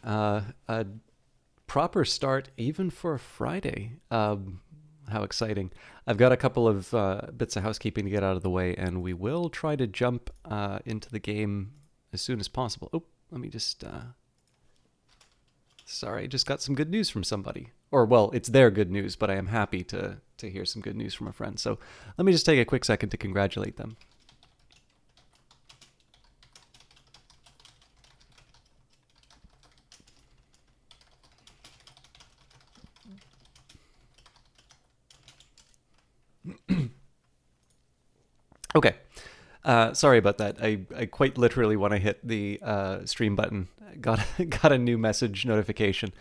A proper start even for a Friday. How exciting. I've got a couple of bits of housekeeping to get out of the way, and we will try to jump into the game as soon as possible. Oh, let me just... Sorry, I just got some good news from somebody. Or, well, it's their good news, but I am happy to hear some good news from a friend. So let me just take a quick second to congratulate them. Okay. Sorry about that. I quite literally, when I hit the stream button, got got a new message notification.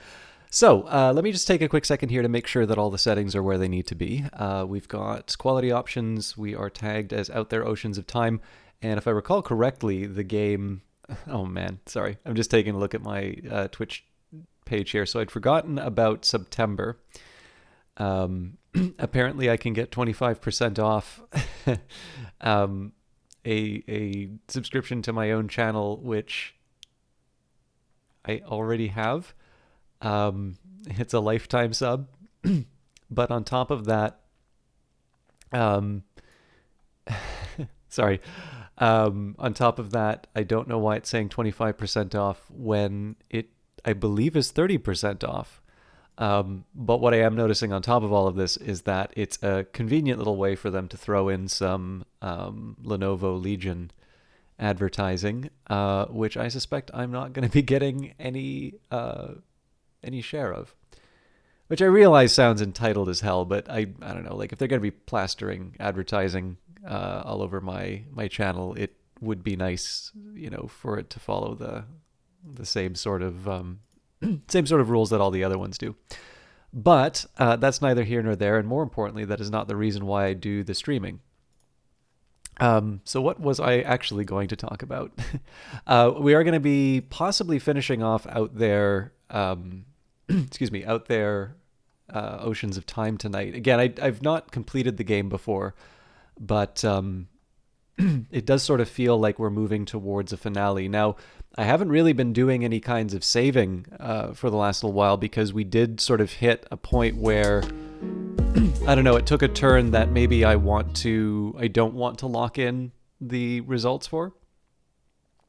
So let me just take a quick second here to make sure that all the settings are where they need to be. We've got quality options. We are tagged as Out There Oceans of Time. And if I recall correctly, the game... Oh man, sorry. I'm just taking a look at my Twitch page here. So I'd forgotten about September. Apparently I can get 25% off a subscription to my own channel, which I already have. It's a lifetime sub. But on top of that, sorry. On top of that, I don't know why it's saying 25% off when it, I believe, is 30% off. But what I am noticing on top of all of this is that it's a convenient little way for them to throw in some Lenovo Legion advertising, which I suspect I'm not going to be getting any share of. Which I realize sounds entitled as hell, but I don't know. Like, if they're going to be plastering advertising all over my channel, it would be nice, for it to follow the same sort of rules that all the other ones do. But that's neither here nor there, and more importantly, that is not the reason why I do the streaming. So what was I actually going to talk about? We are going to be possibly finishing off Out There, Out There Oceans of Time tonight. Again, I've not completed the game before, but it does sort of feel like we're moving towards a finale. Now, I haven't really been doing any kinds of saving for the last little while because we did sort of hit a point where, I don't know, it took a turn that maybe I don't want to lock in the results for.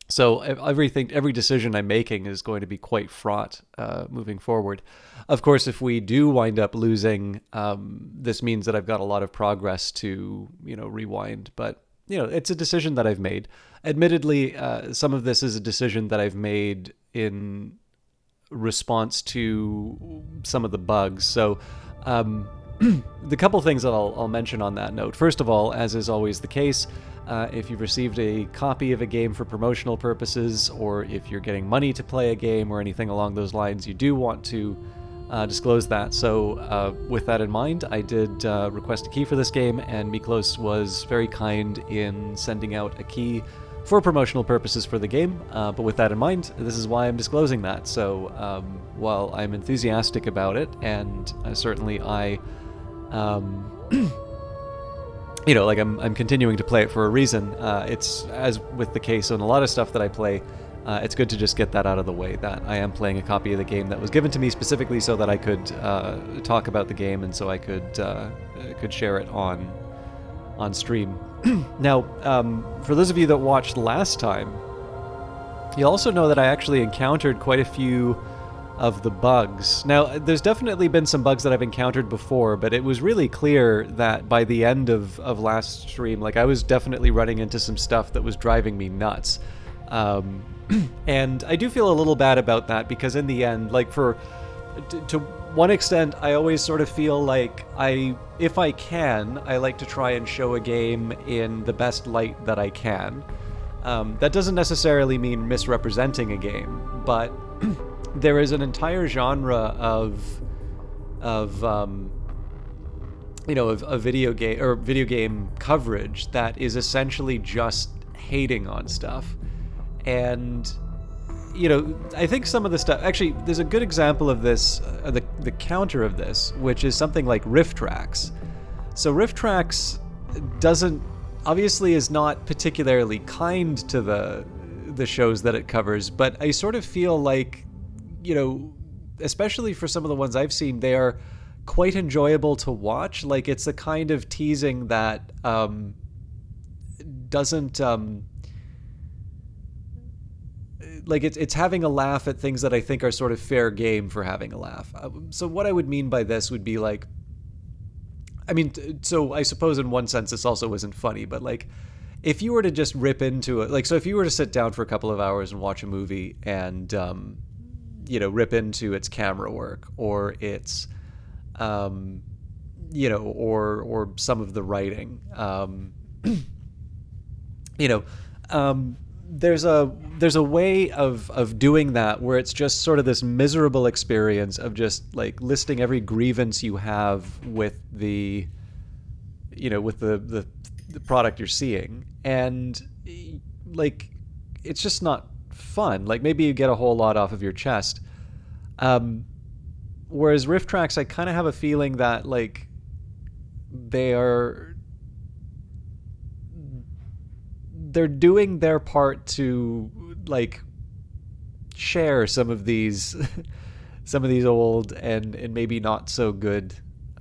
So every decision I'm making is going to be quite fraught moving forward. Of course, if we do wind up losing, this means that I've got a lot of progress to, rewind. But, it's a decision that I've made. Admittedly, some of this is a decision that I've made in response to some of the bugs. So the couple things that I'll mention on that note. First of all, as is always the case, if you've received a copy of a game for promotional purposes, or if you're getting money to play a game or anything along those lines, you do want to disclose that. So with that in mind, I did request a key for this game, and Miklos was very kind in sending out a key for promotional purposes for the game. But with that in mind, this is why I'm disclosing that. So while I'm enthusiastic about it, and certainly I'm continuing to play it for a reason. It's, as with the case on a lot of stuff that I play, it's good to just get that out of the way, that I am playing a copy of the game that was given to me specifically so that I could talk about the game, and so I could share it on stream. Now, for those of you that watched last time, you'll also know that I actually encountered quite a few of the bugs. Now, there's definitely been some bugs that I've encountered before, but it was really clear that by the end of last stream, I was definitely running into some stuff that was driving me nuts. And I do feel a little bad about that, because in the end, to one extent, I always sort of feel like if I can, I like to try and show a game in the best light that I can. That doesn't necessarily mean misrepresenting a game, but there is an entire genre of video game coverage that is essentially just hating on stuff. And I think some of the stuff, actually, there's a good example of this, the counter of this, which is something like Rift Tracks. So Rift Tracks obviously is not particularly kind to the shows that it covers, but I sort of feel like especially for some of the ones I've seen, they are quite enjoyable to watch. Like, it's a kind of teasing that doesn't like it's having a laugh at things that I think are sort of fair game for having a laugh. So what I would mean by this would be like, I mean, so I suppose in one sense this also isn't funny, but like if you were to just rip into it, like, so if you were to sit down for a couple of hours and watch a movie and, rip into its camera work or its, or some of the writing, there's a way of doing that where it's just sort of this miserable experience of just like listing every grievance you have with the product you're seeing, and like it's just not fun. Like, maybe you get a whole lot off of your chest, whereas riff tracks, I kind of have a feeling that like they're doing their part to like share some of these old and maybe not so good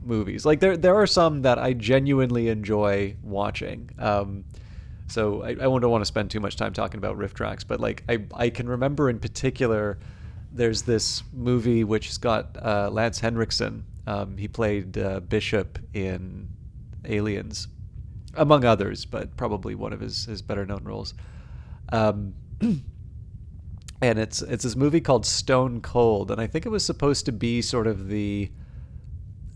movies. Like there are some that I genuinely enjoy watching. So I don't want to spend too much time talking about riff tracks, but like I can remember in particular there's this movie which has got Lance Henriksen. He played Bishop in Aliens, among others, but probably one of his better known roles. And it's this movie called Stone Cold, and I think it was supposed to be sort of the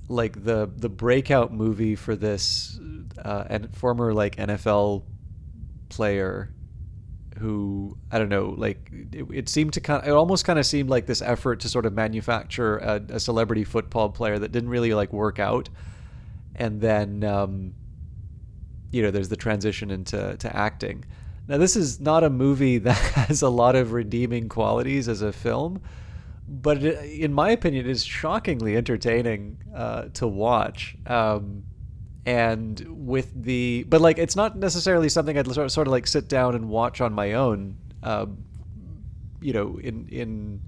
breakout movie for this and former like NFL player who, I don't know, like it seemed to it almost kind of seemed like this effort to sort of manufacture a celebrity football player that didn't really like work out, and then there's the transition into acting. Now, this is not a movie that has a lot of redeeming qualities as a film, but in my opinion, it is shockingly entertaining to watch. And but like, it's not necessarily something I'd sort of like sit down and watch on my own, in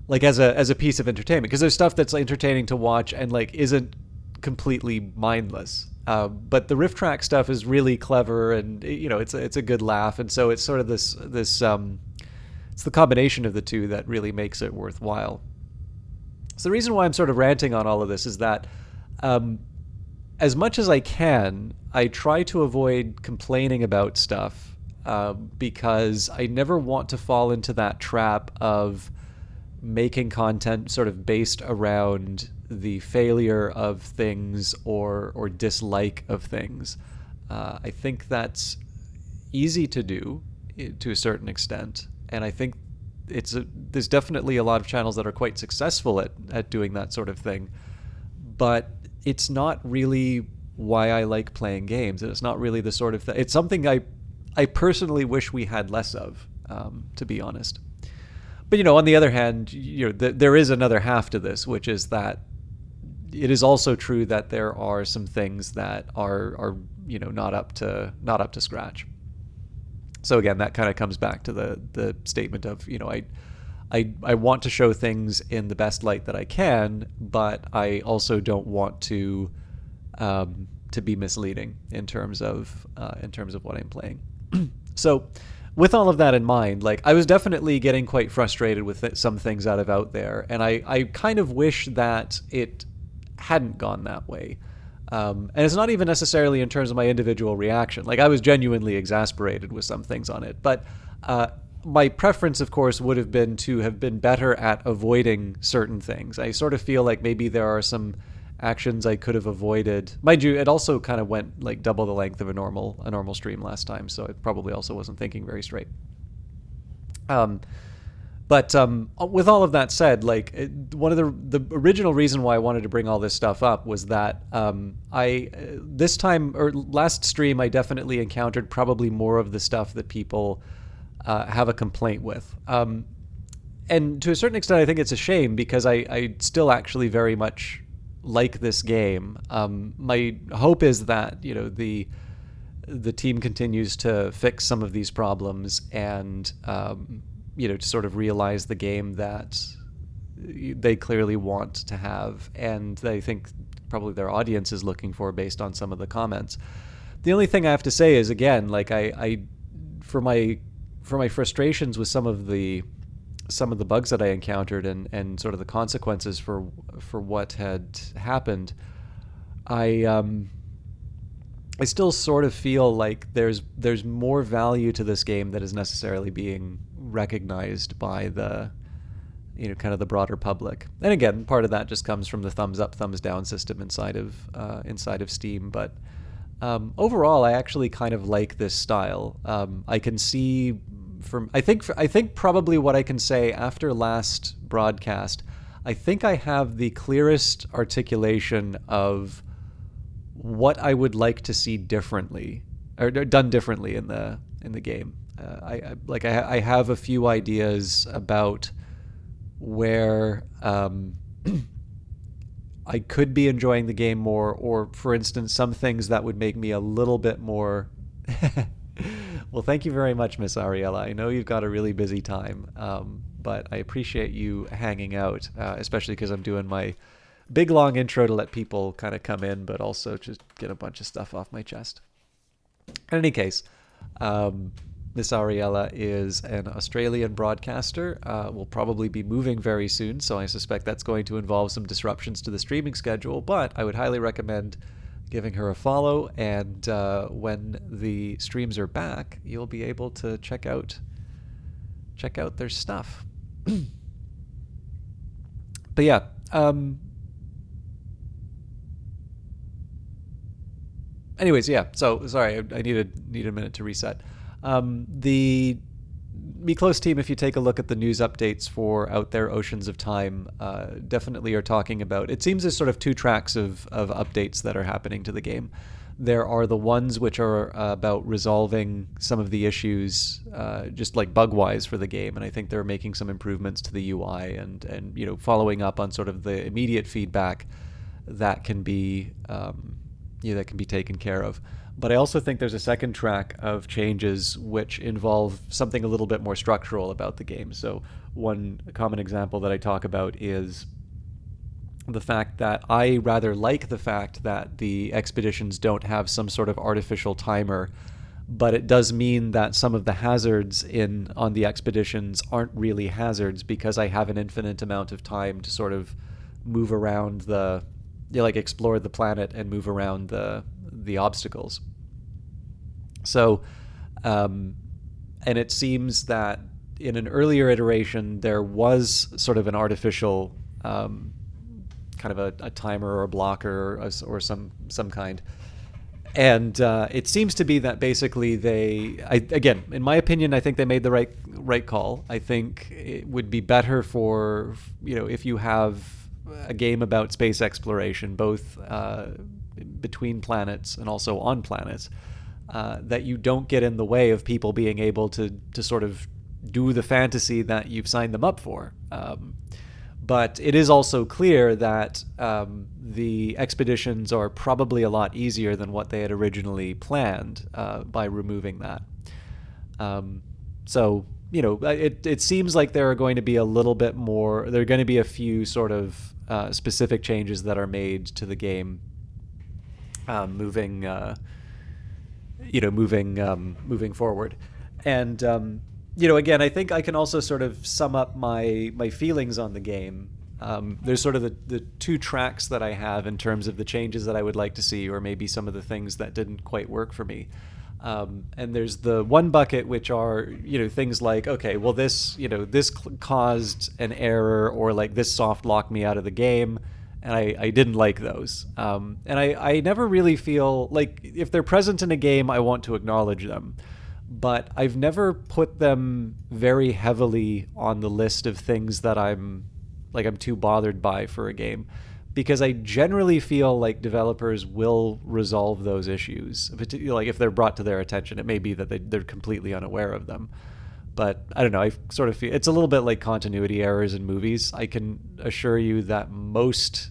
like as a piece of entertainment, because there's stuff that's entertaining to watch and like isn't completely mindless. But the riff track stuff is really clever, and it's a good laugh, and so it's sort of this it's the combination of the two that really makes it worthwhile. So the reason why I'm sort of ranting on all of this is that as much as I can, I try to avoid complaining about stuff because I never want to fall into that trap of making content sort of based around the failure of things or dislike of things. I think that's easy to do to a certain extent, and I think there's definitely a lot of channels that are quite successful at doing that sort of thing, but it's not really why I like playing games, and it's not really the sort of thing. It's something I personally wish we had less of, to be honest. But on the other hand, there is another half to this, which is that it is also true that there are some things that are not up to scratch. So again, that kind of comes back to the statement of I want to show things in the best light that I can, but I also don't want to be misleading in terms of what I'm playing. So with all of that in mind, like, I was definitely getting quite frustrated with some things out there, and I kind of wish that it hadn't gone that way. And it's not even necessarily in terms of my individual reaction. Like, I was genuinely exasperated with some things on it, but my preference, of course, would have been to have been better at avoiding certain things. I sort of feel like maybe there are some actions I could have avoided. Mind you, it also kind of went like double the length of a normal stream last time, so it probably also wasn't thinking very straight. But with all of that said, like, one of the original reason why I wanted to bring all this stuff up was that this time, or last stream, I definitely encountered probably more of the stuff that people have a complaint with. And to a certain extent, I think it's a shame, because I still actually very much like this game. My hope is that the team continues to fix some of these problems and to sort of realize the game that they clearly want to have, and they think probably their audience is looking for based on some of the comments. The only thing I have to say is, again, like I for my frustrations with some of the bugs that I encountered and sort of the consequences for what had happened, I still sort of feel like there's more value to this game that is necessarily being recognized by the kind of the broader public. And again, part of that just comes from the thumbs up, thumbs down system inside of Steam. But overall, I actually kind of like this style. I can see I think probably what I can say after last broadcast, I think I have the clearest articulation of what I would like to see differently or done differently in the game. I have a few ideas about where I could be enjoying the game more, or for instance, some things that would make me a little bit more. Well, thank you very much, Miss Ariella. I know you've got a really busy time, but I appreciate you hanging out, especially because I'm doing my big long intro to let people kind of come in, but also just get a bunch of stuff off my chest. In any case, Miss Ariella is an Australian broadcaster, will probably be moving very soon, so I suspect that's going to involve some disruptions to the streaming schedule, but I would highly recommend giving her a follow, and when the streams are back, you'll be able to check out their stuff. But yeah, anyways, yeah. So sorry, I need a minute to reset. The Me Close team, if you take a look at the news updates for Out There Oceans of Time, definitely are talking about. It seems there's sort of two tracks of updates that are happening to the game. There are the ones which are about resolving some of the issues, just like bug-wise for the game, and I think they're making some improvements to the UI and following up on sort of the immediate feedback that can be taken care of. But I also think there's a second track of changes which involve something a little bit more structural about the game. So one common example that I talk about is the fact that I rather like the fact that the expeditions don't have some sort of artificial timer, but it does mean that some of the hazards on the expeditions aren't really hazards because I have an infinite amount of time to sort of move around explore the planet and move around the obstacles. So, and it seems that in an earlier iteration there was sort of an artificial kind of a timer or a blocker or some kind, and it seems to be that basically again, in my opinion, I think they made the right call. I think it would be better for if you have a game about space exploration, both between planets and also on planets, that you don't get in the way of people being able to sort of do the fantasy that you've signed them up for. But it is also clear that the expeditions are probably a lot easier than what they had originally planned by removing that. So it seems like there are going to be a little bit more. There are going to be a few sort of specific changes that are made to the game, moving forward. And again, I think I can also sort of sum up my feelings on the game. There's sort of the two tracks that I have in terms of the changes that I would like to see, or maybe some of the things that didn't quite work for me. And there's the one bucket which are things like, okay, well this caused an error, or like this soft locked me out of the game, and I didn't like those. And I never really feel like if they're present in a game, I want to acknowledge them, but I've never put them very heavily on the list of things that I'm too bothered by for a game, because I generally feel like developers will resolve those issues, like if they're brought to their attention. It may be that they're completely unaware of them, but I don't know. I sort of feel it's a little bit like continuity errors in movies. I can assure you that most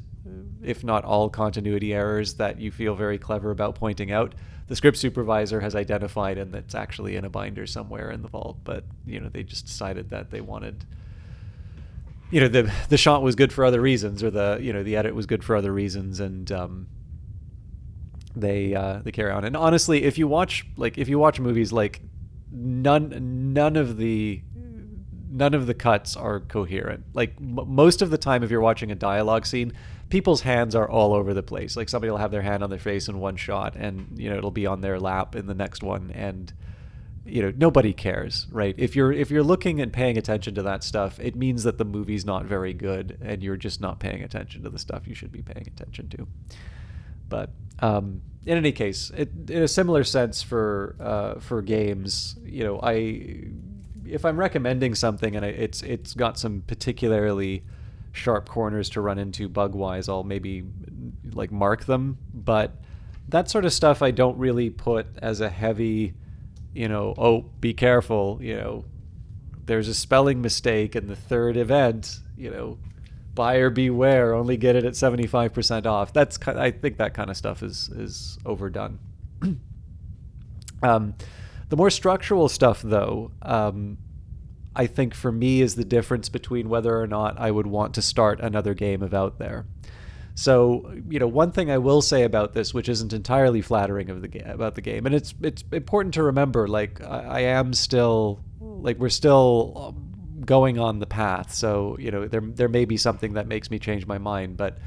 if not all, continuity errors that you feel very clever about pointing out, the script supervisor has identified, and that's actually in a binder somewhere in the vault. But they just decided that they wanted, the shot was good for other reasons, or the edit was good for other reasons, and they carry on. And honestly, if you watch movies, like none of the cuts are coherent. Like most of the time, if you're watching a dialogue scene, people's hands are all over the place. Like somebody will have their hand on their face in one shot, and it'll be on their lap in the next one, and nobody cares, right? If you're looking and paying attention to that stuff, it means that the movie's not very good, and you're just not paying attention to the stuff you should be paying attention to. But in any case, in a similar sense for games, if I'm recommending something and it's got some particularly sharp corners to run into bug-wise, I'll maybe like mark them. But that sort of stuff I don't really put as a heavy, oh, be careful, there's a spelling mistake in the third event, buyer beware, only get it at 75% off. I think that kind of stuff is overdone. The more structural stuff, though, I think for me is the difference between whether or not I would want to start another game of Out There. So, one thing I will say about this, which isn't entirely flattering about the game, and it's important to remember, like, I am still, like, we're still going on the path. So, there may be something that makes me change my mind. But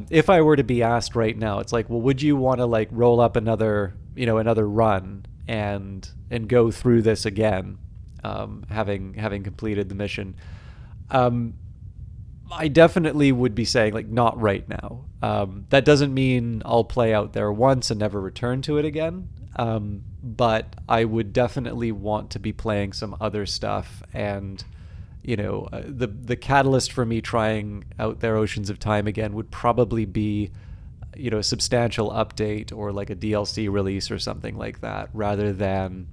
if I were to be asked right now, it's like, well, would you want to like roll up another run and go through this again, having completed the mission? I definitely would be saying, like, not right now. That doesn't mean I'll play Out There once and never return to it again. But I would definitely want to be playing some other stuff. And, the catalyst for me trying Out There Oceans of Time again would probably be, a substantial update or like a DLC release or something like that, rather than,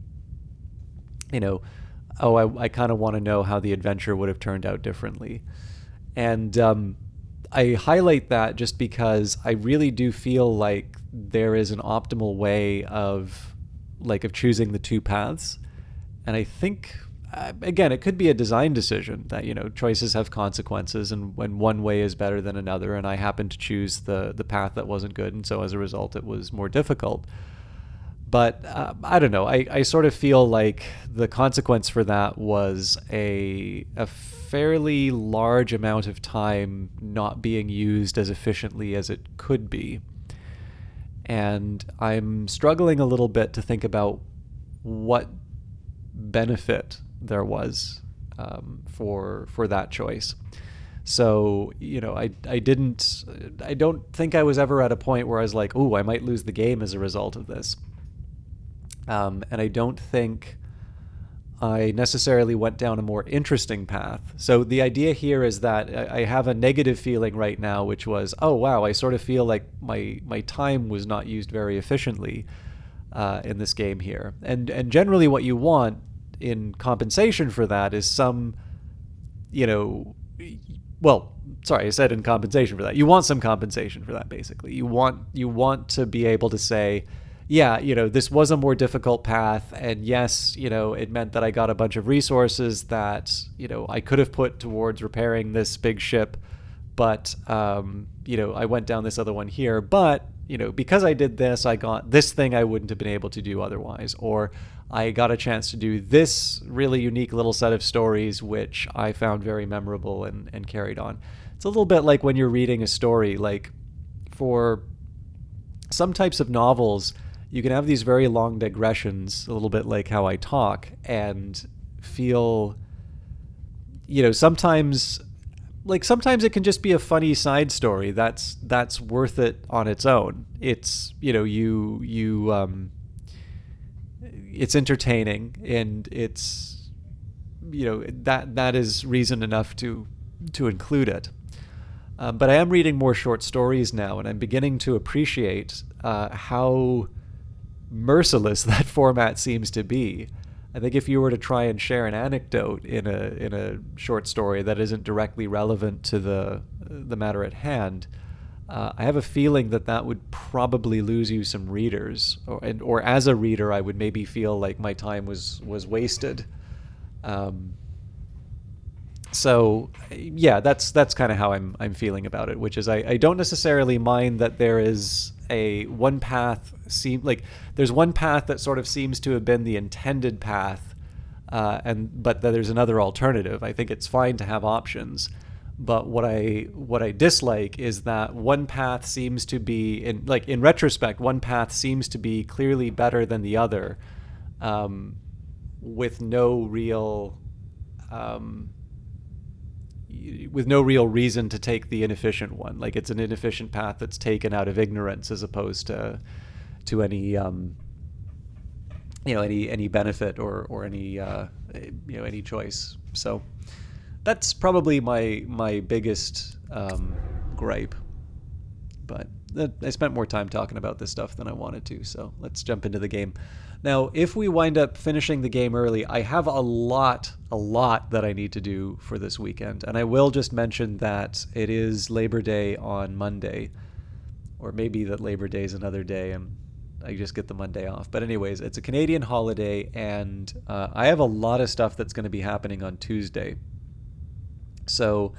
I kind of want to know how the adventure would have turned out differently. And I highlight that just because I really do feel like there is an optimal way of choosing the two paths. And I think, again, it could be a design decision that, choices have consequences, and when one way is better than another, and I happened to choose the path that wasn't good, and so as a result it was more difficult. But I don't know. I sort of feel like the consequence for that was a fairly large amount of time not being used as efficiently as it could be. And I'm struggling a little bit to think about what benefit there was for that choice. So, I don't think I was ever at a point where I was like, ooh, I might lose the game as a result of this. And I don't think I necessarily went down a more interesting path. So the idea here is that I have a negative feeling right now, which was, oh, wow, I sort of feel like my time was not used very efficiently in this game here. And generally what you want in compensation for that is some, well, sorry, I said in compensation for that. You want some compensation for that, basically. You want to be able to say, yeah, this was a more difficult path, and yes, it meant that I got a bunch of resources that, I could have put towards repairing this big ship, but, I went down this other one here, but, because I did this, I got this thing I wouldn't have been able to do otherwise, or I got a chance to do this really unique little set of stories, which I found very memorable and carried on. It's a little bit like when you're reading a story, like for some types of novels, you can have these very long digressions, a little bit like how I talk, and feel, sometimes it can just be a funny side story that's worth it on its own. It's, it's entertaining, and it's, that is reason enough to include it. But I am reading more short stories now, and I'm beginning to appreciate how merciless that format seems to be. I think if you were to try and share an anecdote in a short story that isn't directly relevant to the matter at hand, I have a feeling that that would probably lose you some readers, or as a reader, I would maybe feel like my time was wasted. Um, so yeah, that's kind of how I'm feeling about it, which is I don't necessarily mind that there is a one path there's one path that sort of seems to have been the intended path, but that there's another alternative. I think it's fine to have options. But what I dislike is that one path seems to be in retrospect, one path seems to be clearly better than the other, with no real reason to take the inefficient one. Like, it's an inefficient path that's taken out of ignorance as opposed to any any benefit or any any choice. So that's probably my biggest gripe. But I spent more time talking about this stuff than I wanted to, so let's jump into the game. Now, if we wind up finishing the game early, I have a lot that I need to do for this weekend. And I will just mention that it is Labor Day on Monday, or maybe that Labor Day is another day and I just get the Monday off. But anyways, it's a Canadian holiday, and I have a lot of stuff that's going to be happening on Tuesday. So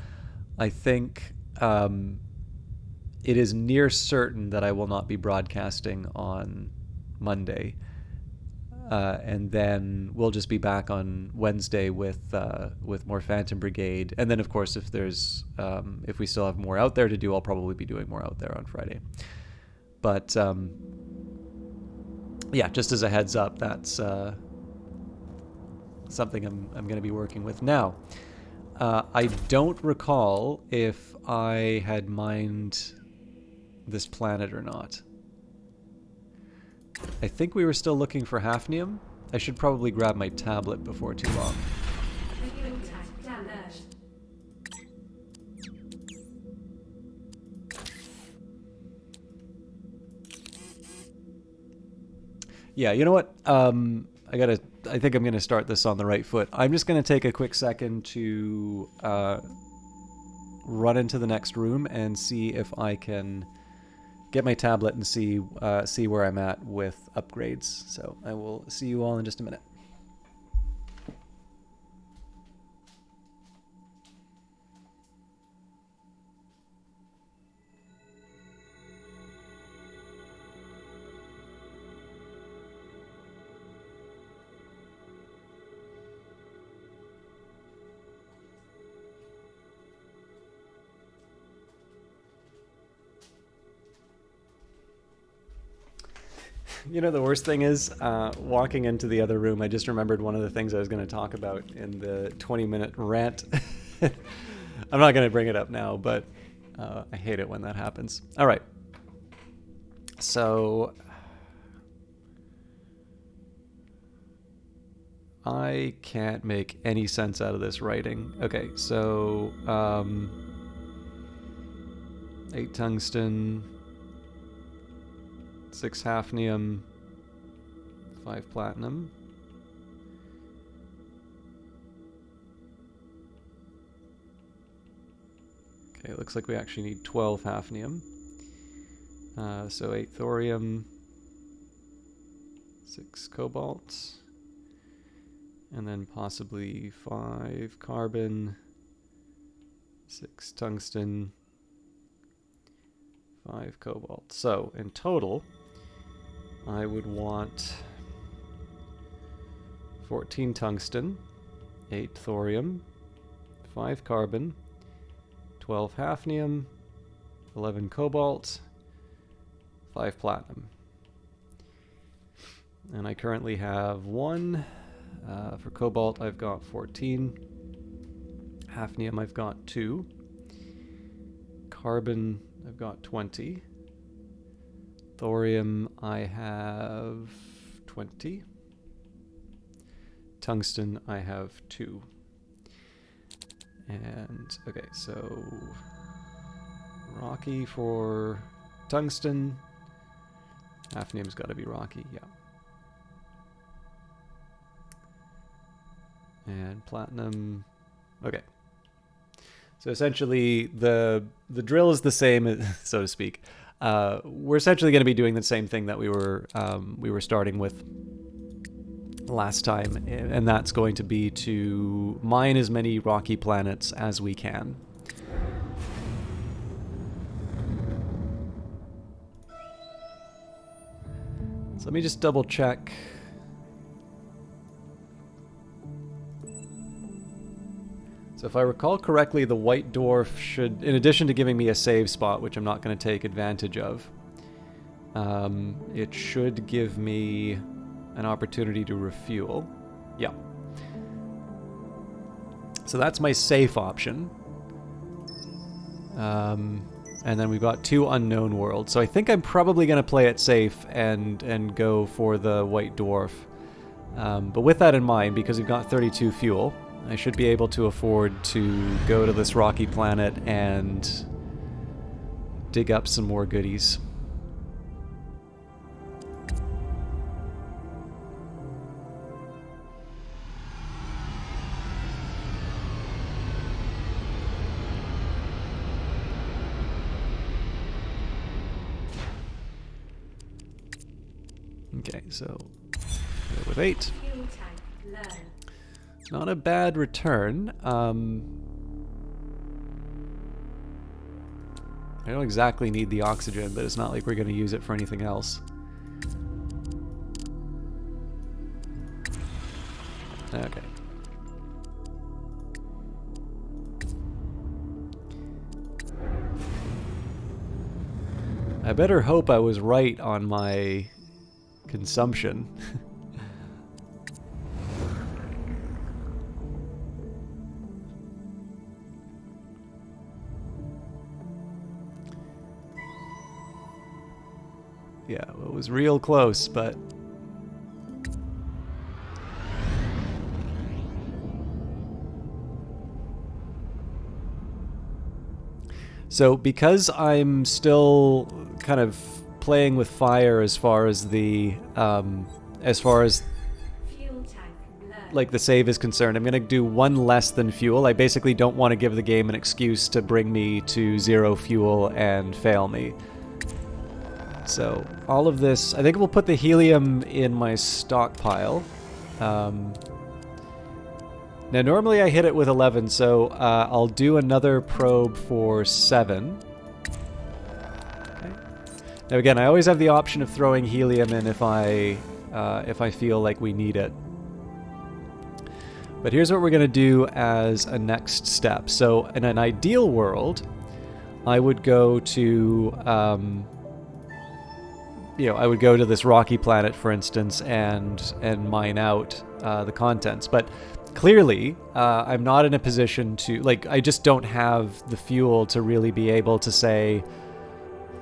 I think it is near certain that I will not be broadcasting on Monday. And then we'll just be back on Wednesday with more Phantom Brigade. And then, of course, if we still have more out there to do, I'll probably be doing more out there on Friday. But yeah, just as a heads up, that's something I'm going to be working with now. I don't recall if I had mined this planet or not. I think we were still looking for hafnium. I should probably grab my tablet before too long. Yeah, you know what? I think I'm gonna start this on the right foot. I'm just gonna take a quick second to run into the next room and see if I can get my tablet and see where I'm at with upgrades. So I will see you all in just a minute. You know, the worst thing is, walking into the other room, I just remembered one of the things I was going to talk about in the 20-minute rant. I'm not going to bring it up now, but I hate it when that happens. All right. So I can't make any sense out of this writing. Okay, so 8 tungsten, 6 hafnium, 5 platinum. Okay, it looks like we actually need 12 hafnium. So 8 thorium, 6 cobalt, and then possibly 5 carbon, 6 tungsten, 5 cobalt. So in total, I would want 14 tungsten, 8 thorium, 5 carbon, 12 hafnium, 11 cobalt, 5 platinum. And I currently have 1. For cobalt, I've got 14. Hafnium, I've got 2. Carbon, I've got 20. Thorium, I have 20. Tungsten, I have 2. And, okay, so rocky for tungsten. Hafnium's got to be rocky, yeah. And platinum, okay. So essentially, the drill is the same, so to speak. We're essentially going to be doing the same thing that we were starting with last time, and that's going to be to mine as many rocky planets as we can. So let me just double check. So if I recall correctly, the white dwarf should, in addition to giving me a save spot, which I'm not going to take advantage of, it should give me an opportunity to refuel. Yeah. So that's my safe option. And then we've got 2 unknown worlds. So I think I'm probably going to play it safe and go for the white dwarf. But with that in mind, because we've got 32 fuel, I should be able to afford to go to this rocky planet and dig up some more goodies. Okay, so go with 8. Not a bad return. I don't exactly need the oxygen, but it's not like we're going to use it for anything else. Okay. I better hope I was right on my consumption. Yeah, well, it was real close, but... So, because I'm still kind of playing with fire as far as the, like the save is concerned, I'm going to do 1 less than fuel. I basically don't want to give the game an excuse to bring me to 0 fuel and fail me. So, all of this... I think we'll put the helium in my stockpile. Now, normally I hit it with 11, so I'll do another probe for 7. Okay. Now, again, I always have the option of throwing helium in if I feel like we need it. But here's what we're going to do as a next step. So, in an ideal world, I would go to... you know, I would go to this rocky planet, for instance, and mine out the contents. But clearly, I'm not in a position to, like, I just don't have the fuel to really be able to say,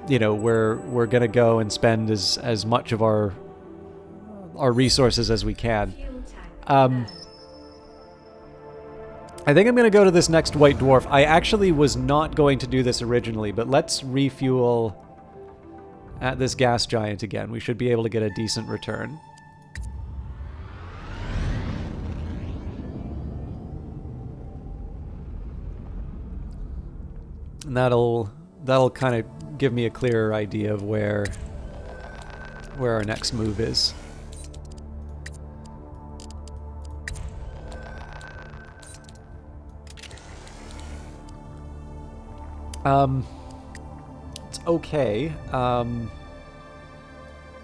you know, we're gonna go and spend as much of our resources as we can. I think I'm gonna go to this next white dwarf. I actually was not going to do this originally, but let's refuel at this gas giant again. We should be able to get a decent return. And that'll kind of give me a clearer idea of where our next move is. It's okay.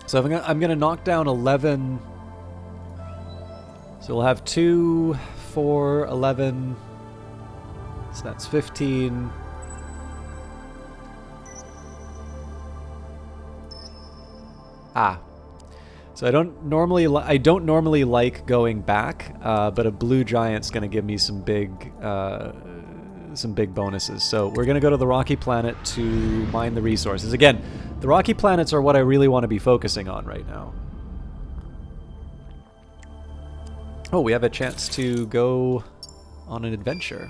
So I'm gonna knock down 11. So we'll have 2, 4, 11. So that's 15. So I don't normally like going back, but a blue giant's gonna give me some big bonuses. So we're gonna go to the rocky planet to mine the resources. Again, the rocky planets are what I really want to be focusing on right now. Oh, we have a chance to go on an adventure.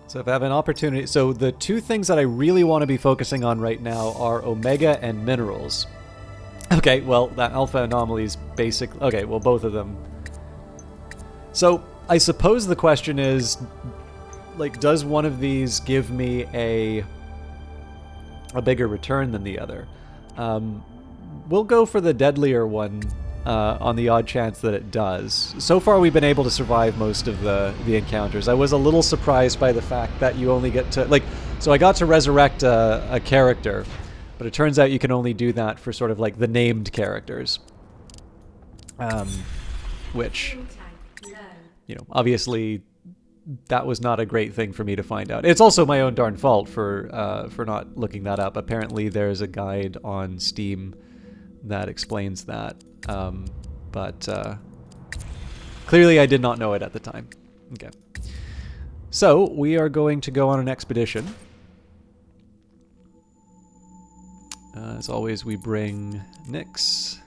So if I have an opportunity... So the 2 things that I really want to be focusing on right now are Omega and minerals. Okay, well, that alpha anomaly is basic... Okay, well, both of them. So I suppose the question is, like, does one of these give me a bigger return than the other? We'll go for the deadlier one on the odd chance that it does. So far, we've been able to survive most of the encounters. I was a little surprised by the fact that you only get to, like, so I got to resurrect a character, but it turns out you can only do that for sort of like the named characters. Which, you know, obviously that was not a great thing for me to find out. It's also my own darn fault for not looking that up. Apparently there's a guide on Steam that explains that. But clearly I did not know it at the time. Okay. So we are going to go on an expedition. As always, we bring Nyx.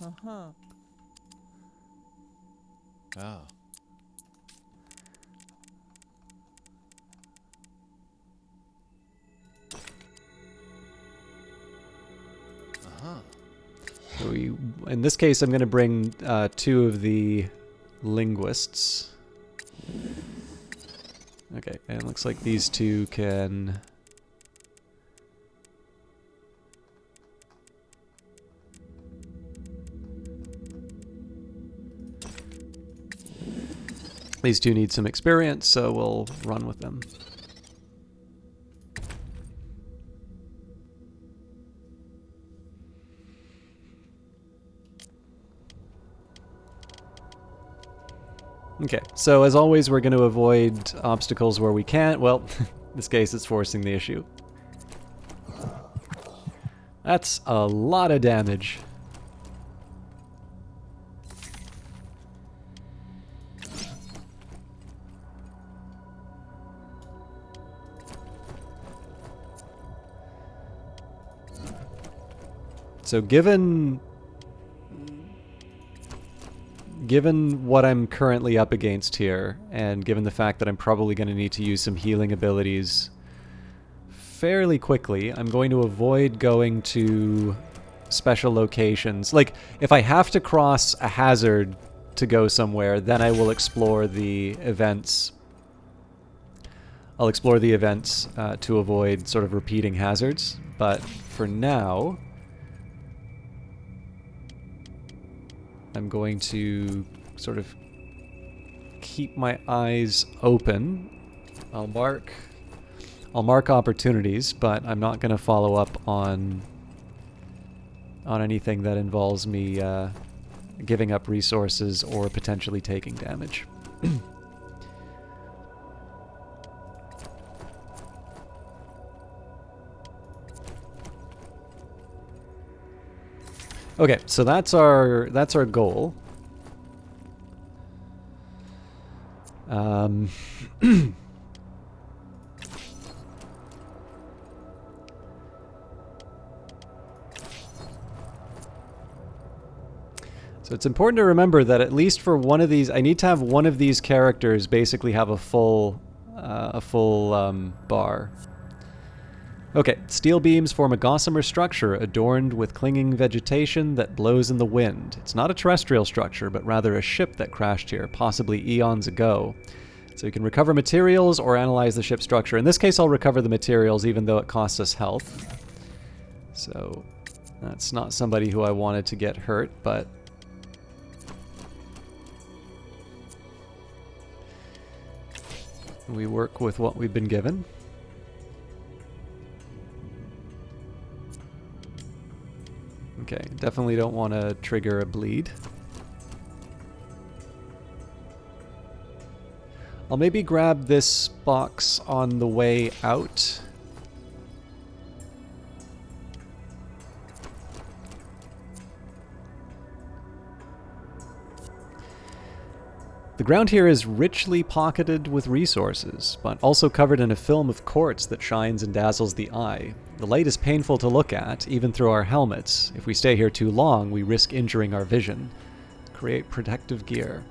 Uh-huh. Oh. So in this case, I'm going to bring 2 of the linguists. Okay, and it looks like these 2 can... These 2 need some experience, so we'll run with them. Okay, so as always, we're going to avoid obstacles where we can't. Well, in this case, it's forcing the issue. That's a lot of damage. So given what I'm currently up against here, and given the fact that I'm probably going to need to use some healing abilities fairly quickly, I'm going to avoid going to special locations. Like, if I have to cross a hazard to go somewhere, then I will explore the events. I'll explore the events to avoid sort of repeating hazards, but for now... I'm going to sort of keep my eyes open. I'll mark opportunities, but I'm not going to follow up on anything that involves me giving up resources or potentially taking damage. Okay, so that's our goal. So it's important to remember that at least for one of these, I need to have one of these characters basically have a full bar. Okay, steel beams form a gossamer structure adorned with clinging vegetation that blows in the wind. It's not a terrestrial structure, but rather a ship that crashed here, possibly eons ago. So you can recover materials or analyze the ship's structure. In this case, I'll recover the materials, even though it costs us health. So that's not somebody who I wanted to get hurt, but... we work with what we've been given. Okay, definitely don't want to trigger a bleed. I'll maybe grab this box on the way out. The ground here is richly pocketed with resources, but also covered in a film of quartz that shines and dazzles the eye. The light is painful to look at, even through our helmets. If we stay here too long, we risk injuring our vision. Create protective gear.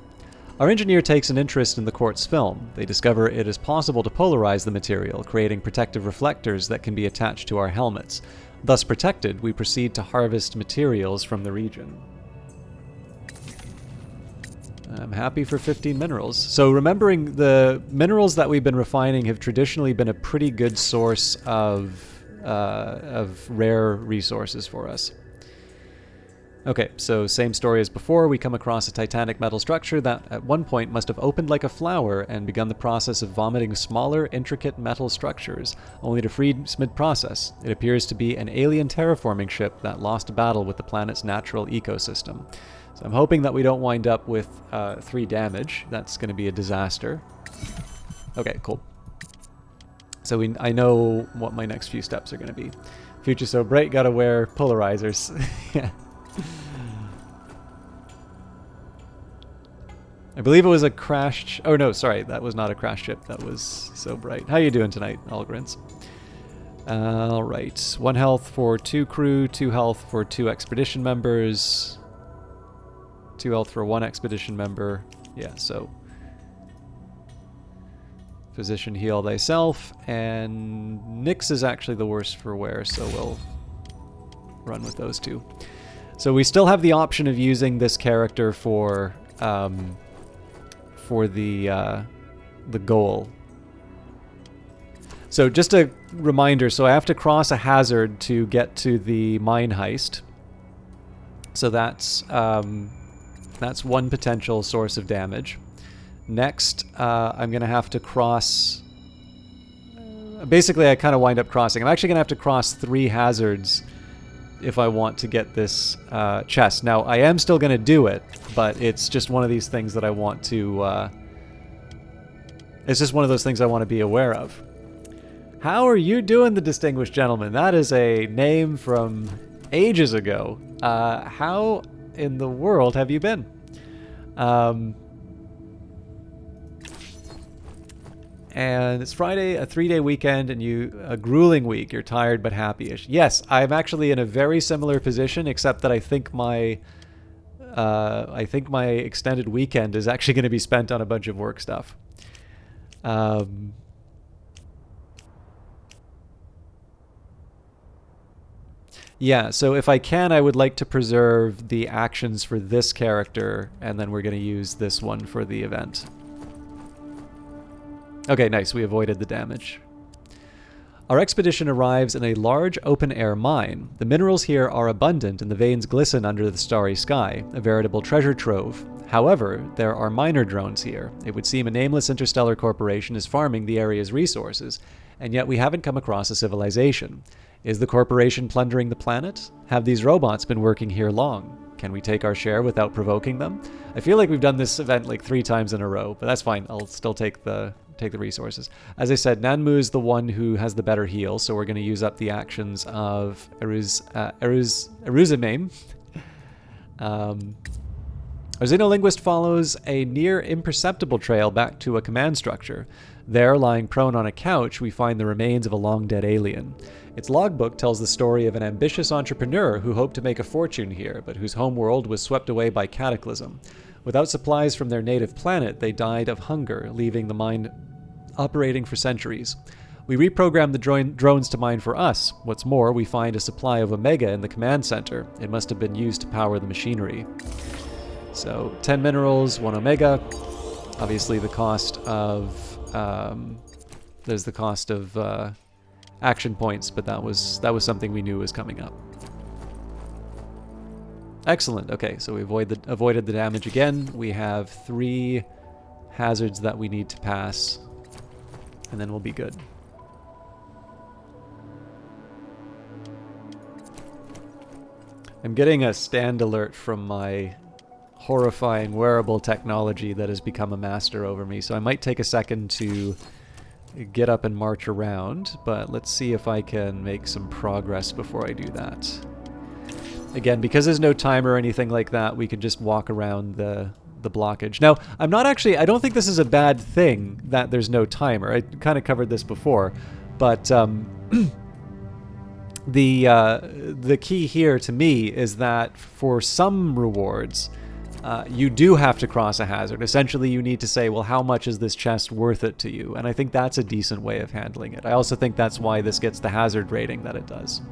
Our engineer takes an interest in the quartz film. They discover it is possible to polarize the material, creating protective reflectors that can be attached to our helmets. Thus protected, we proceed to harvest materials from the region. I'm happy for 15 minerals. So remembering the minerals that we've been refining have traditionally been a pretty good source of rare resources for us. Okay, so same story as before. We come across a titanic metal structure that at one point must have opened like a flower and begun the process of vomiting smaller, intricate metal structures, only to freeze mid-process. It appears to be an alien terraforming ship that lost a battle with the planet's natural ecosystem. So I'm hoping that we don't wind up with 3 damage. That's going to be a disaster. Okay, cool. So I know what my next few steps are going to be. Future so bright, gotta wear polarizers. Yeah. I believe it was a crashed... Oh no, sorry, that was not a crash ship. That was so bright. How you doing tonight, Algrins? Alright, 1 health for 2 crew, 2 health for 2 expedition members, 2 health for 1 expedition member. Yeah, so... Physician heal thyself, and Nyx is actually the worst for wear, so we'll run with those 2. So we still have the option of using this character for the goal. So just a reminder, so I have to cross a hazard to get to the mine heist. So that's 1 potential source of damage. Next, I'm going to have to cross... Basically, I kind of wind up crossing. I'm actually going to have to cross 3 hazards if I want to get this chest. Now, I am still going to do it, but it's just one of these things that I want to... it's just one of those things I want to be aware of. How are you doing, the distinguished gentleman? That is a name from ages ago. How in the world have you been? And it's Friday, a 3-day weekend, and a grueling week. You're tired but happy-ish. Yes, I'm actually in a very similar position, except that I think my extended weekend is actually going to be spent on a bunch of work stuff. Yeah, so if I can, I would like to preserve the actions for this character, and then we're going to use this one for the event. Okay, nice. We avoided the damage. Our expedition arrives in a large open-air mine. The minerals here are abundant and the veins glisten under the starry sky, a veritable treasure trove. However, there are miner drones here. It would seem a nameless interstellar corporation is farming the area's resources, and yet we haven't come across a civilization. Is the corporation plundering the planet? Have these robots been working here long? Can we take our share without provoking them? I feel like we've done this event like 3 times in a row, but that's fine. I'll still take the resources. As I said, Nanmu is the one who has the better heal, so we're going to use up the actions of Eruzimame. Our xenolinguist follows a near imperceptible trail back to a command structure. There, lying prone on a couch, we find the remains of a long-dead alien. Its logbook tells the story of an ambitious entrepreneur who hoped to make a fortune here, but whose homeworld was swept away by cataclysm. Without supplies from their native planet, they died of hunger, leaving the mine operating for centuries. We reprogrammed the drones to mine for us. What's more, we find a supply of Omega in the command center. It must have been used to power the machinery. So, 10 minerals, 1 Omega. Obviously, the cost of... there's the cost of action points, but that was something we knew was coming up. Excellent. Okay, so we avoided the damage again. We have 3 hazards that we need to pass, and then we'll be good. I'm getting a stand alert from my horrifying wearable technology that has become a master over me, so I might take a second to get up and march around, but let's see if I can make some progress before I do that. Again, because there's no timer or anything like that, we can just walk around the blockage. Now, I don't think this is a bad thing that there's no timer. I kind of covered this before, but the key here to me is that for some rewards, you do have to cross a hazard. Essentially, you need to say, well, how much is this chest worth it to you? And I think that's a decent way of handling it. I also think that's why this gets the hazard rating that it does.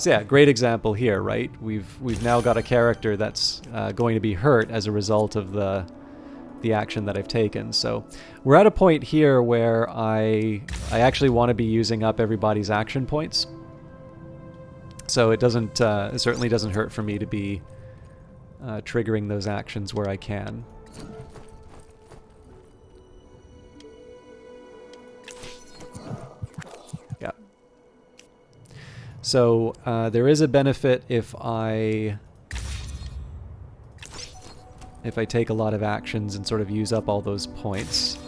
So yeah, great example here, right? We've now got a character that's going to be hurt as a result of the action that I've taken. So we're at a point here where I actually want to be using up everybody's action points. So it doesn't it certainly doesn't hurt for me to be triggering those actions where I can. Yeah. So there is a benefit if I take a lot of actions and sort of use up all those points.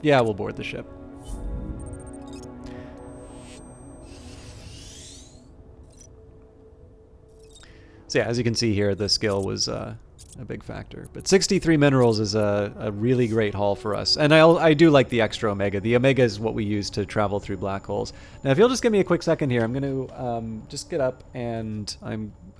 Yeah, we'll board the ship. So yeah, as you can see here, the skill was a big factor. But 63 minerals is a really great haul for us. And I do like the extra omega. The omega is what we use to travel through black holes. Now, if you'll just give me a quick second here, I'm going to just get up and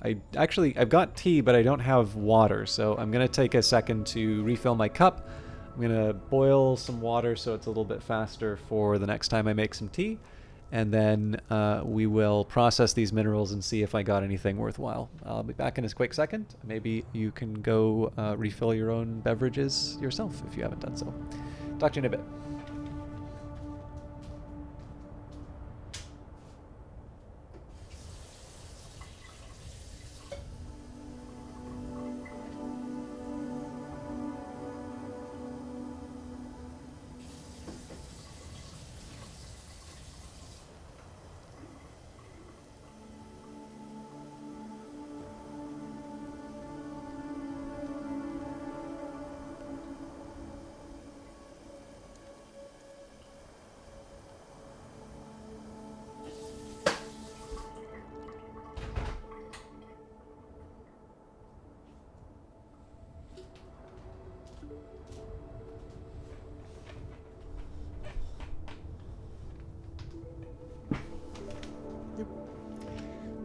I've got tea, but I don't have water. So I'm going to take a second to refill my cup. I'm going to boil some water so it's a little bit faster for the next time I make some tea. And then we will process these minerals and see if I got anything worthwhile. I'll be back in a quick second. Maybe you can go refill your own beverages yourself if you haven't done so. Talk to you in a bit.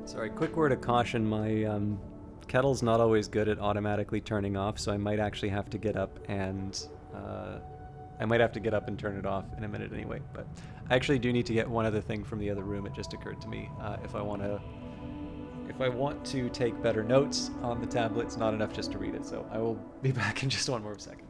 Sorry, quick word of caution. My kettle's not always good at automatically turning off, so I might actually have to get up and turn it off in a minute anyway. But I actually do need to get one other thing from the other room. It just occurred to me. If I want to take better notes on the tablet, it's not enough just to read it. So I will be back in just one more second.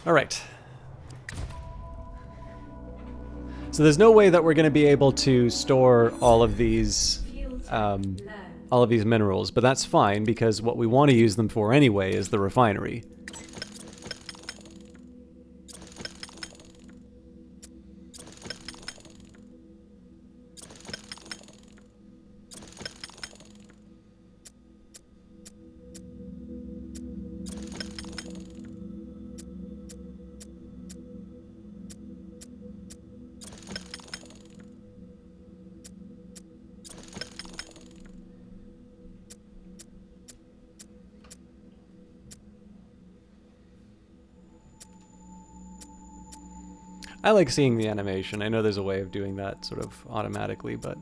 All right. So there's no way that we're going to be able to store all of these minerals, but that's fine because what we want to use them for anyway is the refinery. I like seeing the animation. I know there's a way of doing that sort of automatically, but...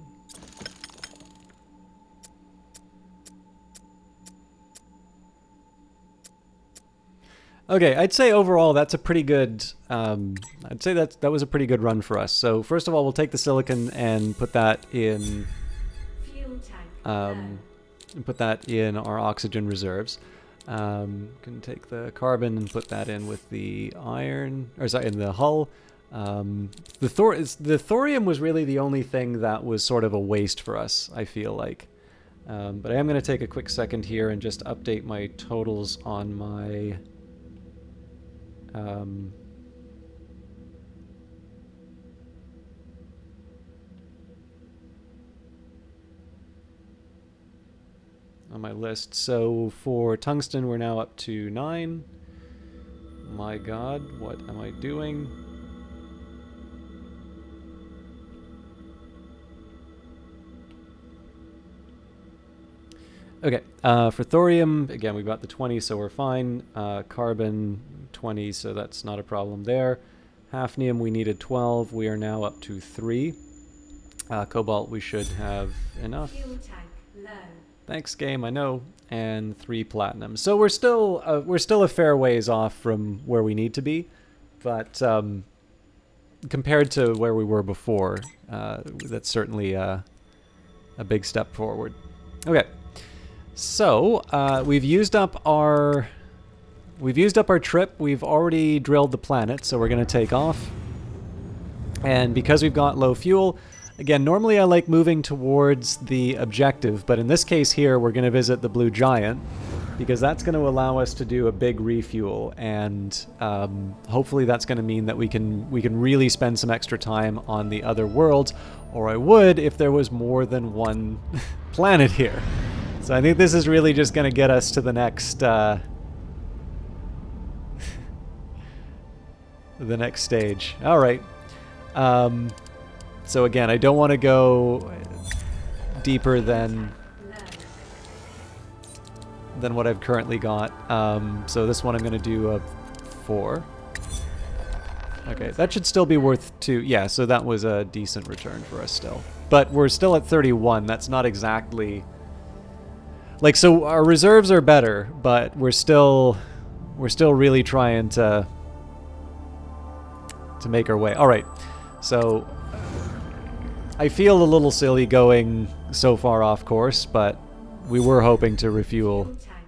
Okay, I'd say overall that's a pretty good... I'd say that was a pretty good run for us. So first of all, we'll take the silicon and put that in... put that in our oxygen reserves. Can take the carbon and put that in with the iron, or sorry, in the hull. The thorium was really the only thing that was sort of a waste for us, I feel like. But I am going to take a quick second here and just update my totals on my... on my list. So for tungsten, we're now up to 9. My god, what am I doing? Okay, for thorium, again, we've got the 20, so we're fine. Carbon, 20, so that's not a problem there. Hafnium, we needed 12. We are now up to 3. Cobalt, we should have enough. Fuel tank low. Thanks, game, I know. And 3 platinum. So we're still a fair ways off from where we need to be, but compared to where we were before, that's certainly a big step forward. Okay. So, we've used up our trip. We've already drilled the planet, so we're going to take off. And because we've got low fuel, again, normally I like moving towards the objective, but in this case here, we're going to visit the Blue Giant, because that's going to allow us to do a big refuel, and hopefully that's going to mean that we can really spend some extra time on the other worlds, or I would if there was more than one planet here. So I think this is really just going to get us to the next the next stage. All right. So again, I don't want to go deeper than what I've currently got. So this one I'm going to do a 4. Okay, that should still be worth 2. Yeah, so that was a decent return for us still. But we're still at 31. That's not exactly... Like, so our reserves are better, but we're still really trying to make our way. All right, so I feel a little silly going so far off course, but we were hoping to refuel. Fuel tank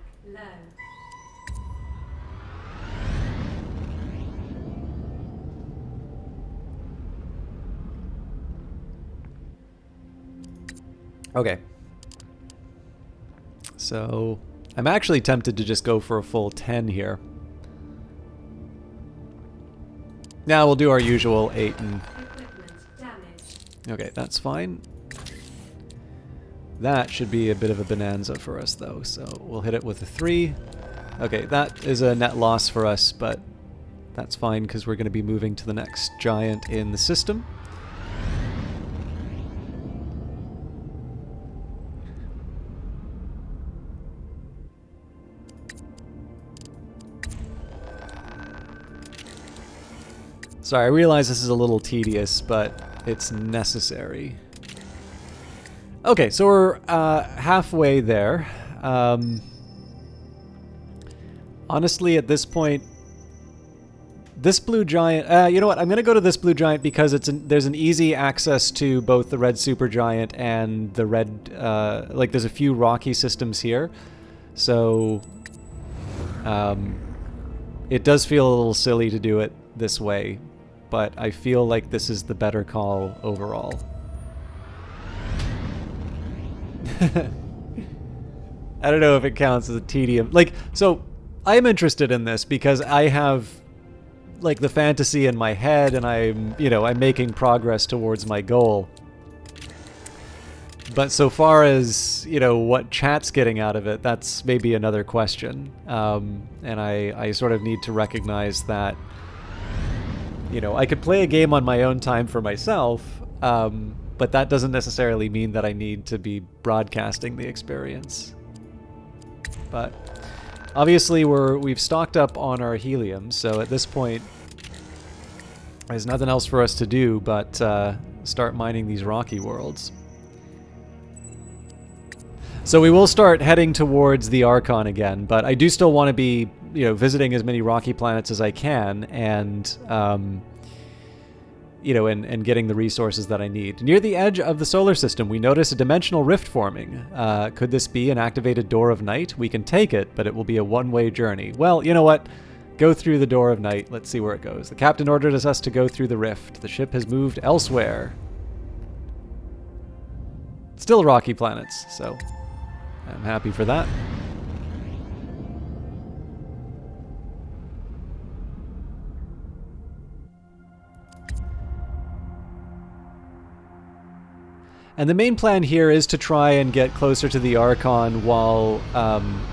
low. Okay. So, I'm actually tempted to just go for a full 10 here. Now we'll do our usual 8 and... Equipment damaged. Okay, that's fine. That should be a bit of a bonanza for us, though, so we'll hit it with a 3. Okay, that is a net loss for us, but that's fine because we're going to be moving to the next giant in the system. Sorry, I realize this is a little tedious, but it's necessary. Okay, so we're halfway there. Honestly, at this point, this Blue Giant... you know what? I'm going to go to this Blue Giant because there's an easy access to both the Red Supergiant and the Red... like, there's a few rocky systems here. So... it does feel a little silly to do it this way, but I feel like this is the better call overall. I don't know if it counts as a tedium. Like, so I'm interested in this because I have like the fantasy in my head and I'm making progress towards my goal. But so far as, what chat's getting out of it, that's maybe another question. And I sort of need to recognize that, I could play a game on my own time for myself, but that doesn't necessarily mean that I need to be broadcasting the experience. But obviously we've stocked up on our helium, so at this point there's nothing else for us to do but start mining these rocky worlds. So we will start heading towards the Archon again, but I do still want to be, visiting as many rocky planets as I can, and and getting the resources that I need. Near the edge of the solar system, we notice a dimensional rift forming. Could this be an activated door of night? We can take it, but it will be a one-way journey. Well, you know what? Go through the door of night. Let's see where it goes. The captain ordered us to go through the rift. The ship has moved elsewhere. Still rocky planets, so I'm happy for that. And the main plan here is to try and get closer to the Archon while...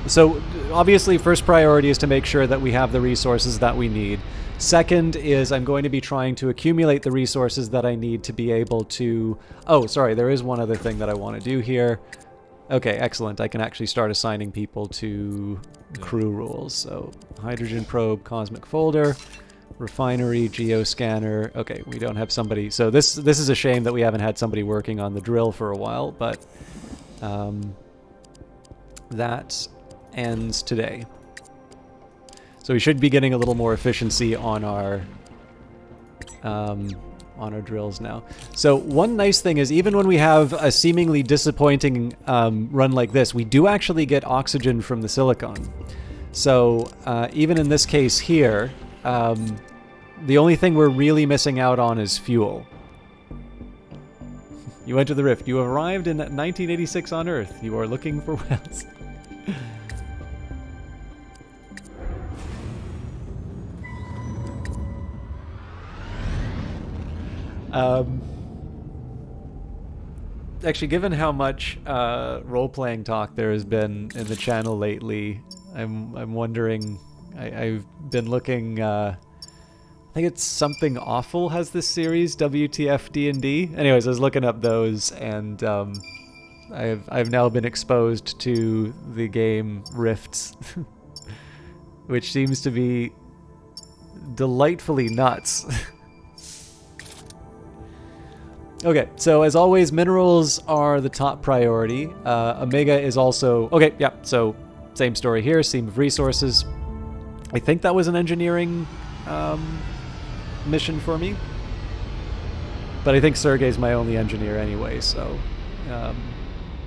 so, obviously, first priority is to make sure that we have the resources that we need. Second is I'm going to be trying to accumulate the resources that I need to be able to... Oh, sorry, there is one other thing that I want to do here. Okay, excellent. I can actually start assigning people to crew rules. So, hydrogen probe, cosmic folder... Refinery, geoscanner. Okay, we don't have somebody. So this is a shame that we haven't had somebody working on the drill for a while, but that ends today. So we should be getting a little more efficiency on our drills now. So one nice thing is even when we have a seemingly disappointing run like this, we do actually get oxygen from the silicon. So even in this case here, the only thing we're really missing out on is fuel. You enter the rift. You have arrived in 1986 on Earth. You are looking for wells. Actually, given how much role-playing talk there has been in the channel lately, I'm wondering... I've been looking, I think it's Something Awful has this series, WTF D&D. Anyways, I was looking up those, and I've now been exposed to the game Rifts, which seems to be delightfully nuts. Okay, so as always, minerals are the top priority. Omega is also... Okay, yeah, so same story here, seam of resources. I think that was an engineering mission for me. But I think Sergey's my only engineer anyway, so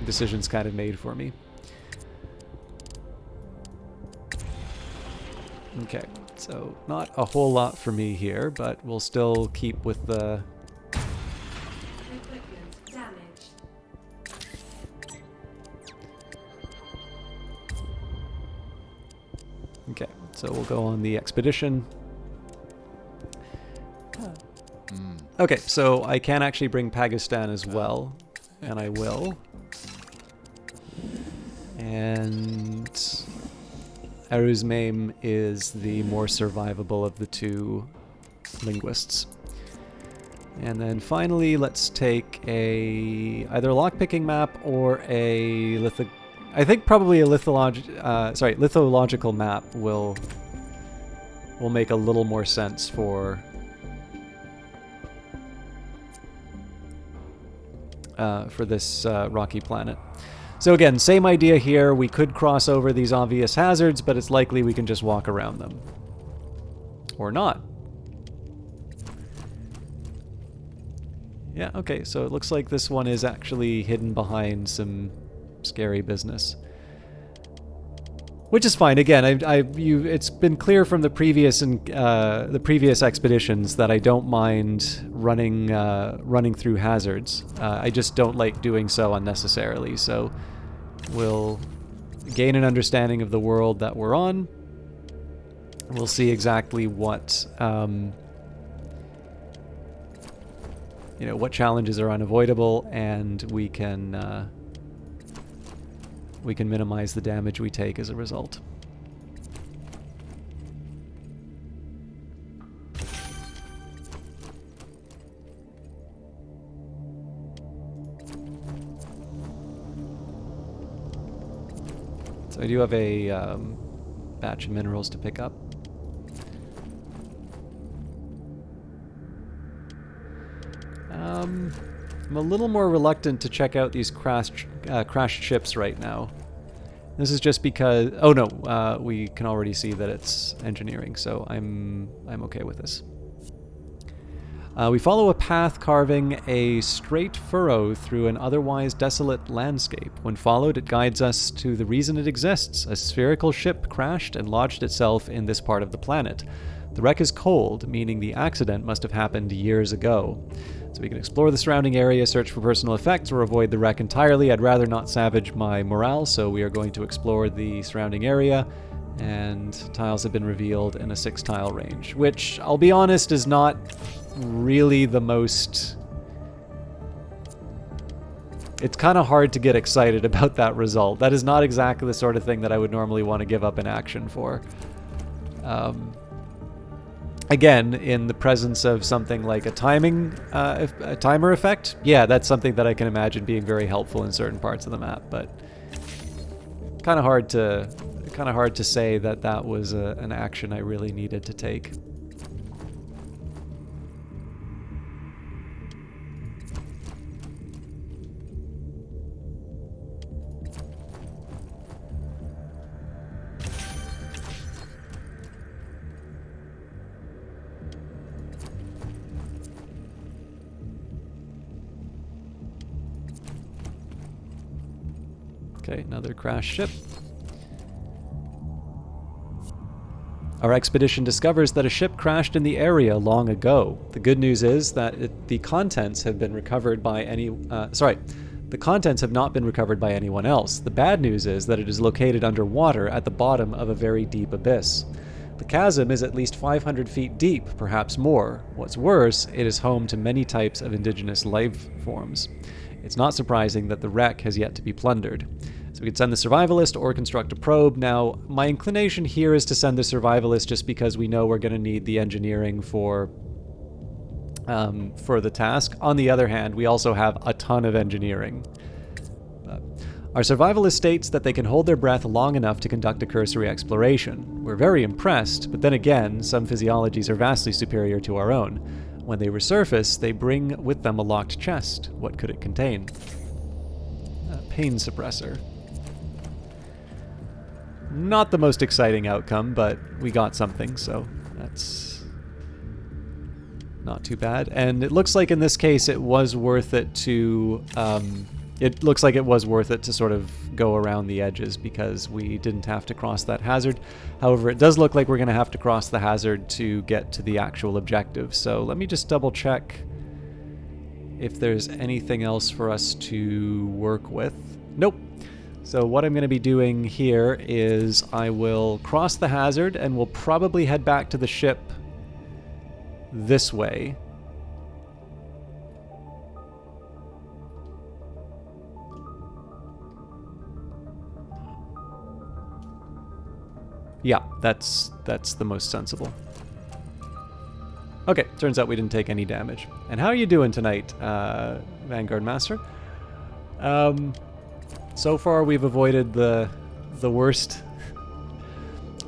decision's kind of made for me. Okay, so not a whole lot for me here, but we'll still keep with the... Equipment damaged. Okay, so we'll go on the expedition. Okay, so I can actually bring Pakistan as well, and I will. And Aruzmaim is the more survivable of the two linguists. And then finally, let's take either a lockpicking map or a I think probably a lithological map will make a little more sense for this rocky planet. So again, same idea here. We could cross over these obvious hazards, but it's likely we can just walk around them. Or not. Yeah, okay, so it looks like this one is actually hidden behind some scary business. Which is fine. Again, it's been clear from the previous expeditions that I don't mind running through hazards. I just don't like doing so unnecessarily. So we'll gain an understanding of the world that we're on. We'll see exactly what what challenges are unavoidable, and we can minimize the damage we take as a result. So I do have a batch of minerals to pick up. I'm a little more reluctant to check out these crashed ships right now. This is just because... Oh no, we can already see that it's engineering, so I'm okay with this. We follow a path carving a straight furrow through an otherwise desolate landscape. When followed, it guides us to the reason it exists. A spherical ship crashed and lodged itself in this part of the planet. The wreck is cold, meaning the accident must have happened years ago. So we can explore the surrounding area, search for personal effects, or avoid the wreck entirely. I'd rather not savage my morale, so we are going to explore the surrounding area, and tiles have been revealed in a 6-tile range, which, I'll be honest, is not really the most it's kind of hard to get excited about that result. That is not exactly the sort of thing that I would normally want to give up an action for. Again, in the presence of something like a timer effect, yeah, that's something that I can imagine being very helpful in certain parts of the map. But kind of hard to say that that was an action I really needed to take. Okay, another crashed ship. Our expedition discovers that a ship crashed in the area long ago. The good news is that the contents have been recovered by the contents have not been recovered by anyone else. The bad news is that it is located underwater at the bottom of a very deep abyss. The chasm is at least 500 feet deep, perhaps more. What's worse, it is home to many types of indigenous life forms. It's not surprising that the wreck has yet to be plundered. So we could send the survivalist or construct a probe. Now, my inclination here is to send the survivalist just because we know we're going to need the engineering for the task. On the other hand, we also have a ton of engineering. Our survivalist states that they can hold their breath long enough to conduct a cursory exploration. We're very impressed, but then again, some physiologies are vastly superior to our own. When they resurface, they bring with them a locked chest. What could it contain? A pain suppressor. Not the most exciting outcome, but we got something, so that's not too bad. And it looks like in this case it was worth it to sort of go around the edges because we didn't have to cross that hazard. However, it does look like we're going to have to cross the hazard to get to the actual objective. So let me just double check if there's anything else for us to work with. Nope. So what I'm going to be doing here is I will cross the hazard and we'll probably head back to the ship this way. Yeah, that's the most sensible. Okay, turns out we didn't take any damage. And how are you doing tonight, Vanguard Master? So far we've avoided the worst.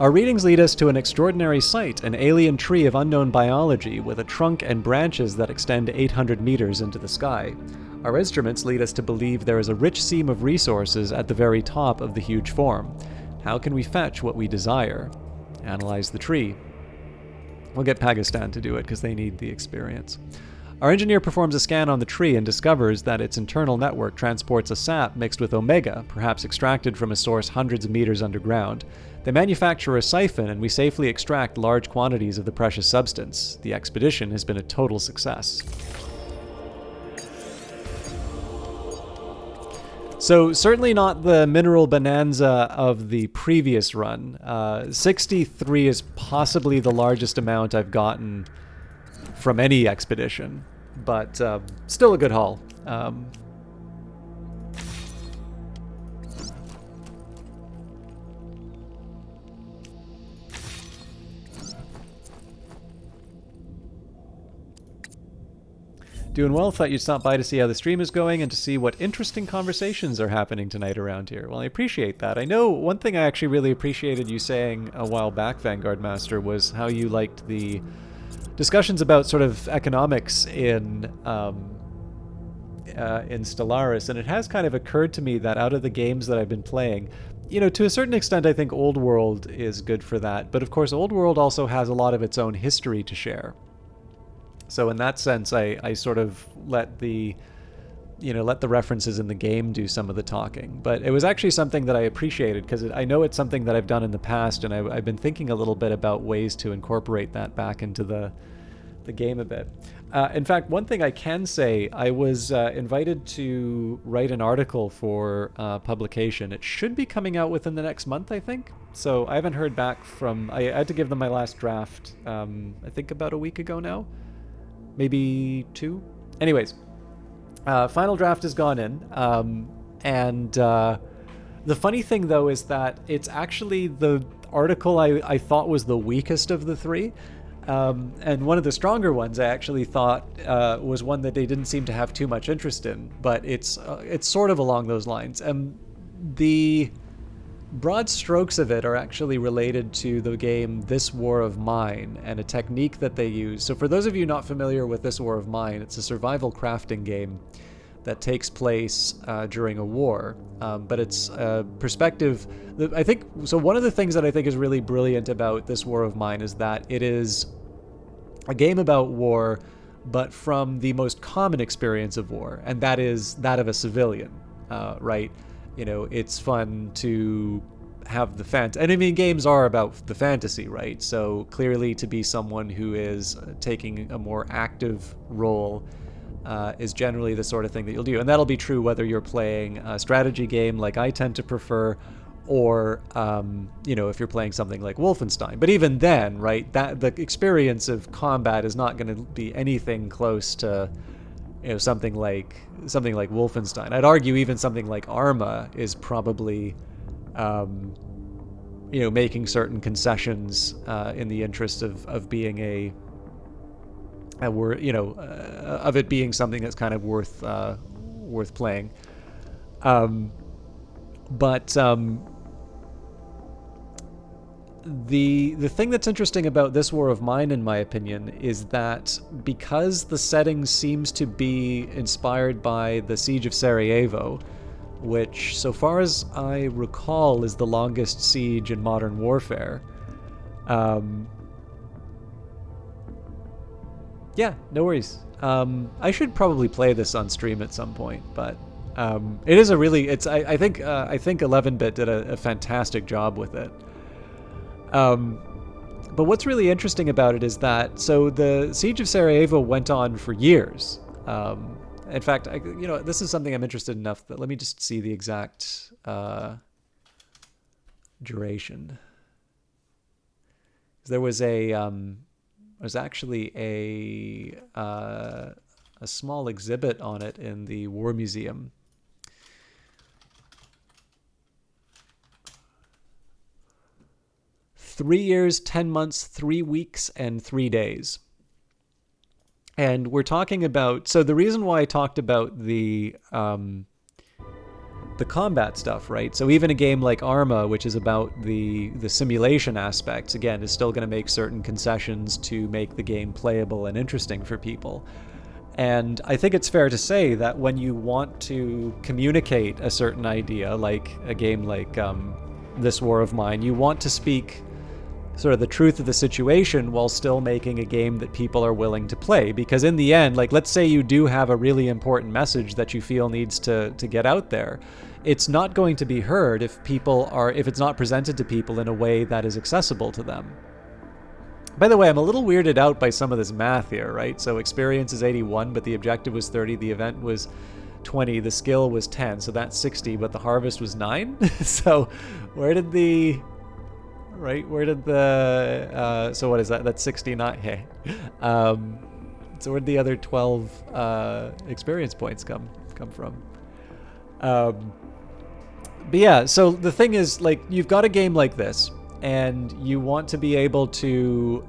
Our readings lead us to an extraordinary sight, an alien tree of unknown biology with a trunk and branches that extend 800 meters into the sky. Our instruments lead us to believe there is a rich seam of resources at the very top of the huge form. How can we fetch what we desire? Analyze the tree. We'll get Pakistan to do it because they need the experience. Our engineer performs a scan on the tree and discovers that its internal network transports a sap mixed with omega, perhaps extracted from a source hundreds of meters underground. They manufacture a siphon and we safely extract large quantities of the precious substance. The expedition has been a total success. So certainly not the mineral bonanza of the previous run. 63 is possibly the largest amount I've gotten from any expedition, but still a good haul. Doing well. Thought you'd stop by to see how the stream is going and to see what interesting conversations are happening tonight around here. Well, I appreciate that. I know one thing I actually really appreciated you saying a while back, Vanguard Master, was how you liked the discussions about sort of economics in Stellaris, and it has kind of occurred to me that out of the games that I've been playing, you know, to a certain extent I think Old World is good for that, but of course Old World also has a lot of its own history to share. So in that sense, I sort of let the references in the game do some of the talking. But it was actually something that I appreciated because I know it's something that I've done in the past, and I've been thinking a little bit about ways to incorporate that back into the game a bit. In fact, one thing I can say, I was invited to write an article for publication. It should be coming out within the next month, I think. So I haven't heard back from... I had to give them my last draft, I think about a week ago now. Maybe 2? Anyways, Final draft has gone in, and the funny thing though is that it's actually the article I thought was the weakest of the three. And one of the stronger ones I actually thought was one that they didn't seem to have too much interest in, but it's sort of along those lines. And the broad strokes of it are actually related to the game This War of Mine and a technique that they use. So for those of you not familiar with This War of Mine, it's a survival crafting game that takes place during a war, but it's a perspective. I think so. One of the things that I think is really brilliant about This War of Mine is that it is a game about war, but from the most common experience of war, and that is that of a civilian, right? You know, it's fun to have the and I mean, games are about the fantasy, right? So clearly, to be someone who is taking a more active role is generally the sort of thing that you'll do, and that'll be true whether you're playing a strategy game like I tend to prefer, or you know, if you're playing something like Wolfenstein. But even then, right, that the experience of combat is not going to be anything close to, you know, something like Wolfenstein. I'd argue even something like Arma is probably you know, making certain concessions in the interest of being you know, of it being something that's kind of worth playing. But the thing that's interesting about This War of Mine, in my opinion, is that because the setting seems to be inspired by the Siege of Sarajevo, which, so far as I recall, is the longest siege in modern warfare. Yeah, no worries. I should probably play this on stream at some point, but it is a really, I think 11-bit did a fantastic job with it. But what's really interesting about it is that, so the Siege of Sarajevo went on for years. In fact, you know, this is something I'm interested enough that let me just see the exact duration. There was actually a small exhibit on it in the War Museum. Three years, 10 months, 3 weeks, and 3 days. And we're talking about, so the reason why I talked about the combat stuff, right? So even a game like Arma, which is about the simulation aspects, again, is still going to make certain concessions to make the game playable and interesting for people. And I think it's fair to say that when you want to communicate a certain idea, like a game like This War of Mine, you want to speak sort of the truth of the situation while still making a game that people are willing to play. Because in the end, like, let's say you do have a really important message that you feel needs to get out there. It's not going to be heard if it's not presented to people in a way that is accessible to them. By the way, I'm a little weirded out by some of this math here, right? So experience is 81, but the objective was 30, the event was 20, the skill was 10, so that's 60, but the harvest was 9? So where did the... Right, where did the so what is that? That's 69. Hey, so where did the other 12 experience points come from? But yeah, so the thing is, like, you've got a game like this, and you want to be able to,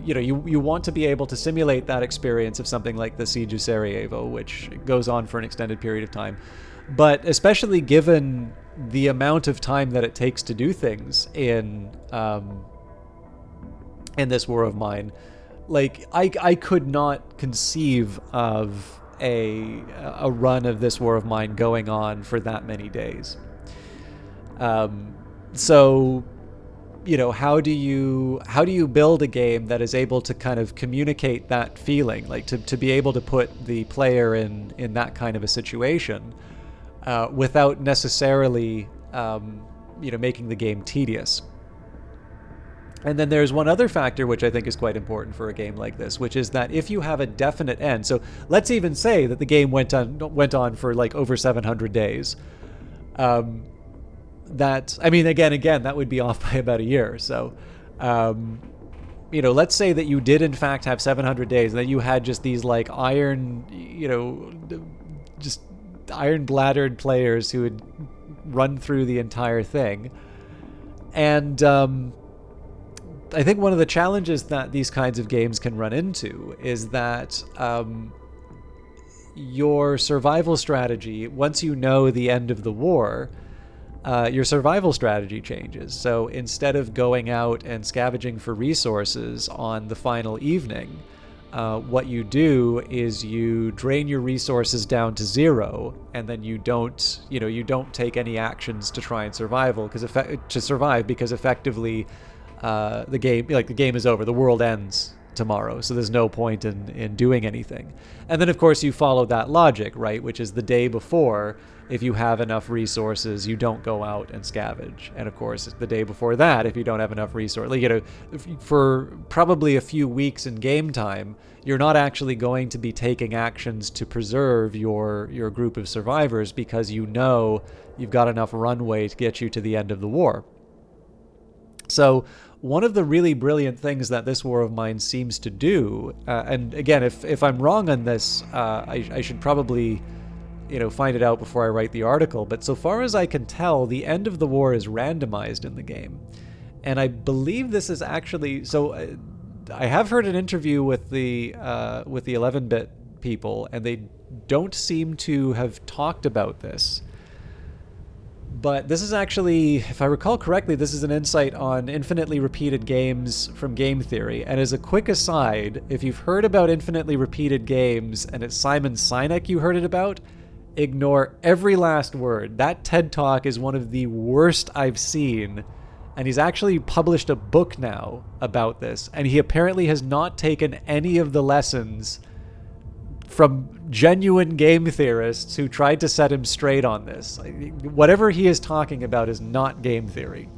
you know, you want to be able to simulate that experience of something like the Siege of Sarajevo, which goes on for an extended period of time. But especially given the amount of time that it takes to do things in This War of Mine, like, I could not conceive of a run of This War of Mine going on for that many days. So, you know, how do you build a game that is able to kind of communicate that feeling, like to be able to put the player in that kind of a situation, without necessarily, you know, making the game tedious. And then there's one other factor which I think is quite important for a game like this, which is that if you have a definite end, so let's even say that the game went on for like over 700 days. That, I mean, again, that would be off by about a year. So, you know, let's say that you did in fact have 700 days, and that you had just these like iron, you know, just iron-bladdered players who would run through the entire thing. And I think one of the challenges that these kinds of games can run into is that your survival strategy, once you know the end of the war, your survival strategy changes. So instead of going out and scavenging for resources on the final evening, what you do is you drain your resources down to 0, and then you don't take any actions to try and survive because effectively the game is over. The world ends tomorrow, so there's no point in doing anything. And then of course you follow that logic, right, which is the day before, if you have enough resources, you don't go out and scavenge. And of course the day before that, if you don't have enough resources, for probably a few weeks in game time, you're not actually going to be taking actions to preserve your group of survivors, because you know you've got enough runway to get you to the end of the war. So one of the really brilliant things that this War of Mine seems to do, and again, if I'm wrong on this, I should probably find it out before I write the article, but so far as I can tell, the end of the war is randomized in the game. And I believe this is actually, so I have heard an interview with the 11-bit people, and they don't seem to have talked about this. But this is actually, if I recall correctly, this is an insight on infinitely repeated games from game theory. And as a quick aside, if you've heard about infinitely repeated games and it's Simon Sinek you heard it about, ignore every last word. That TED Talk is one of the worst I've seen. And he's actually published a book now about this. And he apparently has not taken any of the lessons from genuine game theorists who tried to set him straight on this. Whatever he is talking about is not game theory.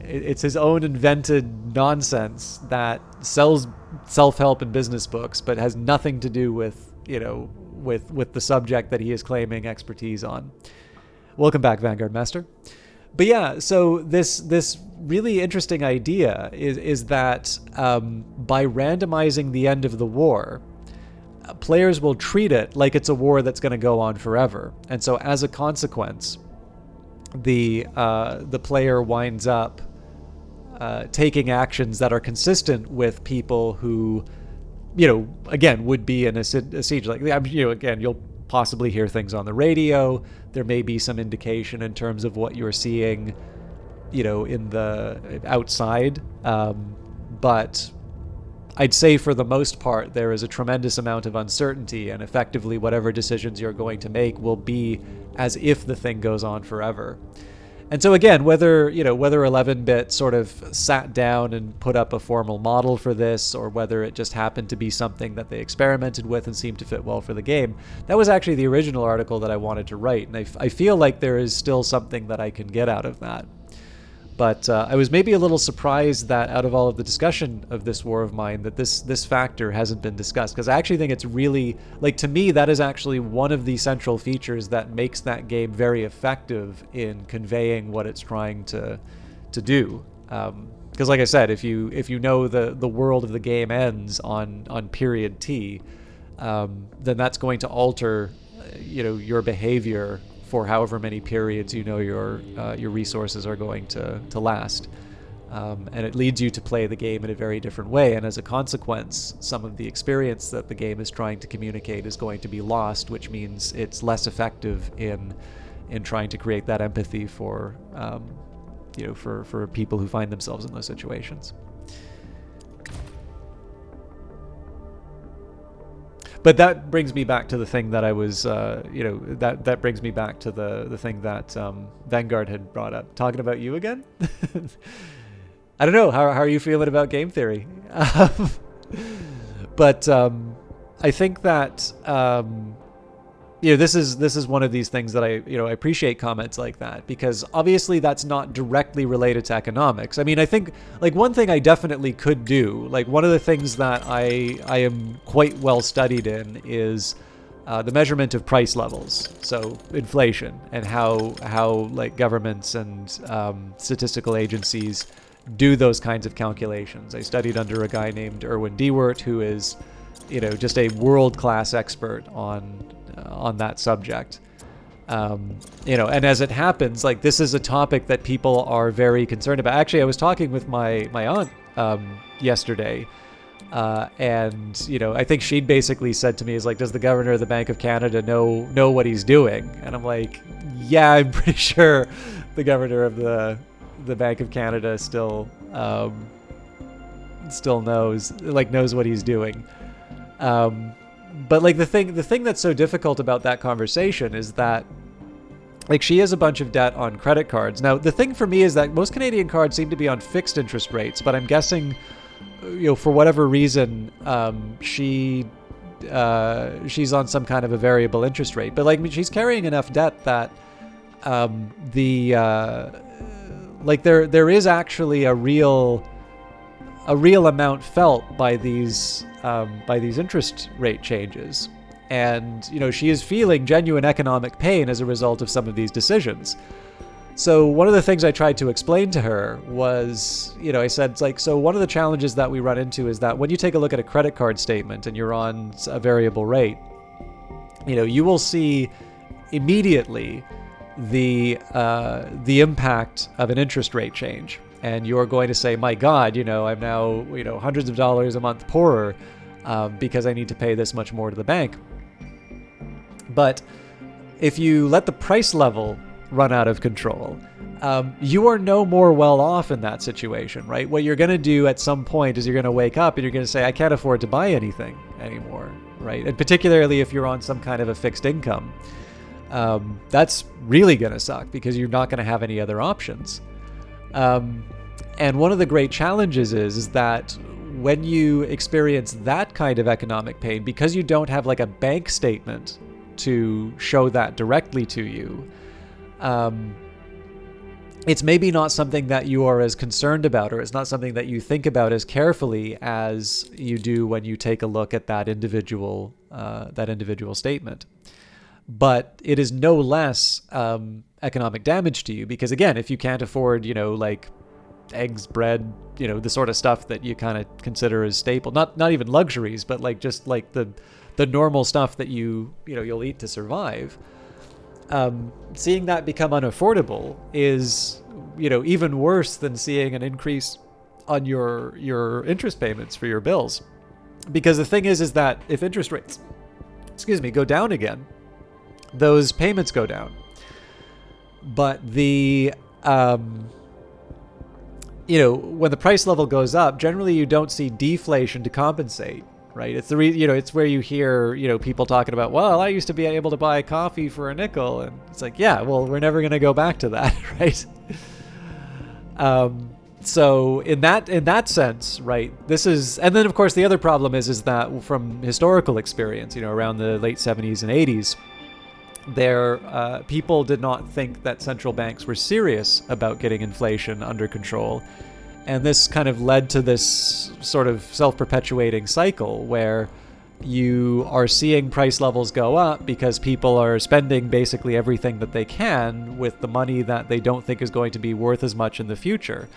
It's his own invented nonsense that sells self-help and business books, but has nothing to do with, with the subject that he is claiming expertise on. Welcome back, Vanguard Master. But yeah, so this really interesting idea is that by randomizing the end of the war, players will treat it like it's a war that's going to go on forever. And so as a consequence, the player winds up taking actions that are consistent with people who, again, would be in a siege. Like, again, you'll possibly hear things on the radio. There may be some indication in terms of what you're seeing, in the outside. But I'd say for the most part, there is a tremendous amount of uncertainty, and effectively whatever decisions you're going to make will be as if the thing goes on forever. And so again, whether 11-bit sort of sat down and put up a formal model for this, or whether it just happened to be something that they experimented with and seemed to fit well for the game, that was actually the original article that I wanted to write. And I feel like there is still something that I can get out of that. But I was maybe a little surprised that out of all of the discussion of this War of Mine, that this factor hasn't been discussed, because I actually think it's really, to me, that is actually one of the central features that makes that game very effective in conveying what it's trying to do. Because like I said, if you know the world of the game ends on period T, then that's going to alter your behavior for however many periods your resources are going to last. And it leads you to play the game in a very different way, and as a consequence, some of the experience that the game is trying to communicate is going to be lost, which means it's less effective in trying to create that empathy for for people who find themselves in those situations. But that brings me back to the thing that I was, that brings me back to the thing that Vanguard had brought up. Talking about you again? I don't know. How are you feeling about game theory? But I think that this is one of these things that I appreciate comments like that, because obviously that's not directly related to economics. I mean, I think one thing I definitely could do, one of the things that I am quite well studied in is the measurement of price levels, so inflation, and how governments and statistical agencies do those kinds of calculations. I studied under a guy named Erwin Dewart, who is just a world-class expert on on that subject. And as it happens, like, this is a topic that people are very concerned about. Actually, I was talking with my aunt yesterday, and I think she'd basically said to me, is like, does the governor of the Bank of Canada know what he's doing? And I'm like, yeah, I'm pretty sure the governor of the Bank of Canada still knows what he's doing. But like, the thing that's so difficult about that conversation is that, like, she has a bunch of debt on credit cards. Now, the thing for me is that most Canadian cards seem to be on fixed interest rates, but I'm guessing, for whatever reason, she's on some kind of a variable interest rate. But like, she's carrying enough debt that there is actually a real amount felt by these interest rate changes. And, she is feeling genuine economic pain as a result of some of these decisions. So one of the things I tried to explain to her was, I said, like, so one of the challenges that we run into is that when you take a look at a credit card statement and you're on a variable rate, you will see immediately the impact of an interest rate change. And you're going to say, my God, I'm now, hundreds of dollars a month poorer because I need to pay this much more to the bank. But if you let the price level run out of control, you are no more well off in that situation, right? What you're going to do at some point is you're going to wake up and you're going to say, I can't afford to buy anything anymore, right? And particularly if you're on some kind of a fixed income, that's really going to suck because you're not going to have any other options. And one of the great challenges is that when you experience that kind of economic pain, because you don't have like a bank statement to show that directly to you, it's maybe not something that you are as concerned about, or it's not something that you think about as carefully as you do when you take a look at that individual statement. But it is no less economic damage to you, because again, if you can't afford, like eggs, bread, the sort of stuff that you kind of consider as staple, not even luxuries, but like just like the normal stuff that you'll eat to survive. Seeing that become unaffordable is, even worse than seeing an increase on your interest payments for your bills. Because the thing is that if interest rates, go down again, those payments go down. But when the price level goes up, generally you don't see deflation to compensate, right? It's it's where you hear, people talking about, well, I used to be able to buy coffee for a nickel. And it's like, yeah, well, we're never going to go back to that, right? So in that sense, right, this is, and then of course the other problem is that from historical experience, around the late 70s and 80s, people did not think that central banks were serious about getting inflation under control. And this kind of led to this sort of self-perpetuating cycle where you are seeing price levels go up because people are spending basically everything that they can with the money that they don't think is going to be worth as much in the future.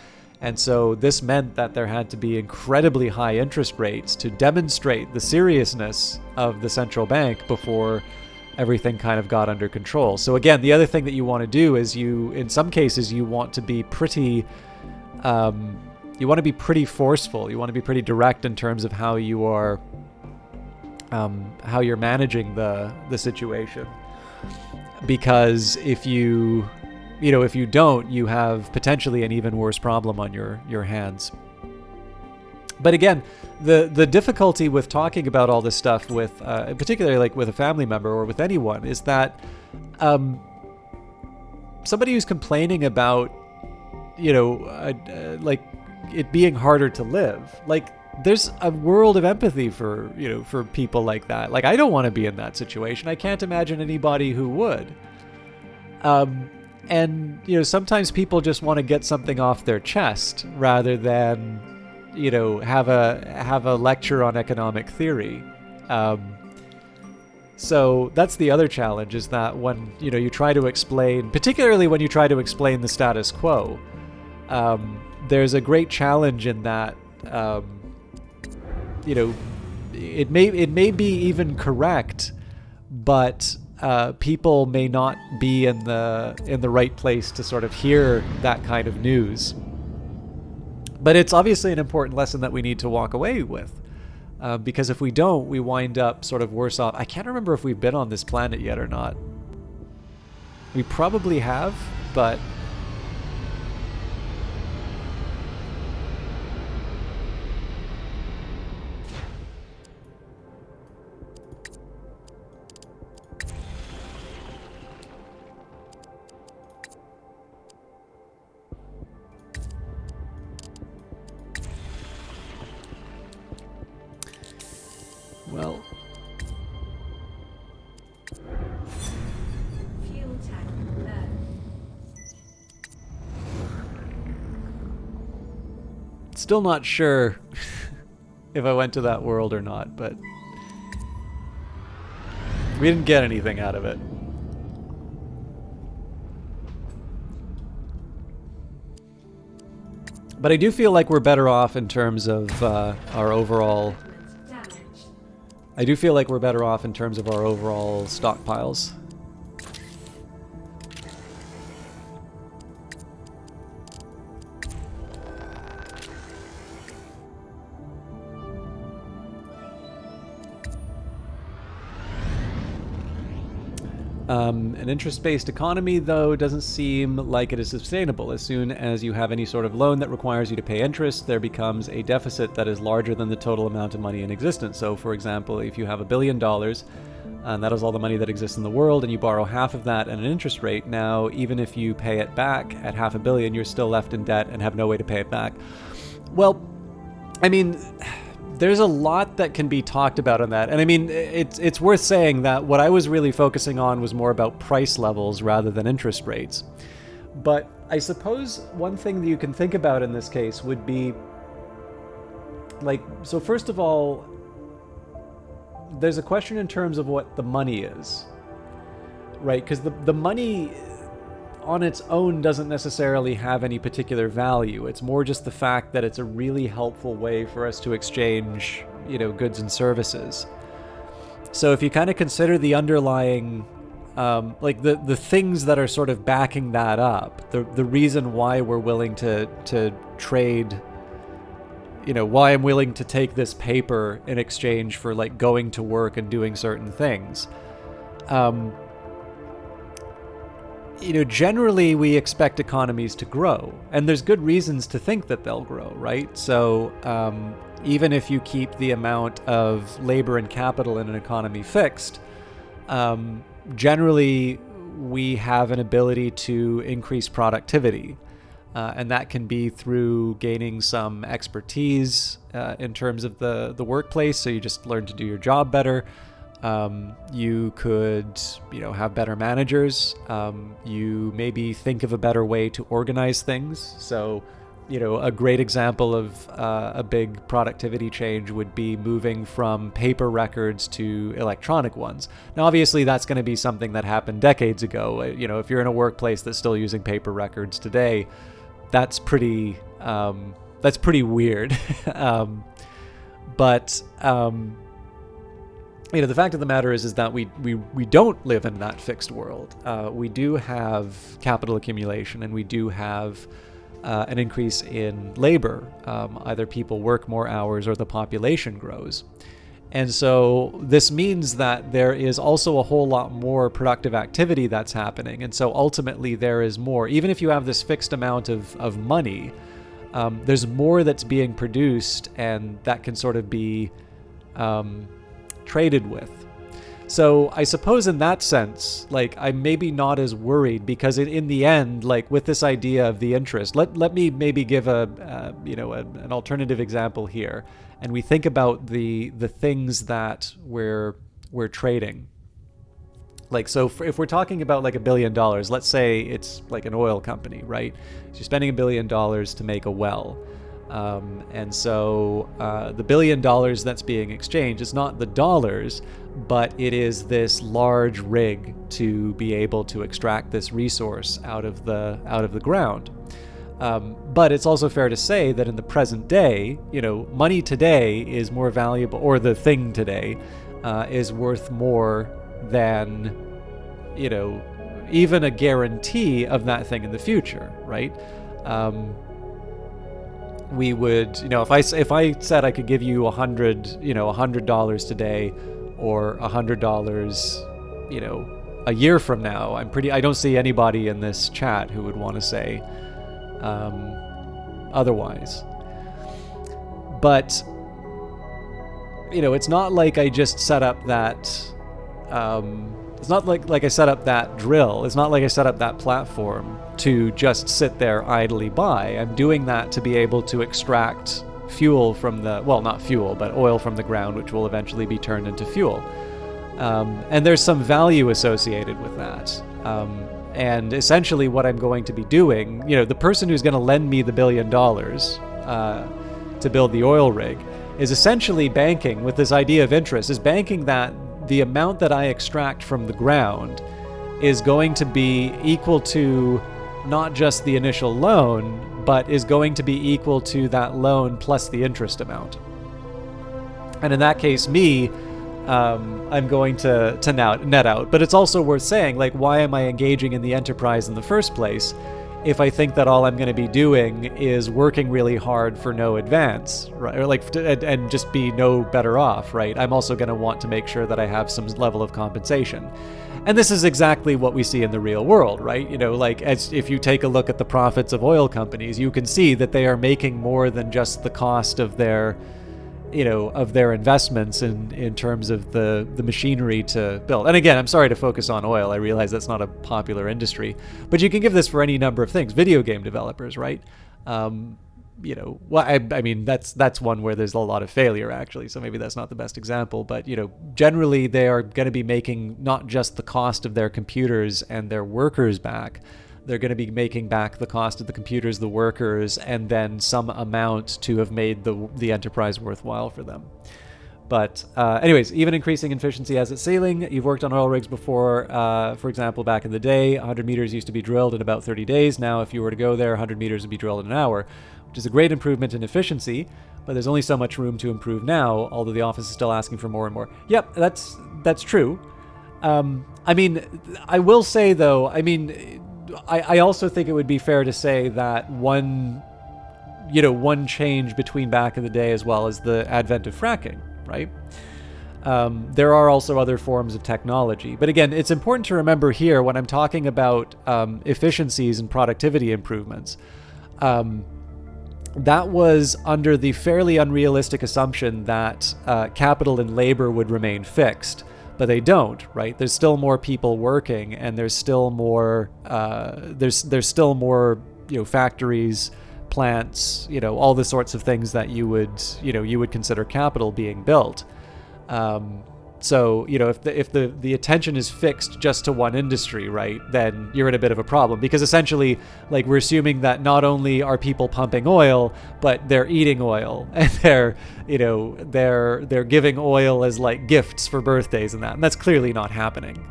And so this meant that there had to be incredibly high interest rates to demonstrate the seriousness of the central bank before everything kind of got under control. So again, the other thing that you want to do is in some cases, you want to be pretty forceful. You want to be pretty direct in terms of how you're managing the situation. Because if you don't, you have potentially an even worse problem on your hands. But again, the difficulty with talking about all this stuff with, particularly like with a family member or with anyone, is that somebody who's complaining about, like it being harder to live, like there's a world of empathy for people like that. Like, I don't want to be in that situation. I can't imagine anybody who would. And sometimes people just want to get something off their chest rather than have a lecture on economic theory. So that's the other challenge, is that when you try to explain, particularly when you try to explain the status quo, there's a great challenge in that it may be even correct, but people may not be in the right place to sort of hear that kind of news. But it's obviously an important lesson that we need to walk away with, because if we don't, we wind up sort of worse off. I can't remember if we've been on this planet yet or not. We probably have, but well, Fuel tank low. still not sure if I went to that world or not, but we didn't get anything out of it. But I do feel like we're better off in terms of our overall... Equipment damaged. I do feel like we're better off in terms of our overall stockpiles. An interest-based economy, though, doesn't seem like it is sustainable. As soon as you have any sort of loan that requires you to pay interest, there becomes a deficit that is larger than the total amount of money in existence. So, for example, if you have $1 billion, and that is all the money that exists in the world, and you borrow half of that at an interest rate, now, even if you pay it back at $500 million, you're still left in debt and have no way to pay it back. Well, I mean... there's a lot that can be talked about on that. And I mean, it's worth saying that what I was really focusing on was more about price levels rather than interest rates. But I suppose one thing that you can think about in this case would be, like, so first of all, there's a question in terms of what the money is, right? Because the money on its own doesn't necessarily have any particular value. It's more just the fact that it's a really helpful way for us to exchange, goods and services. So if you kind of consider the underlying, like the things that are sort of backing that up, the reason why we're willing to trade, why I'm willing to take this paper in exchange for like going to work and doing certain things. Generally we expect economies to grow, and there's good reasons to think that they'll grow, right? So even if you keep the amount of labor and capital in an economy fixed, generally we have an ability to increase productivity. And that can be through gaining some expertise in terms of the workplace, so you just learn to do your job better. You could, have better managers. You maybe think of a better way to organize things. So, a great example of a big productivity change would be moving from paper records to electronic ones. Now, obviously, that's going to be something that happened decades ago. If you're in a workplace that's still using paper records today, that's pretty weird. But the fact of the matter is that we don't live in that fixed world. We do have capital accumulation, and we do have an increase in labor. Either people work more hours or the population grows. And so this means that there is also a whole lot more productive activity that's happening. And so ultimately there is more. Even if you have this fixed amount of money, there's more that's being produced, and that can sort of be traded with. So I suppose in that sense, like, I'm maybe not as worried, because in the end, like, with this idea of the interest, let me maybe give an alternative example here, and we think about the things that we're trading. Like, so if we're talking about like $1 billion, let's say it's like an oil company, right? So you're spending $1 billion to make a well. And so the $1 billion that's being exchanged is not the dollars, but it is this large rig to be able to extract this resource out of the ground. But it's also fair to say that in the present day, money today is more valuable, or the thing today is worth more than, you know, even a guarantee of that thing in the future, right? We would, you know, if I said I could give you $100 today, or $100, you know, a year from now, I don't see anybody in this chat who would want to say otherwise. But, you know, it's not like I just set up that, it's not like I set up that drill. It's not like I set up that platform to just sit there idly by. I'm doing that to be able to extract fuel from the, well, not fuel, but oil from the ground, which will eventually be turned into fuel. And there's some value associated with that. And essentially what I'm going to be doing, you know, the person who's going to lend me the $1 billion to build the oil rig is essentially banking with this idea of interest, is banking that the amount that I extract from the ground is going to be equal to not just the initial loan, but is going to be equal to that loan plus the interest amount. And in that case, me, I'm going to now net out. But it's also worth saying, like, why am I engaging in the enterprise in the first place if I think that all I'm going to be doing is working really hard for no advance, right? Or like, and just be no better off, right? I'm also going to want to make sure that I have some level of compensation. And this is exactly what we see in the real world, right? You know, like, as if you take a look at the profits of oil companies, you can see that they are making more than just the cost of their, you know, of their investments in terms of the machinery to build. And again, I'm sorry to focus on oil. I realize that's not a popular industry, but you can give this for any number of things. Video game developers, right? You know, well, I mean, that's one where there's a lot of failure, actually, so maybe that's not the best example, but, you know, generally they are going to be making not just the cost of their computers and their workers back, they're going to be making back the cost of the computers, the workers, and then some amount to have made the enterprise worthwhile for them. But anyways, even increasing efficiency has its ceiling. You've worked on oil rigs before. For example, back in the day, 100 meters used to be drilled in about 30 days. Now, if you were to go there, 100 meters would be drilled in an hour, which is a great improvement in efficiency, but there's only so much room to improve now, although the office is still asking for more and more. Yep, that's true. I mean, I will say, though, I mean, I also think it would be fair to say that one change between back in the day as well as the advent of fracking, right? There are also other forms of technology. But again, it's important to remember here when I'm talking about efficiencies and productivity improvements, that was under the fairly unrealistic assumption that capital and labor would remain fixed. But they don't, right? There's still more people working, and there's still more there's still more, you know, factories, plants, you know, all the sorts of things that you would consider capital being built. So, you know, if the attention is fixed just to one industry, right, then you're in a bit of a problem, because essentially, like, we're assuming that not only are people pumping oil, but they're eating oil, and they're giving oil as like gifts for birthdays and that, and that's clearly not happening.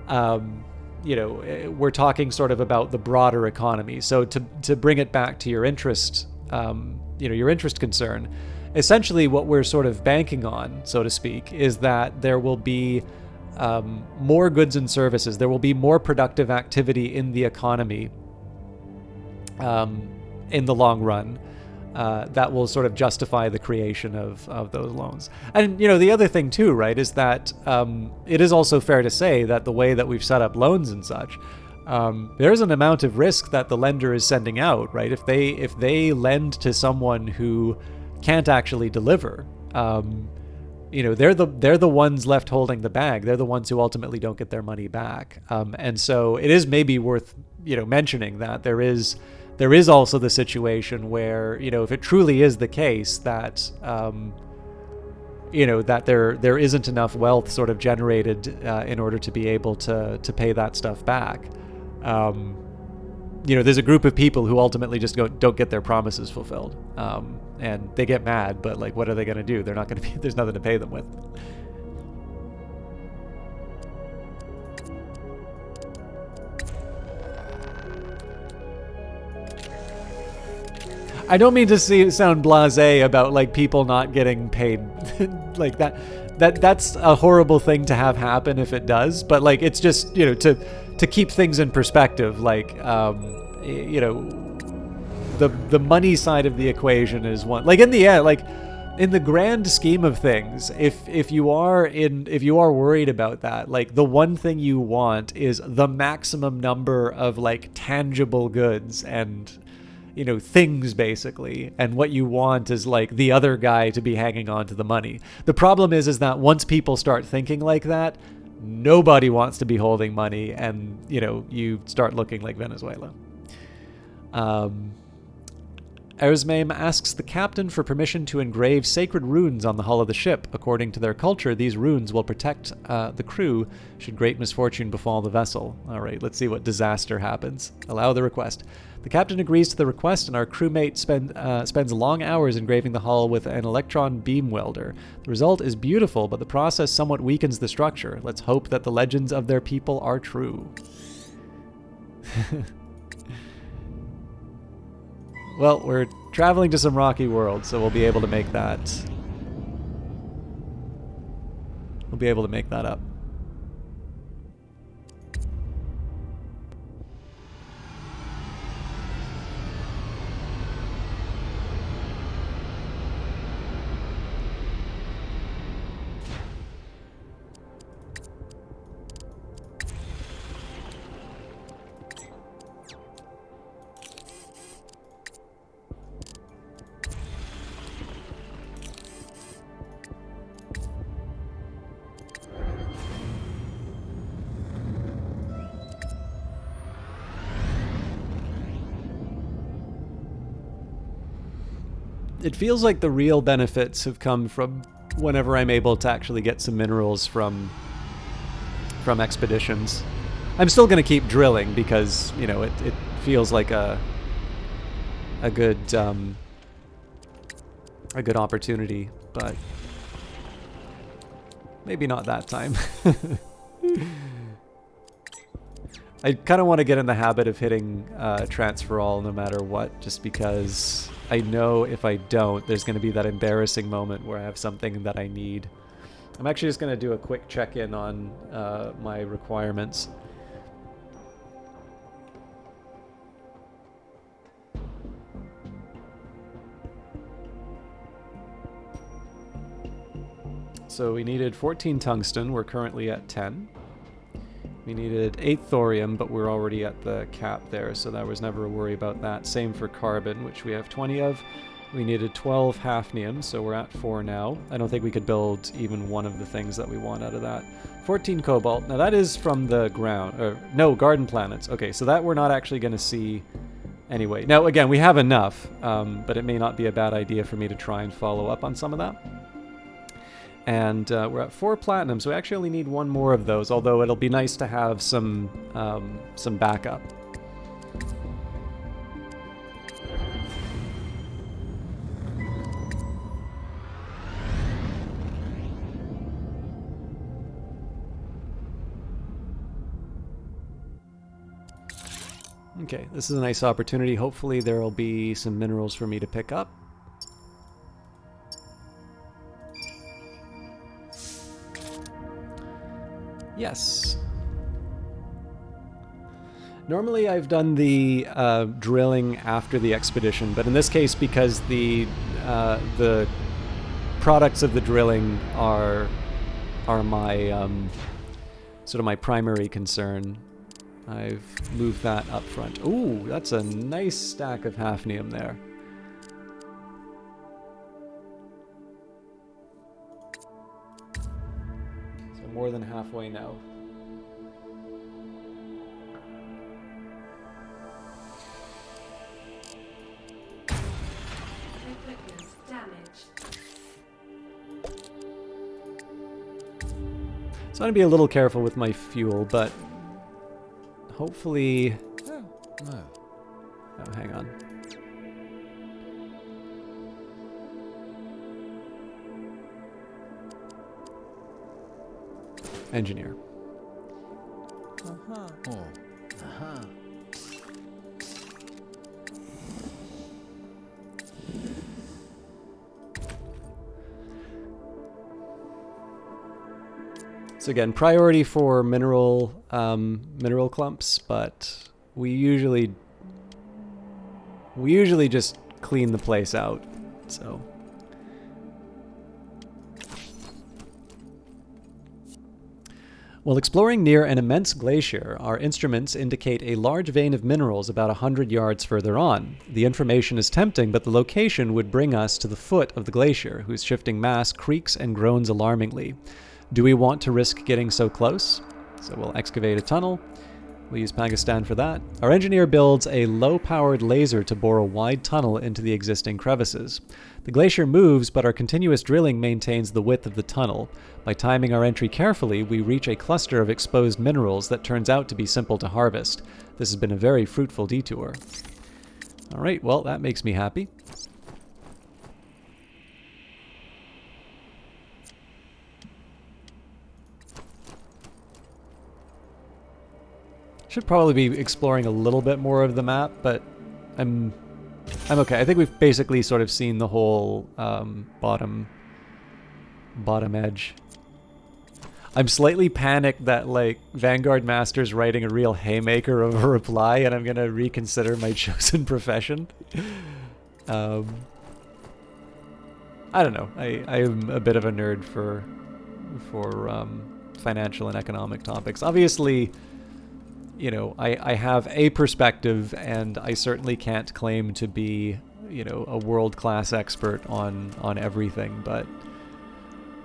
You know, we're talking sort of about the broader economy. So to bring it back to your interest, your interest concern. Essentially, what we're sort of banking on, so to speak, is that there will be more goods and services. There will be more productive activity in the economy in the long run that will sort of justify the creation of those loans. And, you know, the other thing, too, right, is that it is also fair to say that the way that we've set up loans and such, there's an amount of risk that the lender is sending out, right? If they lend to someone who can't actually deliver, you know, they're the ones left holding the bag. They're the ones who ultimately don't get their money back. And so it is maybe worth, you know, mentioning that there is also the situation where, you know, if it truly is the case that, you know, that there isn't enough wealth sort of generated in order to be able to pay that stuff back. You know, there's a group of people who ultimately just don't get their promises fulfilled. And they get mad, but like, what are they going to do? They're not going to be, there's nothing to pay them with. I don't mean to sound blasé about like people not getting paid like that. that's a horrible thing to have happen if it does. But like, it's just, you know, to keep things in perspective. Like, you know, the money side of the equation is one. Like in the end, like in the grand scheme of things, if you are worried about that, like the one thing you want is the maximum number of like tangible goods and, you know, things basically, and what you want is like the other guy to be hanging on to the money. The problem is that once people start thinking like that, nobody wants to be holding money, and, you know, you start looking like Venezuela. Erzmaim asks the captain for permission to engrave sacred runes on the hull of the ship. According to their culture, these runes will protect the crew should great misfortune befall the vessel. All right, let's see what disaster happens. Allow the request. The captain agrees to the request, and our crewmate spends long hours engraving the hull with an electron beam welder. The result is beautiful, but the process somewhat weakens the structure. Let's hope that the legends of their people are true. Well, we're traveling to some rocky world, so we'll be able to make that. We'll be able to make that up. It feels like the real benefits have come from whenever I'm able to actually get some minerals from expeditions. I'm still going to keep drilling because, you know, it feels like a good opportunity, but maybe not that time. I kind of want to get in the habit of hitting transfer all no matter what, just because I know if I don't, there's going to be that embarrassing moment where I have something that I need. I'm actually just going to do a quick check-in on my requirements. So we needed 14 tungsten. We're currently at 10. We needed 8 thorium, but we're already at the cap there, so there was never a worry about that. Same for carbon, which we have 20 of. We needed 12 hafnium, so we're at 4 now. I don't think we could build even one of the things that we want out of that. 14 cobalt. Now that is from the ground. No, garden planets. Okay, so that we're not actually going to see anyway. Now, again, we have enough, but it may not be a bad idea for me to try and follow up on some of that. And we're at 4 platinum, so we actually only need 1 more of those, although it'll be nice to have some backup. Okay, this is a nice opportunity. Hopefully there will be some minerals for me to pick up. Yes. Normally I've done the drilling after the expedition, but in this case, because the products of the drilling are my sort of my primary concern, I've moved that up front. Ooh, that's a nice stack of hafnium there. More than halfway now. Equipment damaged. So I'm going to be a little careful with my fuel, but hopefully... Oh, hang on. Engineer. So again, priority for mineral clumps, but we usually just clean the place out. So while exploring near an immense glacier, our instruments indicate a large vein of minerals about 100 yards further on. The information is tempting, but the location would bring us to the foot of the glacier, whose shifting mass creaks and groans alarmingly. Do we want to risk getting so close? So we'll excavate a tunnel. We'll use Pagistan for that. Our engineer builds a low-powered laser to bore a wide tunnel into the existing crevices. The glacier moves, but our continuous drilling maintains the width of the tunnel. By timing our entry carefully, we reach a cluster of exposed minerals that turns out to be simple to harvest. This has been a very fruitful detour. All right, well, that makes me happy. Should probably be exploring a little bit more of the map, but I'm okay. I think we've basically sort of seen the whole bottom edge. I'm slightly panicked that like Vanguard Master's writing a real haymaker of a reply, and I'm gonna reconsider my chosen profession. I don't know. I am a bit of a nerd for financial and economic topics. Obviously, you know, I have a perspective, and I certainly can't claim to be, you know, a world-class expert on everything, but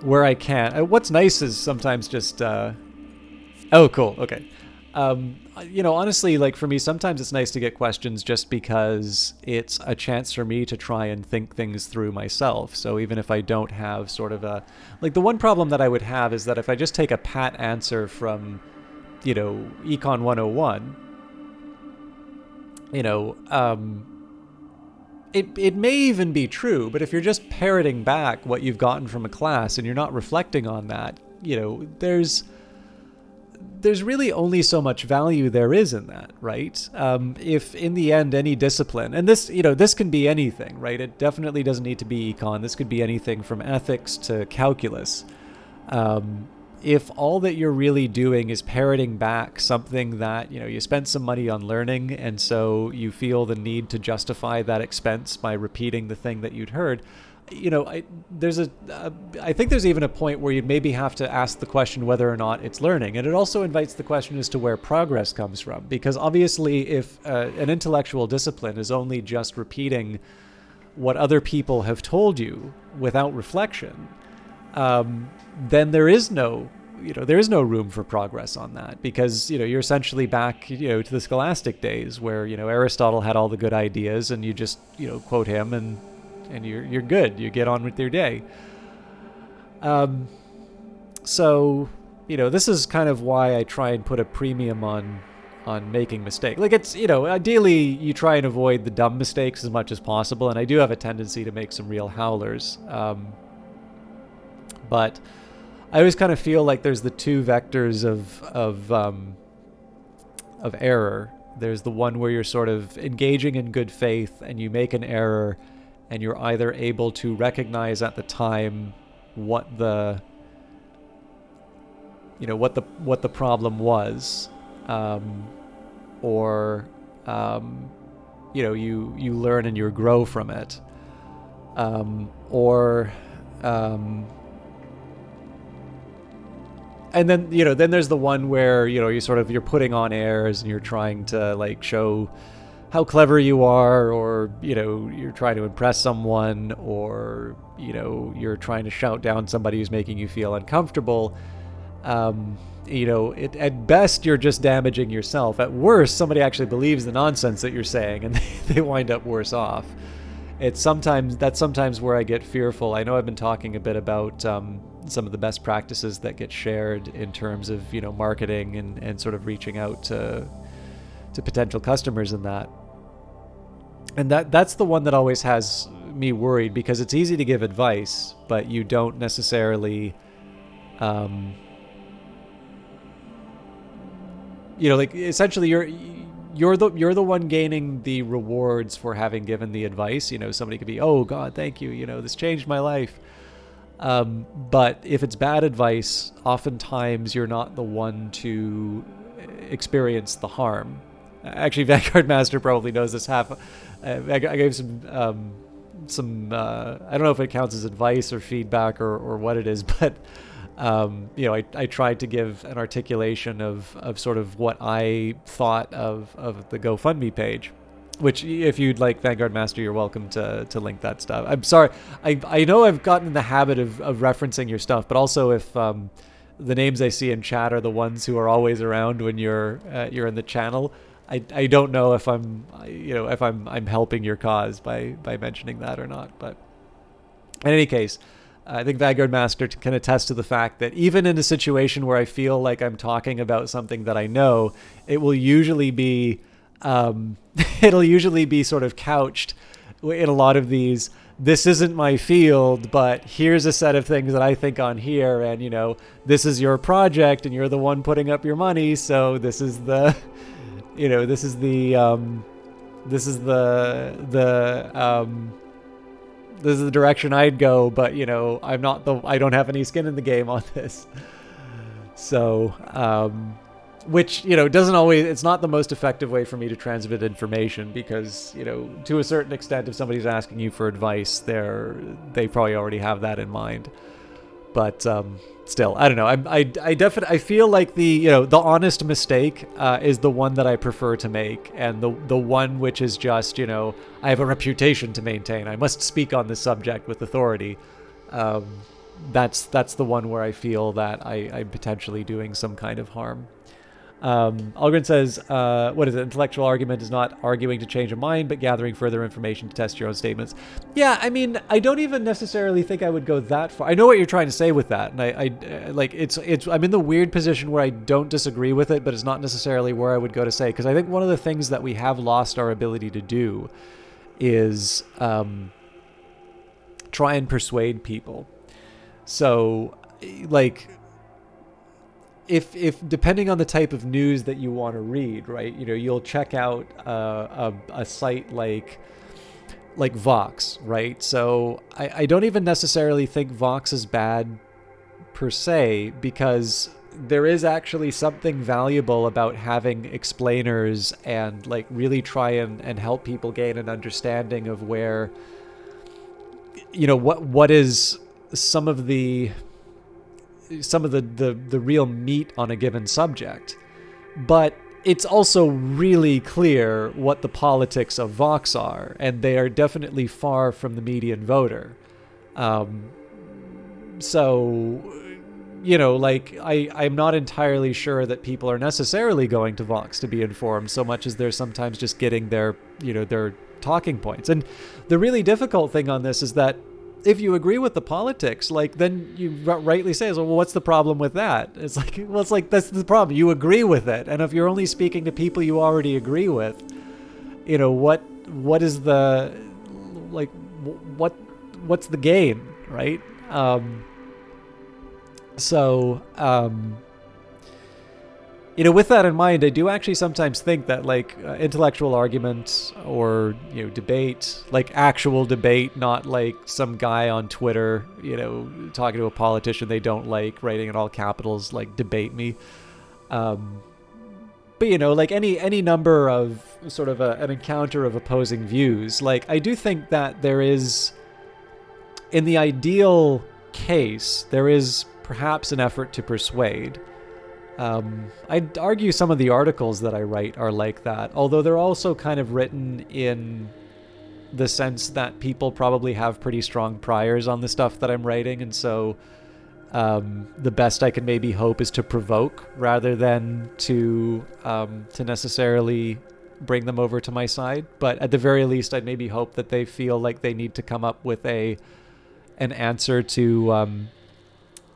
where I can. What's nice is sometimes just, oh, cool, okay. You know, honestly, like for me, sometimes it's nice to get questions just because it's a chance for me to try and think things through myself. So even if I don't have sort of a, like the one problem that I would have is that if I just take a pat answer from, you know, Econ 101, you know, it may even be true, but if you're just parroting back what you've gotten from a class and you're not reflecting on that, you know, there's really only so much value there is in that, right? If in the end any discipline, and this, you know, this can be anything, right? It definitely doesn't need to be econ. This could be anything from ethics to calculus. If all that you're really doing is parroting back something that, you know, you spent some money on learning, and so you feel the need to justify that expense by repeating the thing that you'd heard, you know, I think there's even a point where you'd maybe have to ask the question whether or not it's learning. And it also invites the question as to where progress comes from. Because obviously if an intellectual discipline is only just repeating what other people have told you without reflection, then there is no room for progress on that, because, you know, you're essentially back, you know, to the scholastic days where, you know, Aristotle had all the good ideas and you just, you know, quote him and you're good. You get on with your day. So, you know, this is kind of why I try and put a premium on making mistakes. Like, it's, you know, ideally you try and avoid the dumb mistakes as much as possible, and I do have a tendency to make some real howlers. But I always kind of feel like there's the two vectors of error. There's the one where you're sort of engaging in good faith and you make an error, and you're either able to recognize at the time what the problem was, or you know, you learn and you grow from it, and then, you know, then there's the one where, you know, you're putting on airs and you're trying to like show how clever you are, or, you know, you're trying to impress someone, or, you know, you're trying to shout down somebody who's making you feel uncomfortable. You know, at best you're just damaging yourself. At worst, somebody actually believes the nonsense that you're saying, and they wind up worse off. That's sometimes where I get fearful. I know I've been talking a bit about some of the best practices that get shared in terms of, you know, marketing and sort of reaching out to potential customers in that. And that's the one that always has me worried, because it's easy to give advice, but you don't necessarily, you know, like essentially you're the one gaining the rewards for having given the advice. You know, somebody could be, oh God, thank you, you know, this changed my life. But if it's bad advice, oftentimes you're not the one to experience the harm. Actually, Vanguard Master probably knows this. I gave some I don't know if it counts as advice or feedback or what it is, but I tried to give an articulation of sort of what I thought of the GoFundMe page, which if you'd like, Vanguard Master, you're welcome to link that stuff. I'm sorry, I know I've gotten in the habit of referencing your stuff, but also if the names I see in chat are the ones who are always around when you're in the channel, I don't know if I'm helping your cause by mentioning that or not. But in any case, I think Vanguard Master can attest to the fact that even in a situation where I feel like I'm talking about something that I know, it will usually be sort of couched in a lot of these. This isn't my field, but here's a set of things that I think on here, and this is your project, and you're the one putting up your money, so this is the. This is the direction I'd go, but I don't have any skin in the game on this. So, which doesn't always. It's not the most effective way for me to transmit information because to a certain extent, if somebody's asking you for advice, they probably already have that in mind. But still, I don't know. I feel like the honest mistake is the one that I prefer to make, and the one which is just I have a reputation to maintain. I must speak on this subject with authority. That's the one where I feel that I'm potentially doing some kind of harm. Algren says, what is it? Intellectual argument is not arguing to change a mind, but gathering further information to test your own statements. Yeah, I mean, I don't even necessarily think I would go that far. I know what you're trying to say with that, and I'm in the weird position where I don't disagree with it, but it's not necessarily where I would go to say, because I think one of the things that we have lost our ability to do is try and persuade people. So, if depending on the type of news that you want to read, right? You'll check out a site like Vox, right? So I don't even necessarily think Vox is bad per se, because there is actually something valuable about having explainers and really try and help people gain an understanding of where what is some of the real meat on a given subject. But it's also really clear what the politics of Vox are, and they are definitely far from the median voter. I'm not entirely sure that people are necessarily going to Vox to be informed so much as they're sometimes just getting their talking points. And the really difficult thing on this is that if you agree with the politics, then you rightly say, well, what's the problem with that? It's that's the problem. You agree with it. And if you're only speaking to people you already agree with, what is the, what's the gain, right? With that in mind, I do actually sometimes think that intellectual argument or debate, actual debate, not some guy on Twitter talking to a politician they don't like, writing in all capitals debate me, but any number of sort of an encounter of opposing views, I do think that there is, in the ideal case, there is perhaps an effort to persuade. I'd argue some of the articles that I write are like that, although they're also kind of written in the sense that people probably have pretty strong priors on the stuff that I'm writing, and so the best I can maybe hope is to provoke rather than to necessarily bring them over to my side. But at the very least, I'd maybe hope that they feel like they need to come up with an answer to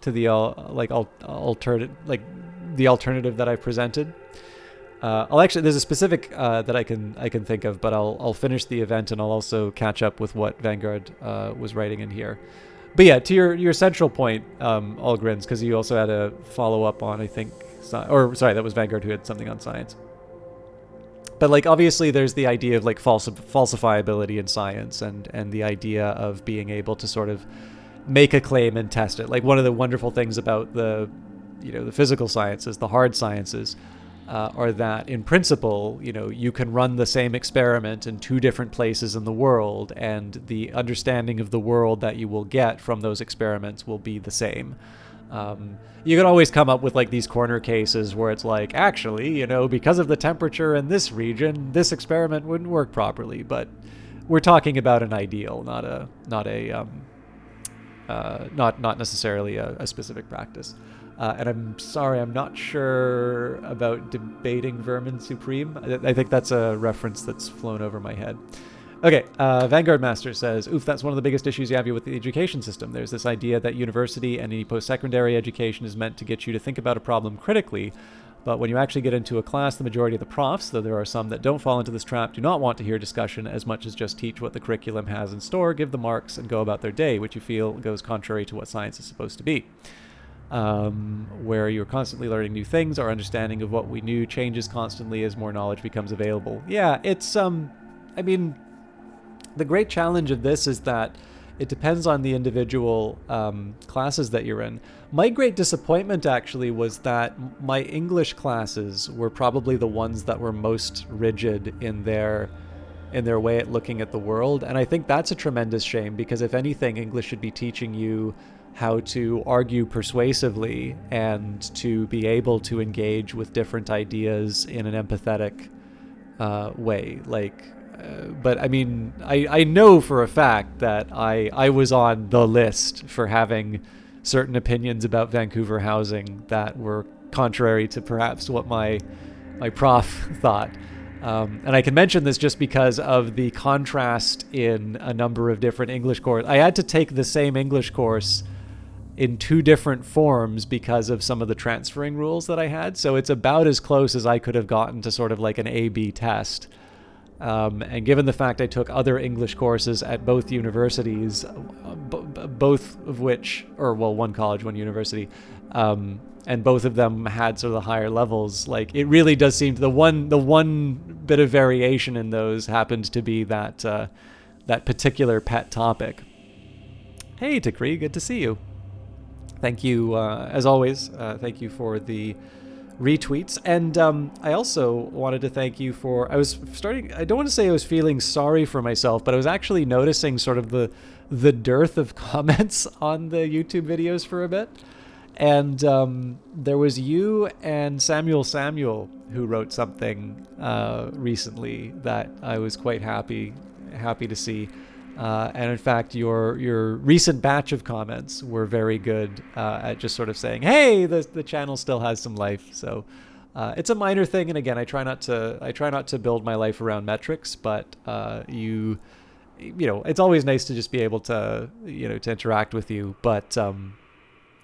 the the alternative that I presented. There's a specific that I can think of, but I'll finish the event and I'll also catch up with what Vanguard was writing in here. But yeah, to your central point, Algrins, because you also had a follow up on, I think, that was Vanguard who had something on science. But obviously there's the idea of falsifiability in science, and the idea of being able to sort of make a claim and test it. Like one of the wonderful things about the physical sciences, the hard sciences, are that in principle, you can run the same experiment in two different places in the world, and the understanding of the world that you will get from those experiments will be the same. You can always come up with like these corner cases where it's like, actually, because of the temperature in this region, this experiment wouldn't work properly. But we're talking about an ideal, not necessarily a specific practice. And I'm sorry, I'm not sure about debating Vermin Supreme. I think that's a reference that's flown over my head. Okay, Vanguard Master says, oof, that's one of the biggest issues you have with the education system. There's this idea that university and any post-secondary education is meant to get you to think about a problem critically, but when you actually get into a class, the majority of the profs, though there are some that don't fall into this trap, do not want to hear discussion as much as just teach what the curriculum has in store, give the marks, and go about their day, which you feel goes contrary to what science is supposed to be. Where you're constantly learning new things, our understanding of what we knew changes constantly as more knowledge becomes available. Yeah, it's, the great challenge of this is that it depends on the individual classes that you're in. My great disappointment actually was that my English classes were probably the ones that were most rigid in their way at looking at the world. And I think that's a tremendous shame, because if anything, English should be teaching you how to argue persuasively and to be able to engage with different ideas in an empathetic way. But I mean, I know for a fact that I was on the list for having certain opinions about Vancouver housing that were contrary to perhaps what my prof thought. And I can mention this just because of the contrast in a number of different English courses. I had to take the same English course in two different forms because of some of the transferring rules that I had. So it's about as close as I could have gotten to sort of like an A/B test. And given the fact I took other English courses at both universities, both of which, or well, one college, one university, and both of them had sort of the higher levels, like it really does seem the one bit of variation in those happened to be that particular pet topic. Hey, Takri, good to see you. Thank you, as always. Thank you for the retweets. And I also wanted to thank you for, I don't want to say I was feeling sorry for myself, but I was actually noticing sort of the dearth of comments on the YouTube videos for a bit. And there was you and Samuel who wrote something recently that I was quite happy to see. And in fact, your recent batch of comments were very good at just sort of saying, "Hey, the channel still has some life." So it's a minor thing, and again, I try not to build my life around metrics, but it's always nice to just be able to to interact with you. But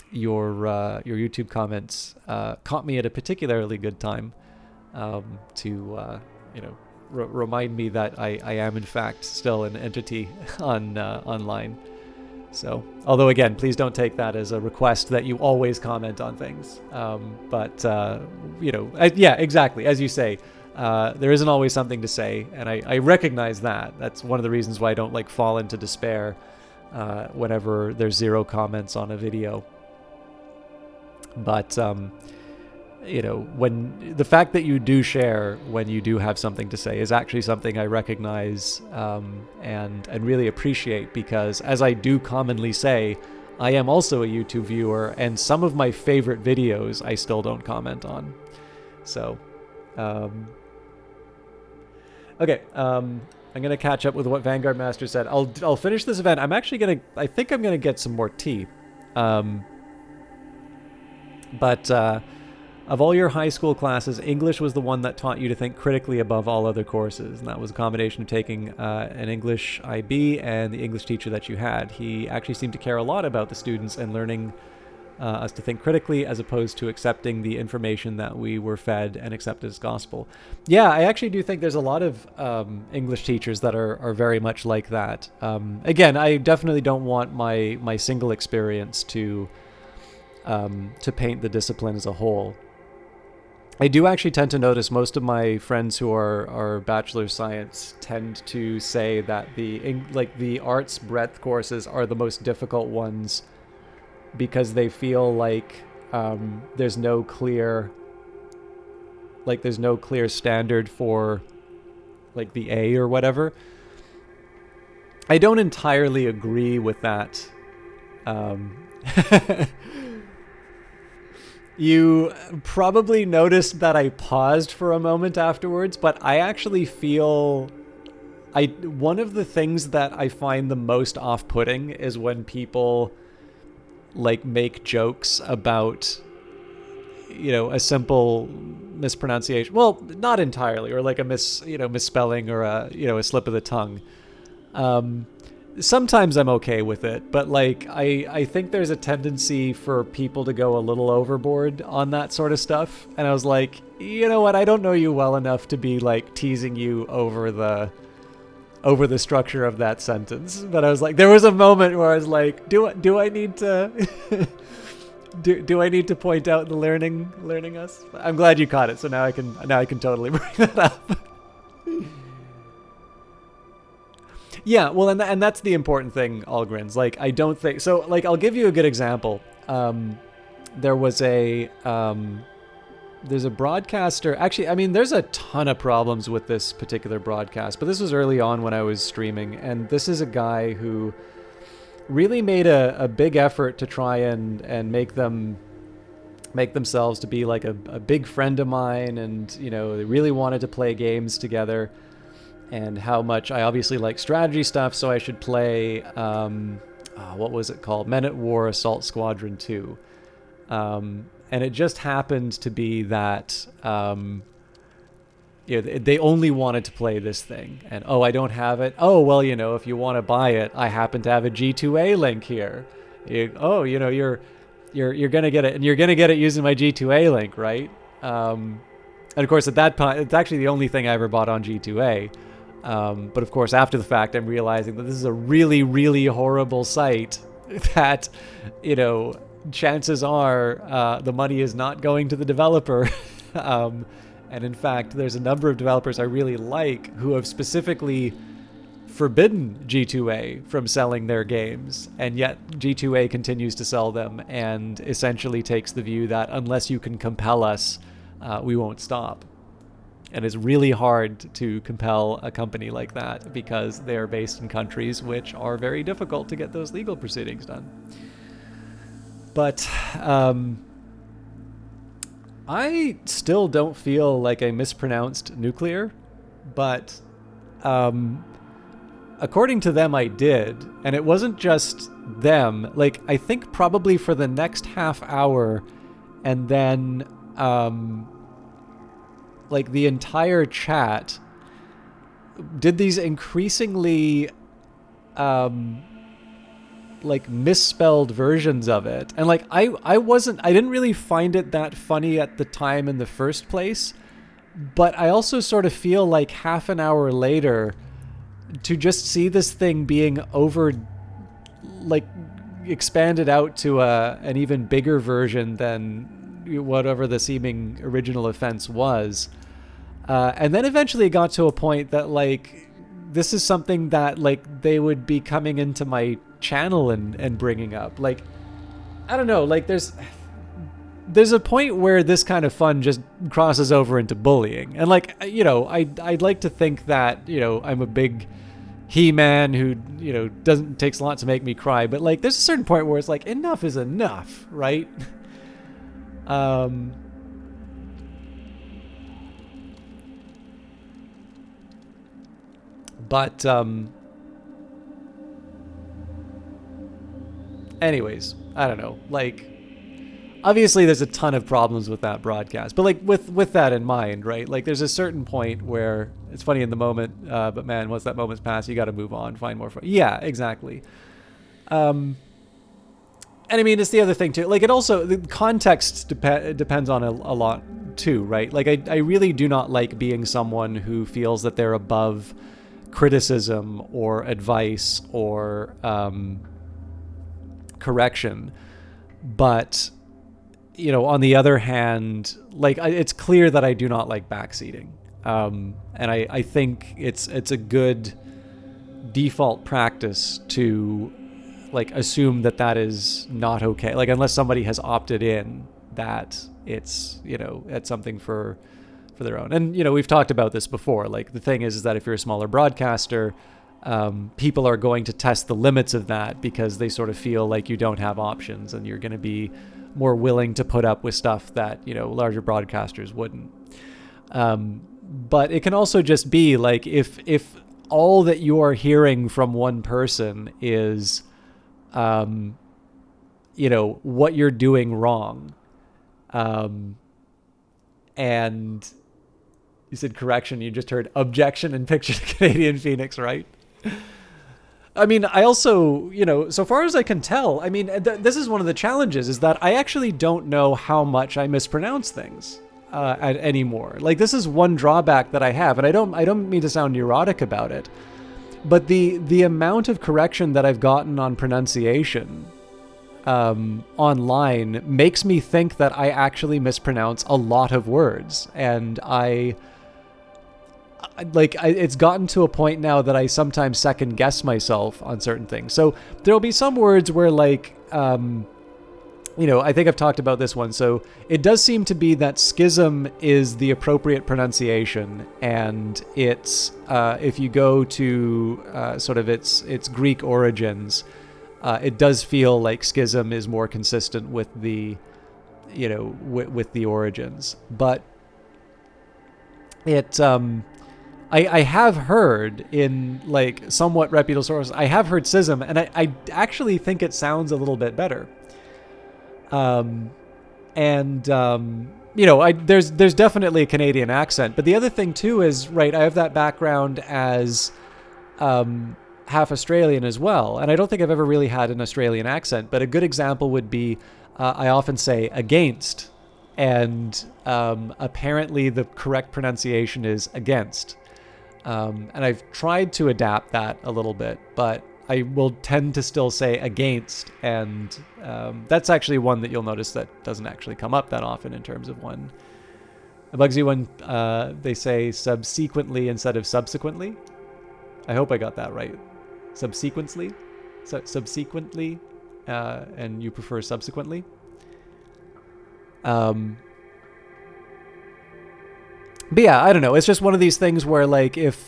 your YouTube comments caught me at a particularly good time to remind me that I am in fact still an entity online. So, although again, please don't take that as a request that you always comment on things. Yeah, exactly. As you say, there isn't always something to say, and I recognize that. That's one of the reasons why I don't fall into despair whenever there's 0 comments on a video. But when the fact that you do share when you do have something to say is actually something I recognize and really appreciate, because as I do commonly say, I am also a YouTube viewer, and some of my favorite videos I still don't comment on. So, okay, I'm gonna catch up with what Vanguard Master said. I'll finish this event. I think I'm gonna get some more tea. But of all your high school classes, English was the one that taught you to think critically above all other courses. And that was a combination of taking an English IB and the English teacher that you had. He actually seemed to care a lot about the students and learning us to think critically, as opposed to accepting the information that we were fed and accepted as gospel. Yeah, I actually do think there's a lot of English teachers that are very much like that. Again, I definitely don't want my single experience to paint the discipline as a whole. I do actually tend to notice most of my friends who are bachelor of science tend to say that the arts breadth courses are the most difficult ones because they feel like there's no clear standard for like the A or whatever. I don't entirely agree with that. Um, You probably noticed that I paused for a moment afterwards, but I actually feel one of the things that I find the most off-putting is when people like make jokes about a simple mispronunciation. Well, not entirely, or like a misspelling or a slip of the tongue. Um, Sometimes I'm okay with it, but like I think there's a tendency for people to go a little overboard on that sort of stuff. And I was like, you know what? I don't know you well enough to be like teasing you over the structure of that sentence. But I was like, there was a moment where I was like, do I need to do I need to point out the learning us? I'm glad you caught it, so now I can totally bring that up. Yeah, well, and that's the important thing, Algrins. Like, I don't think so. Like, I'll give you a good example. There was there's a broadcaster. Actually, I mean, there's a ton of problems with this particular broadcast, but this was early on when I was streaming, and this is a guy who really made a big effort to try and make themselves to be like a big friend of mine, and they really wanted to play games together. And how much I obviously like strategy stuff, so I should play, what was it called? Men at War Assault Squadron 2. And it just happened to be that they only wanted to play this thing. And, I don't have it. Oh, well, if you want to buy it, I happen to have a G2A link here. You're going to get it, and you're going to get it using my G2A link, right? And, of course, at that point, it's actually the only thing I ever bought on G2A. But of course, after the fact, I'm realizing that this is a really, really horrible site that, chances are the money is not going to the developer. And in fact, there's a number of developers I really like who have specifically forbidden G2A from selling their games. And yet G2A continues to sell them and essentially takes the view that unless you can compel us, we won't stop. And it's really hard to compel a company like that because they are based in countries which are very difficult to get those legal proceedings done. But I still don't feel like I mispronounced nuclear, but according to them, I did. And it wasn't just them. Like, I think probably for the next half hour, and then like the entire chat did these increasingly like misspelled versions of it. And like I didn't really find it that funny at the time in the first place, but I also sort of feel like half an hour later to just see this thing being expanded out to an even bigger version than whatever the seeming original offense was. And then eventually it got to a point that like this is something that like they would be coming into my channel and bringing up. Like, I don't know, like there's a point where this kind of fun just crosses over into bullying. And like, I'd like to think that, I'm a big He-Man who, takes a lot to make me cry. But like, there's a certain point where it's like, enough is enough, right? But anyways, I don't know. Like, obviously there's a ton of problems with that broadcast, but like with that in mind, right? Like, there's a certain point where it's funny in the moment, but man, once that moment's passed, you got to move on, find more fun. Yeah, exactly. And I mean, it's the other thing too. Like, it also, the context depends on a lot too, right? Like, I really do not like being someone who feels that they're above criticism or advice or correction. But on the other hand, like it's clear that I do not like backseating. And I think it's a good default practice to like assume that is not okay. Like unless somebody has opted in that it's, it's something for their own. And, we've talked about this before. Like the thing is that if you're a smaller broadcaster, people are going to test the limits of that because they sort of feel like you don't have options and you're going to be more willing to put up with stuff that, larger broadcasters wouldn't. But it can also just be like if all that you are hearing from one person is, what you're doing wrong. And you said correction, you just heard objection and pictured Canadian Phoenix, right? I mean, I also, so far as I can tell, I mean, this is one of the challenges is that I actually don't know how much I mispronounce things anymore. Like this is one drawback that I have, and I don't mean to sound neurotic about it, but the amount of correction that I've gotten on pronunciation online makes me think that I actually mispronounce a lot of words, and it's gotten to a point now that I sometimes second guess myself on certain things. So there'll be some words where like, I think I've talked about this one. So it does seem to be that schism is the appropriate pronunciation. And it's, if you go to sort of its Greek origins, it does feel like schism is more consistent with the, with the origins. But it, I have heard in like somewhat reputable sources, I have heard schism, and I actually think it sounds a little bit better. There's definitely a Canadian accent, but the other thing too is, right, I have that background as half Australian as well, and I don't think I've ever really had an Australian accent, but a good example would be I often say against, and apparently the correct pronunciation is against. And I've tried to adapt that a little bit, but I will tend to still say against, and that's actually one that you'll notice that doesn't actually come up that often in terms of one. It bugs you when they say subsequently instead of subsequently. I hope I got that right. Subsequently, and you prefer subsequently. But yeah, I don't know. It's just one of these things where, like, if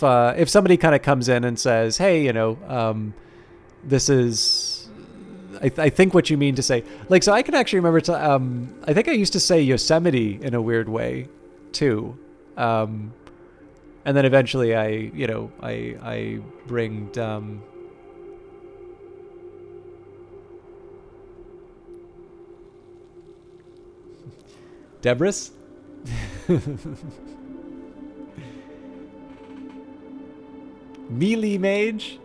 somebody kind of comes in and says, "Hey, this is," I think what you mean to say. Like, so I can actually remember. I think I used to say Yosemite in a weird way, too. And then eventually, I bring. Debris? Melee mage?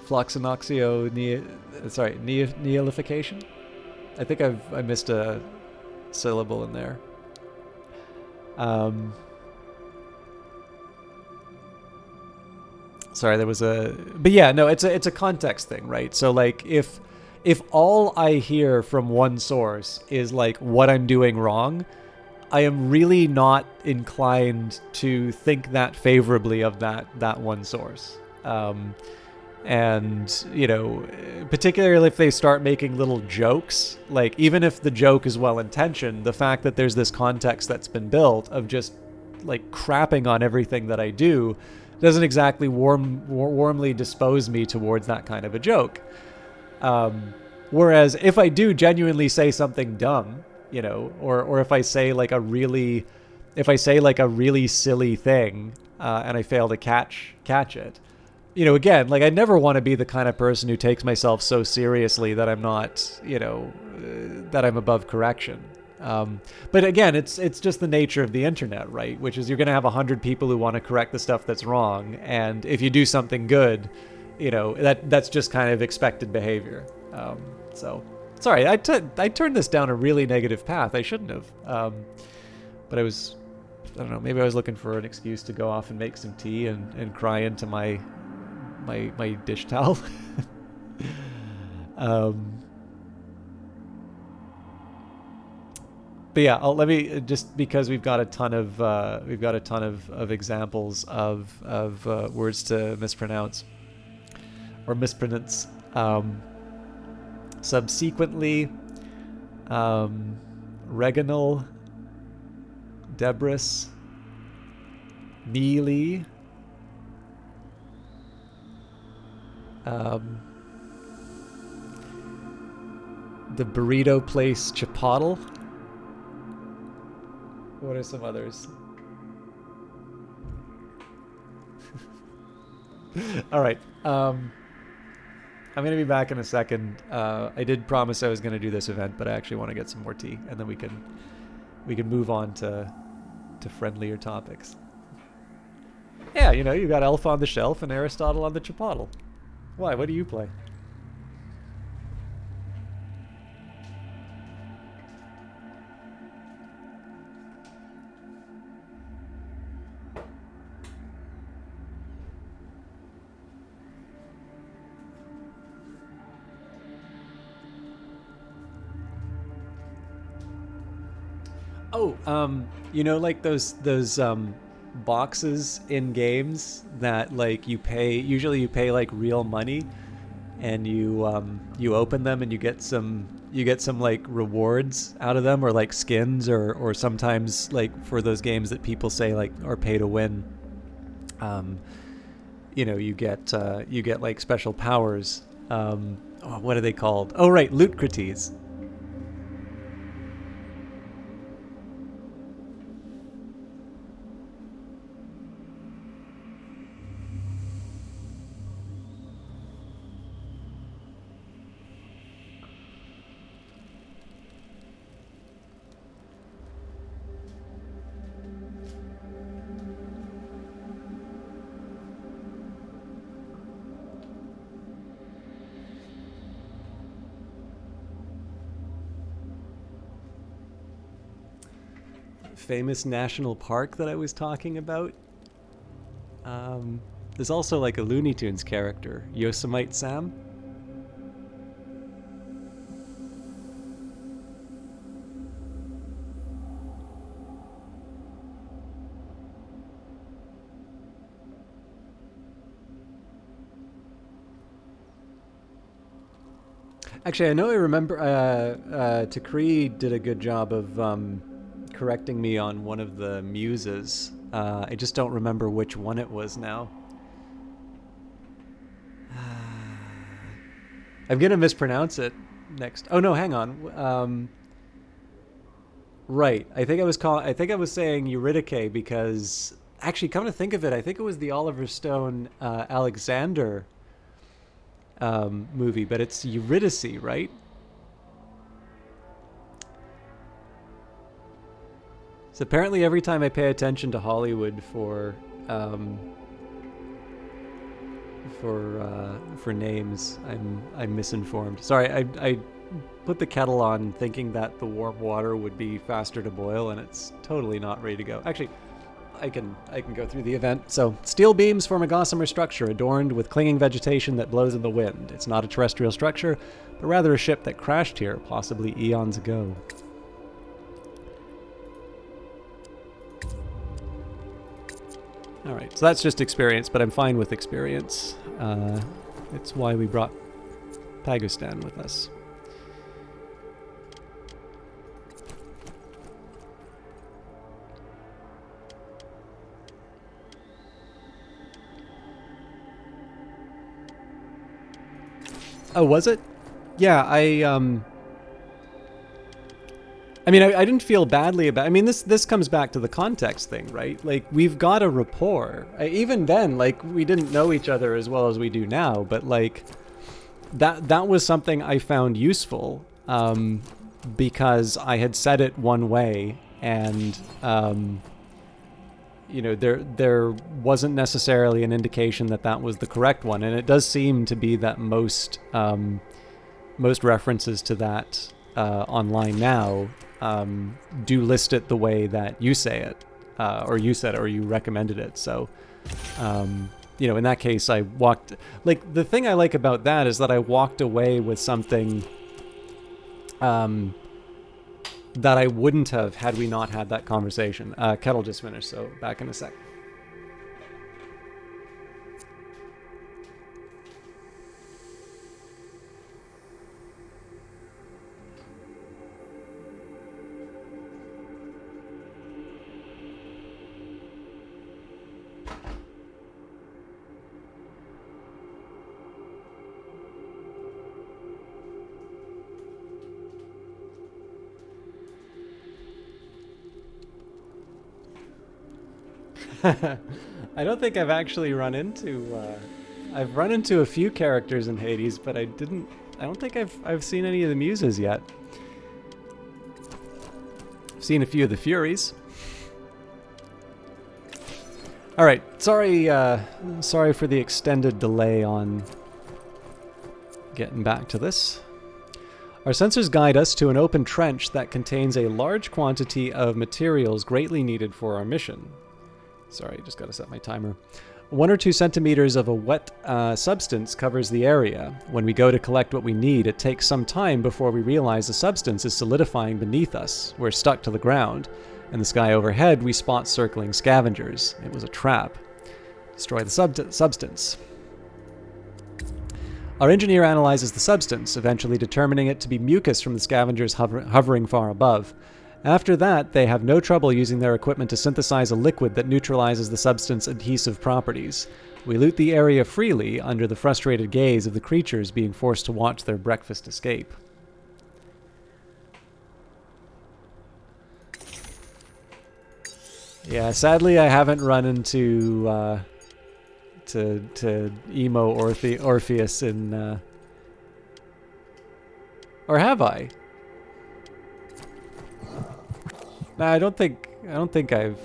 Floxinoxio nihilification? I think I missed a syllable in there. Sorry, there was but yeah, no, it's a context thing, right? So like if all I hear from one source is like what I'm doing wrong, I am really not inclined to think that favorably of that one source. And, particularly if they start making little jokes, like even if the joke is well-intentioned, the fact that there's this context that's been built of just like crapping on everything that I do doesn't exactly warmly dispose me towards that kind of a joke. Whereas if I do genuinely say something dumb, or if I say like a really silly thing, and I fail to catch it, again, like I never want to be the kind of person who takes myself so seriously that I'm not, that I'm above correction. But again, it's just the nature of the internet, right? Which is you're going to have 100 people who want to correct the stuff that's wrong. And if you do something good, that's just kind of expected behavior. So sorry, I turned this down a really negative path. I shouldn't have. But I don't know, maybe I was looking for an excuse to go off and make some tea and cry into my dish towel. Um, but yeah, let me just, because we've got a ton of examples of words to mispronounce or mispronounce. Subsequently, Reginal, Debris, Mealy, the burrito place Chipotle. What are some others? All right. I'm going to be back in a second. I did promise I was going to do this event, but I actually want to get some more tea, and then we can move on to friendlier topics. Yeah, you know, you got Elf on the Shelf and Aristotle on the Chipotle. Why? What do you play? Oh, you know, like those boxes in games that like usually you pay like real money, and you open them and you get some like rewards out of them, or like skins, or sometimes like for those games that people say like are pay to win. You know, you get like special powers. What are they called? Oh, right, loot crites. Famous national park that I was talking about. There's also like a Looney Tunes character, Yosemite Sam. Actually, I remember Takri did a good job of correcting me on one of the muses. I just don't remember which one it was now. I'm gonna mispronounce it next. Oh no, hang on. Right, I think I was saying Eurydice because actually, come to think of it, I think it was the Oliver Stone Alexander movie, but it's Eurydice, right? So apparently, every time I pay attention to Hollywood for names, I'm misinformed. Sorry, I put the kettle on thinking that the warm water would be faster to boil, and it's totally not ready to go. Actually, I can go through the event. So, steel beams form a gossamer structure adorned with clinging vegetation that blows in the wind. It's not a terrestrial structure, but rather a ship that crashed here, possibly eons ago. All right, so that's just experience, but I'm fine with experience. It's why we brought Pagustan with us. Oh, was it? Yeah, I mean, I didn't feel badly about. I mean, this comes back to the context thing, right? Like, we've got a rapport. Even then, like, we didn't know each other as well as we do now, but like, that was something I found useful, because I had said it one way, and you know, there wasn't necessarily an indication that was the correct one, and it does seem to be that most references to that online now do list it the way that you say it, or you said it, or you recommended it. So in that case, I walked... Like, the thing I like about that is that I walked away with something that I wouldn't have had we not had that conversation. Kettle just finished, so back in a sec. I don't think I've actually run into... I've run into a few characters in Hades, but I don't think I've seen any of the muses yet. I've seen a few of the Furies. Alright, sorry for the extended delay on getting back to this. Our sensors guide us to an open trench that contains a large quantity of materials greatly needed for our mission. Sorry, just gotta set my timer. 1 or 2 centimeters of a wet substance covers the area. When we go to collect what we need, it takes some time before we realize the substance is solidifying beneath us. We're stuck to the ground. In the sky overhead, we spot circling scavengers. It was a trap. Destroy the substance. Our engineer analyzes the substance, eventually determining it to be mucus from the scavengers hovering far above. After that, they have no trouble using their equipment to synthesize a liquid that neutralizes the substance's adhesive properties. We loot the area freely under the frustrated gaze of the creatures being forced to watch their breakfast escape. Yeah, sadly I haven't run into to emo Orpheus in or have I? No, I don't think I've...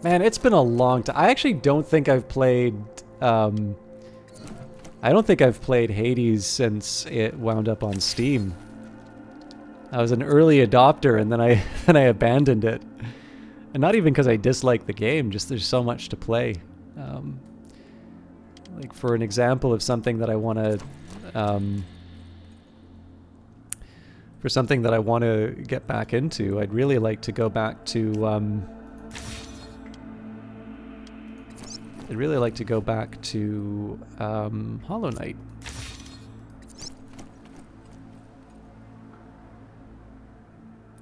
Man, it's been a long time. I actually don't think I've played... I don't think I've played Hades since it wound up on Steam. I was an early adopter, and then I abandoned it. And not even because I dislike the game, just there's so much to play. Like, for an example of something that I want to... for something that I want to get back into, I'd really like to go back to Hollow Knight.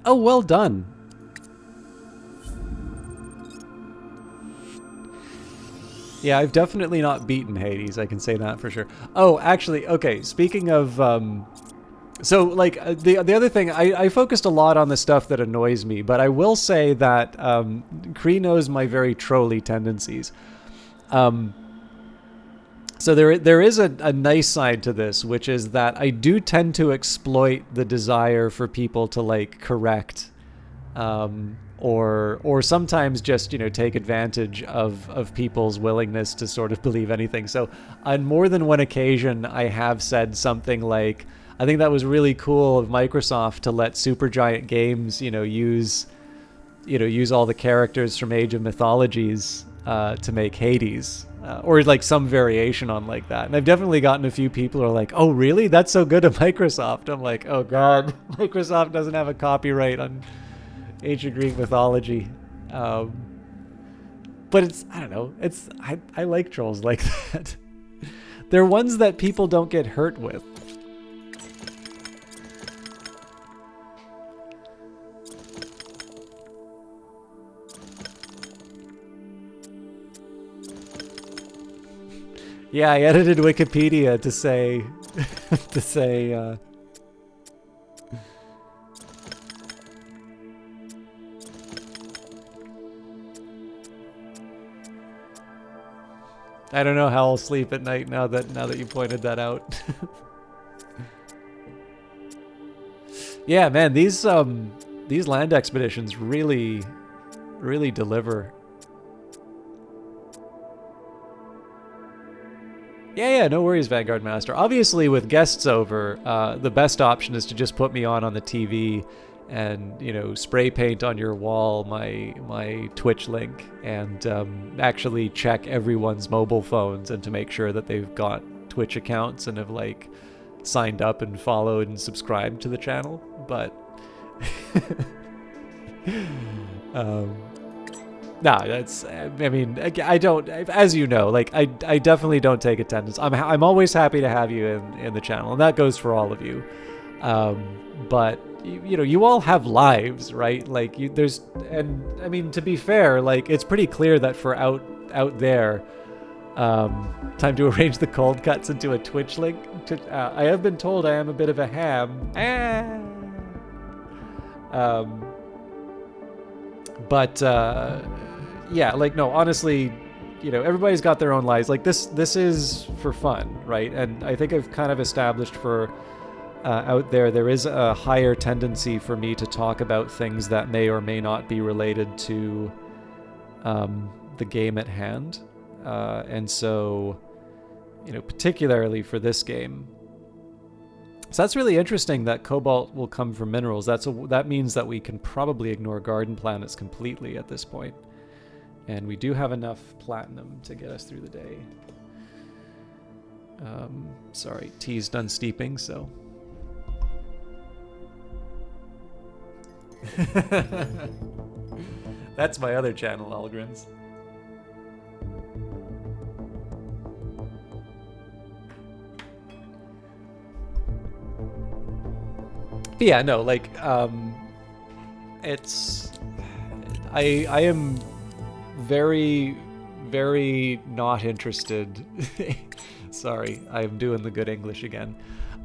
Oh, well done. Yeah, I've definitely not beaten Hades, I can say that for sure. Oh, actually, okay, speaking of so, like, the other thing, I focused a lot on the stuff that annoys me, but I will say that Kree knows my very trolly tendencies. So there is a nice side to this, which is that I do tend to exploit the desire for people to, like, correct, or sometimes just, take advantage of people's willingness to sort of believe anything. So on more than one occasion, I have said something like, I think that was really cool of Microsoft to let Supergiant Games, use all the characters from Age of Mythologies to make Hades, or like some variation on like that. And I've definitely gotten a few people who are like, "Oh, really? That's so good of Microsoft." I'm like, "Oh God, Microsoft doesn't have a copyright on ancient Greek mythology." But I don't know. I like trolls like that. They're ones that people don't get hurt with. Yeah, I edited Wikipedia to say, I don't know how I'll sleep at night now that you pointed that out. Yeah, man, these land expeditions really deliver. Yeah, no worries, Vanguard Master. Obviously, with guests over, the best option is to just put me on the TV and spray paint on your wall my Twitch link, and actually check everyone's mobile phones and to make sure that they've got Twitch accounts and have like signed up and followed and subscribed to the channel. But nah, that's, I mean, I don't, as you know, like I definitely don't take attendance. I'm always happy to have you in the channel, and that goes for all of you. But you all have lives, right? Like and I mean, to be fair, like it's pretty clear that for out there, time to arrange the cold cuts into a Twitch link. I have been told I am a bit of a ham. But yeah, like, no, honestly, everybody's got their own lives. Like this is for fun, right? And I think I've kind of established for out there is a higher tendency for me to talk about things that may or may not be related to the game at hand. And so, particularly for this game. So that's really interesting that cobalt will come from minerals. That means that we can probably ignore garden planets completely at this point. And we do have enough platinum to get us through the day. Sorry, tea's done steeping, so... That's my other channel, Algrins. But yeah, no, like, it's... I am very, very not interested... Sorry, I am doing the good English again.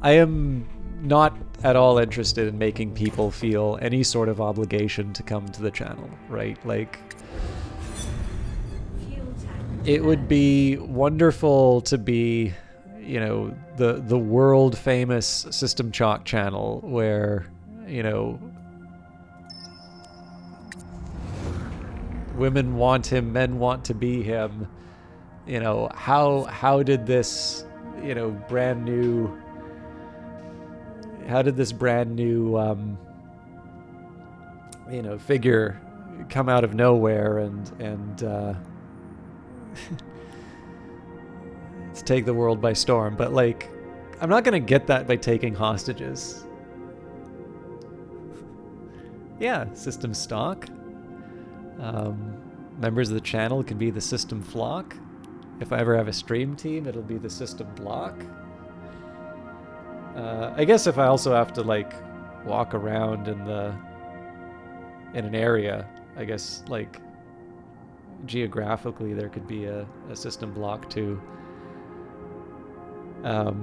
I am not at all interested in making people feel any sort of obligation to come to the channel, right? Like, it would be wonderful to be, the world famous System Chalk channel where, women want him, men want to be him. How did this, brand new figure come out of nowhere and let's take the world by storm? But like, I'm not gonna get that by taking hostages. Yeah, system stock. Members of the channel can be the system flock. If I ever have a stream team, it'll be the system block. I guess if I also have to like walk around in an area, I guess like geographically there could be a system block too. I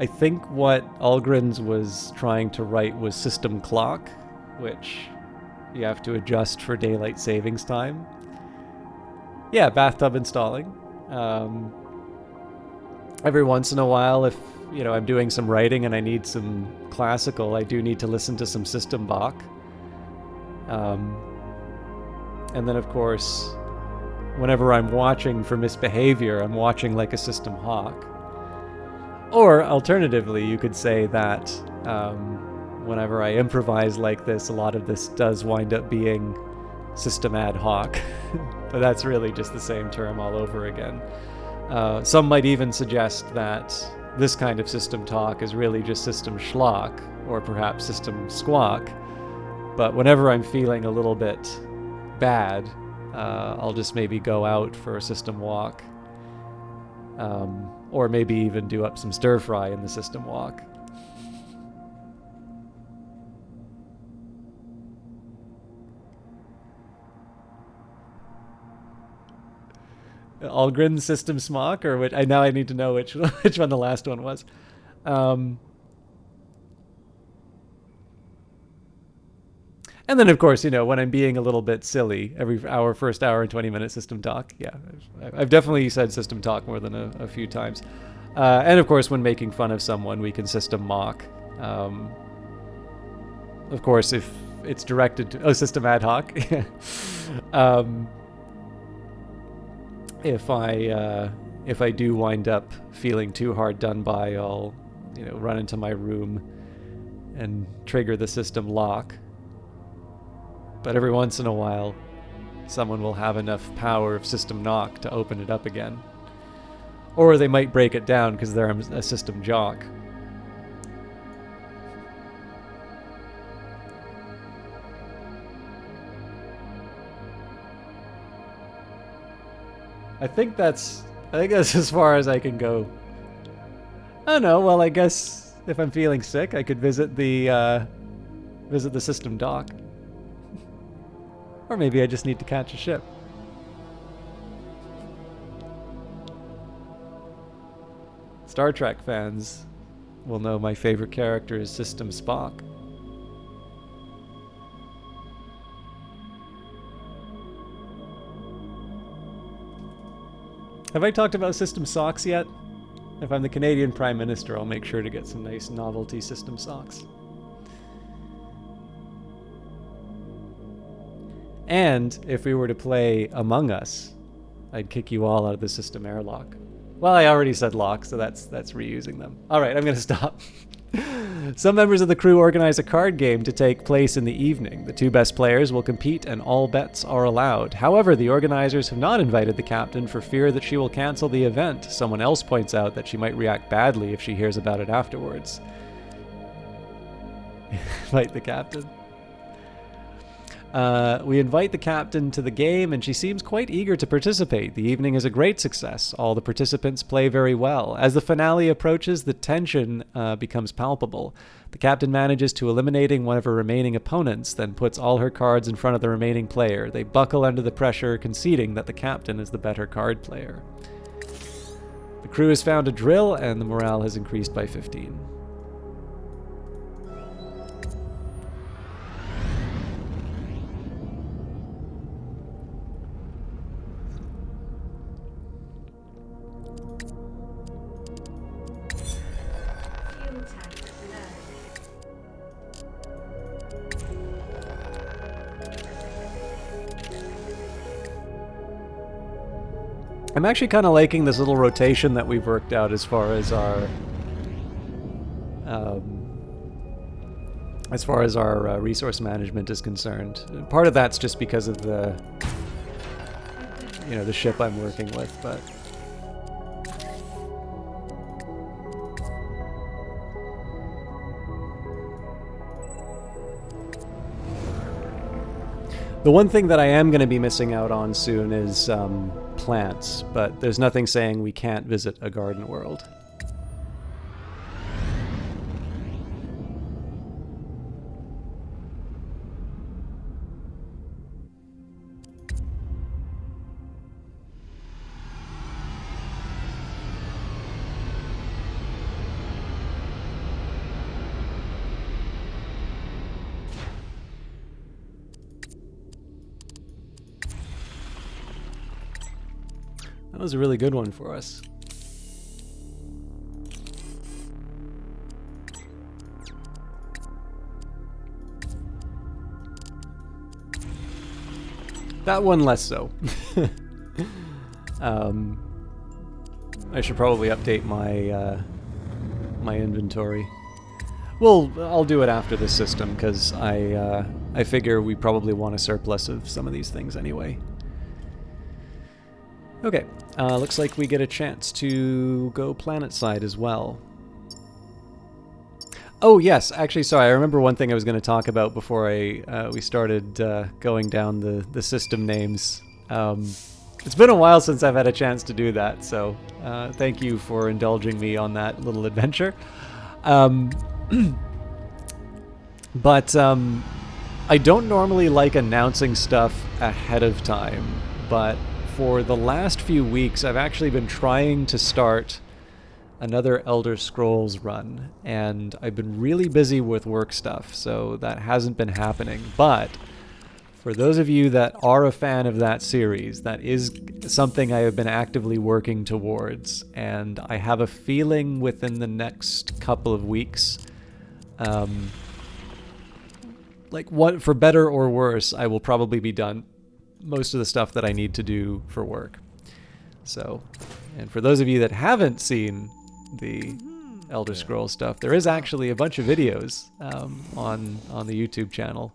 think what Algrins was trying to write was system clock, which you have to adjust for daylight savings time. Yeah, bathtub installing. Every once in a while, if I'm doing some writing and I need some classical, I do need to listen to some system Bach. And then, of course, whenever I'm watching for misbehavior, I'm watching like a system hawk. Or alternatively, you could say that whenever I improvise like this, a lot of this does wind up being system ad hoc. But that's really just the same term all over again. Some might even suggest that this kind of system talk is really just system schlock, or perhaps system squawk. But whenever I'm feeling a little bit bad, I'll just maybe go out for a system walk. Or maybe even do up some stir fry in the system walk. Algren system smock, or which? Now I need to know which one the last one was. And then, of course, when I'm being a little bit silly, every first hour and 20-minute system talk. Yeah, I've definitely said system talk more than a few times. And of course, when making fun of someone, we can system mock. Of course, if it's directed to system ad hoc. If if I do wind up feeling too hard done by, I'll, run into my room and trigger the system lock. But every once in a while, someone will have enough power of system knock to open it up again. Or they might break it down because they're a system jock. I think that's as far as I can go. I don't know. Well, I guess if I'm feeling sick, I could visit the system dock. Or maybe I just need to catch a ship. Star Trek fans will know my favorite character is System Spock. Have I talked about System Socks yet? If I'm the Canadian Prime Minister, I'll make sure to get some nice novelty System Socks. And if we were to play Among Us, I'd kick you all out of the system airlock. Well, I already said lock, so that's reusing them. All right, I'm going to stop. Some members of the crew organize a card game to take place in the evening. The two best players will compete and all bets are allowed. However, the organizers have not invited the captain for fear that she will cancel the event. Someone else points out that she might react badly if she hears about it afterwards. Invite the captain. We invite the captain to the game, and she seems quite eager to participate. The evening is a great success. All the participants play very well. As the finale approaches, the tension becomes palpable. The captain manages to eliminating one of her remaining opponents, then puts all her cards in front of the remaining player. They buckle under the pressure, conceding that the captain is the better card player. The crew has found a drill, and the morale has increased by 15. Fuel tank low. I'm actually kind of liking this little rotation that we've worked out as far as our resource management is concerned. Part of that's just because of the ship I'm working with, but the one thing that I am going to be missing out on soon is plants, but there's nothing saying we can't visit a garden world. That was a really good one for us. That one less so. I should probably update my my inventory. Well, I'll do it after this system because I figure we probably want a surplus of some of these things anyway. Okay, looks like we get a chance to go planet side as well. Oh yes, actually, sorry, I remember one thing I was going to talk about before we started going down the system names. It's been a while since I've had a chance to do that, so thank you for indulging me on that little adventure. But I don't normally like announcing stuff ahead of time, but for the last few weeks, I've actually been trying to start another Elder Scrolls run, and I've been really busy with work stuff, so that hasn't been happening. But for those of you that are a fan of that series, that is something I have been actively working towards, and I have a feeling within the next couple of weeks, like what, for better or worse, I will probably be done most of the stuff that I need to do for work. So, and for those of you that haven't seen the Elder Scrolls stuff, there is actually a bunch of videos on the YouTube channel.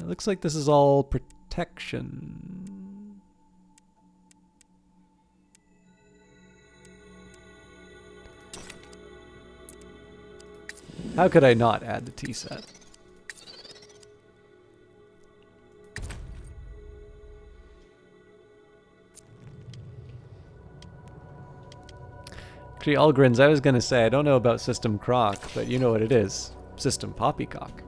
Looks like this is all protection. How could I not add the tea set? Actually, Algrins, I was going to say, I don't know about System Croc, but you know what it is. System Poppycock.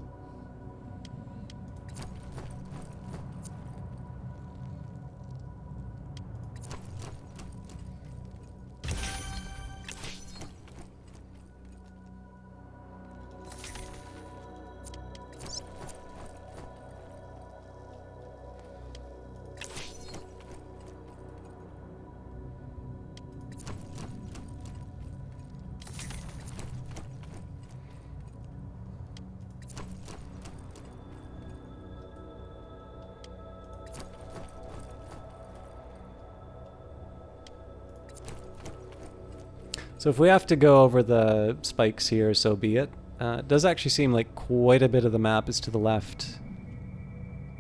So if we have to go over the spikes here, so be it. It does actually seem like quite a bit of the map is to the left,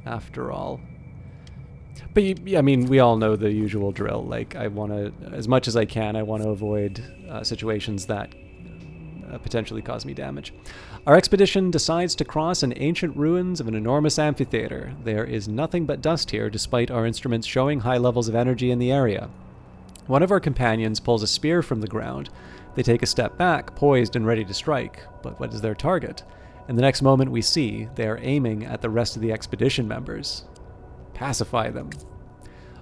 after all. But I mean, we all know the usual drill. Like, I want to, as much as I can, I want to avoid situations that potentially cause me damage. Our expedition decides to cross an ancient ruins of an enormous amphitheater. There is nothing but dust here, despite our instruments showing high levels of energy in the area. One of our companions pulls a spear from the ground. They take a step back, poised and ready to strike. But what is their target? In the next moment we see they are aiming at the rest of the expedition members. Pacify them.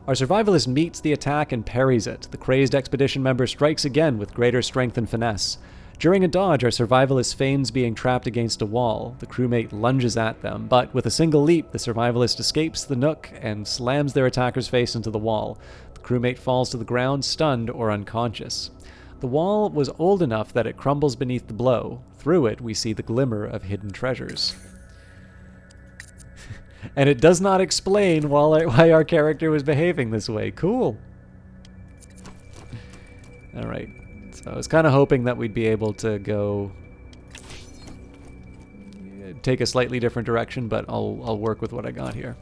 Our survivalist meets the attack and parries it. The crazed expedition member strikes again with greater strength and finesse. During a dodge, our survivalist feigns being trapped against a wall. The crewmate lunges at them, but with a single leap, the survivalist escapes the nook and slams their attacker's face into the wall. The crewmate falls to the ground, stunned or unconscious. The wall was old enough that it crumbles beneath the blow. Through it, we see the glimmer of hidden treasures. And it does not explain why our character was behaving this way. Cool. Alright. So I was kind of hoping that we'd be able to go take a slightly different direction, but I'll work with what I got here.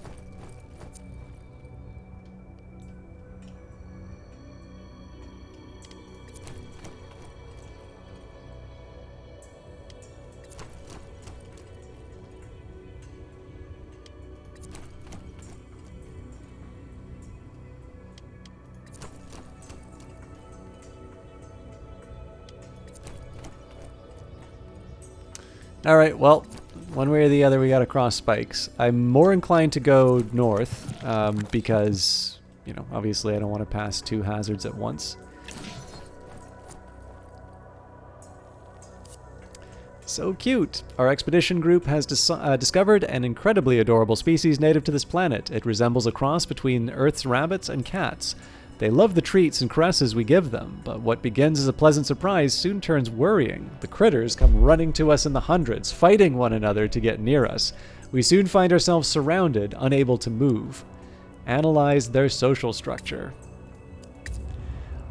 Alright, well, one way or the other we gotta cross spikes. I'm more inclined to go north, because, you know, obviously I don't want to pass two hazards at once. So cute! Our expedition group has discovered an incredibly adorable species native to this planet. It resembles a cross between Earth's rabbits and cats. They love the treats and caresses we give them, but what begins as a pleasant surprise soon turns worrying. The critters come running to us in the hundreds, fighting one another to get near us. We soon find ourselves surrounded, unable to move. Analyze their social structure.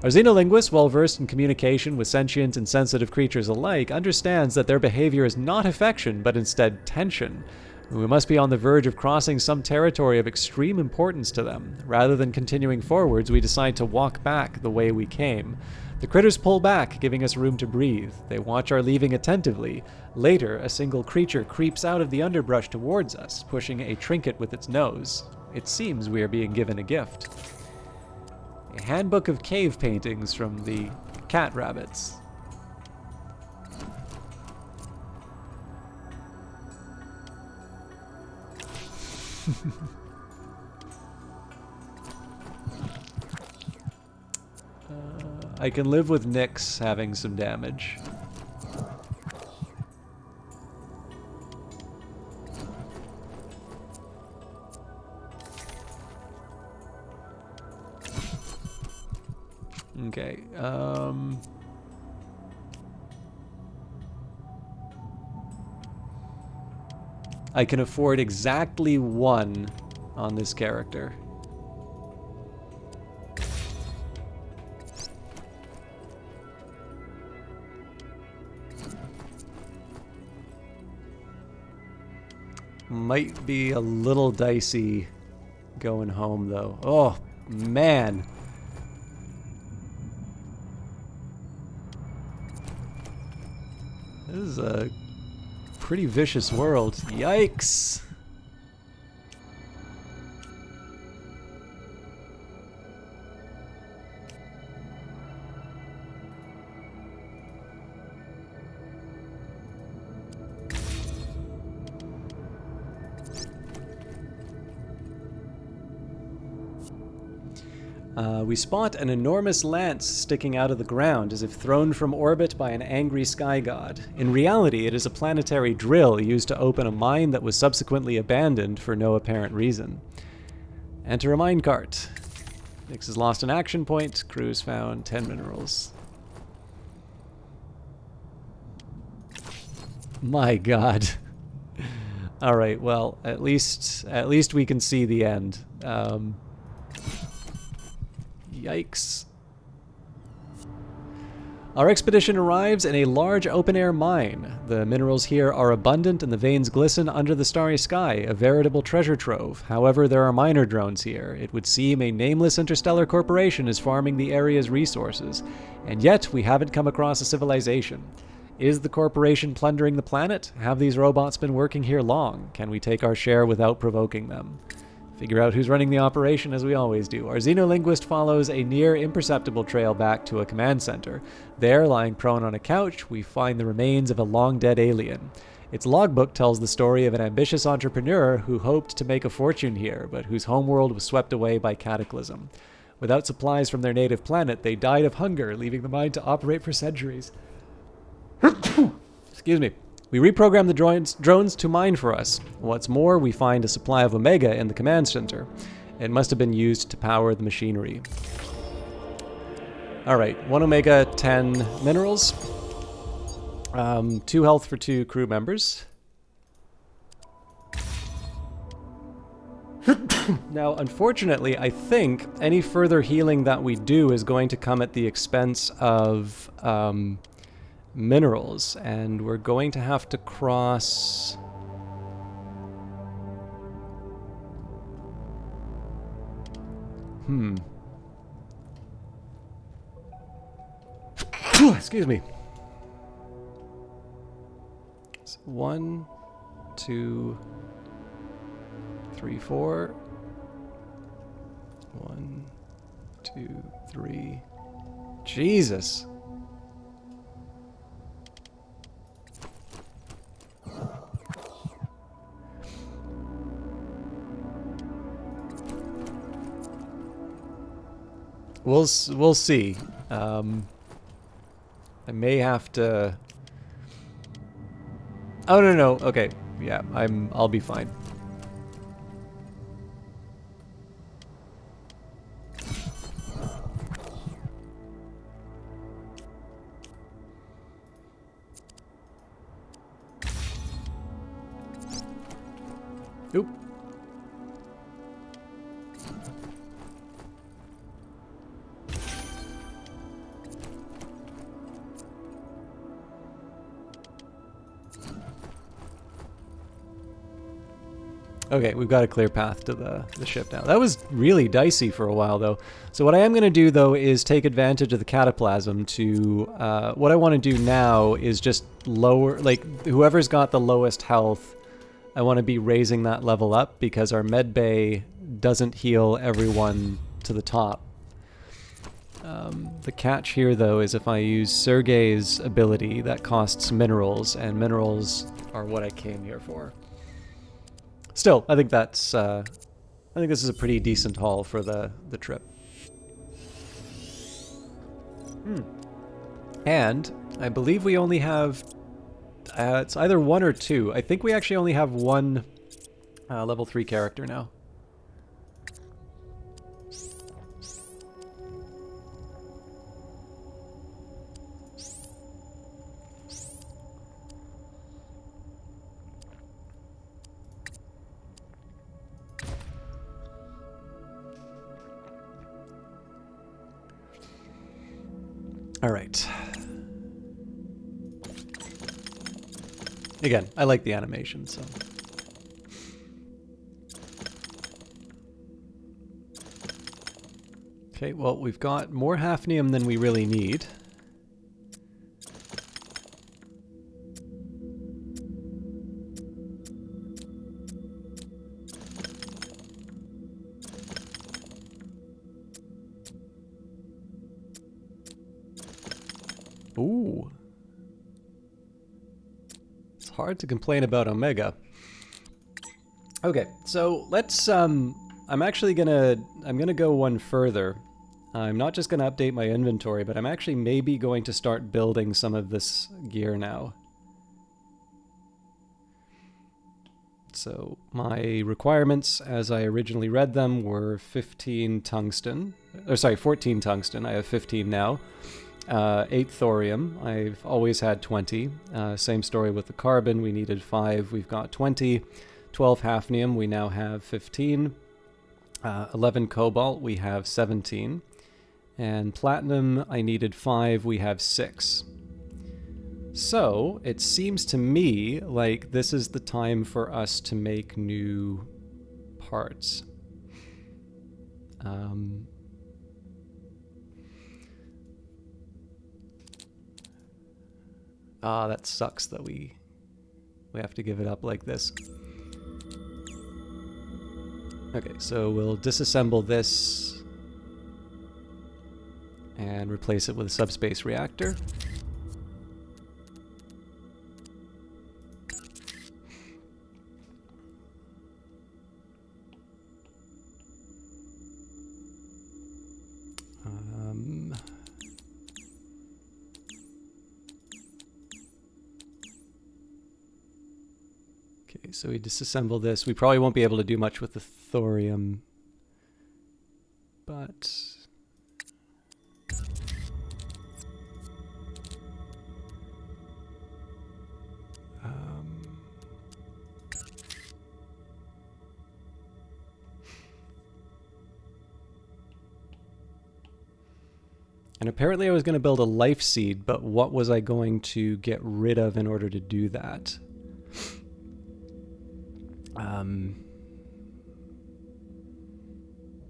Our xenolinguist, well versed in communication with sentient and sensitive creatures alike, understands that their behavior is not affection, but instead tension. We must be on the verge of crossing some territory of extreme importance to them. Rather than continuing forwards, we decide to walk back the way we came. The critters pull back, giving us room to breathe. They watch our leaving attentively. Later, a single creature creeps out of the underbrush towards us, pushing a trinket with its nose. It seems we are being given a gift. A handbook of cave paintings from the cat rabbits. I can live with Nyx having some damage. Okay, I can afford exactly one on this character. Might be a little dicey going home, though. Oh, man. This is a pretty vicious world. Yikes. We spot an enormous lance sticking out of the ground as if thrown from orbit by an angry sky god. In reality, it is a planetary drill used to open a mine that was subsequently abandoned for no apparent reason. Enter a minecart. Nyx has lost an action point. Crew's found 10 minerals. My god. Alright, well, at least we can see the end. Yikes. Our expedition arrives in a large open-air mine. The minerals here are abundant and the veins glisten under the starry sky, a veritable treasure trove. However, there are miner drones here. It would seem a nameless interstellar corporation is farming the area's resources. And yet, we haven't come across a civilization. Is the corporation plundering the planet? Have these robots been working here long? Can we take our share without provoking them? Figure out who's running the operation as we always do. Our xenolinguist follows a near imperceptible trail back to a command center. There, lying prone on a couch, we find the remains of a long-dead alien. Its logbook tells the story of an ambitious entrepreneur who hoped to make a fortune here, but whose homeworld was swept away by cataclysm. Without supplies from their native planet, they died of hunger, leaving the mine to operate for centuries. Excuse me. We reprogram the drones to mine for us. What's more, we find a supply of Omega in the command center. It must have been used to power the machinery. Alright, 1 Omega, 10 minerals. 2 health for 2 crew members. Now, unfortunately, I think any further healing that we do is going to come at the expense of minerals, and we're going to have to cross... Excuse me. So 1, 2, 3, 4. 1, 2, 3. Jesus. We'll see. I may have to... Oh, no. Okay. Yeah, I'll be fine. Oop. Okay, we've got a clear path to the ship now. That was really dicey for a while, though. So what I am going to do, though, is take advantage of the cataplasm to... what I want to do now is just lower... Like, whoever's got the lowest health, I want to be raising that level up because our med bay doesn't heal everyone to the top. The catch here, though, is if I use Sergei's ability, that costs minerals, and minerals are what I came here for. Still, I think that's, I think this is a pretty decent haul for the trip. And I believe we only have, it's either 1 or 2. I think we actually only have 1 level 3 character now. All right. Again, I like the animation, so. Okay, well, we've got more hafnium than we really need. Ooh. It's hard to complain about Omega. Okay, so let's I'm gonna go one further. I'm not just gonna update my inventory, but I'm actually maybe going to start building some of this gear now. So my requirements, as I originally read them, were 15 tungsten. Or sorry, 14 tungsten. I have 15 now. 8 thorium. I've always had 20. Same story with the carbon. We needed 5. We've got 20. 12 hafnium. We now have 15. 11 cobalt. We have 17. And platinum, I needed 5. We have 6. So it seems to me like this is the time for us to make new parts. That sucks that we have to give it up like this. Okay, so we'll disassemble this and replace it with a subspace reactor. Okay, so we disassemble this. We probably won't be able to do much with the thorium, but and apparently I was going to build a life seed, but what was I going to get rid of in order to do that?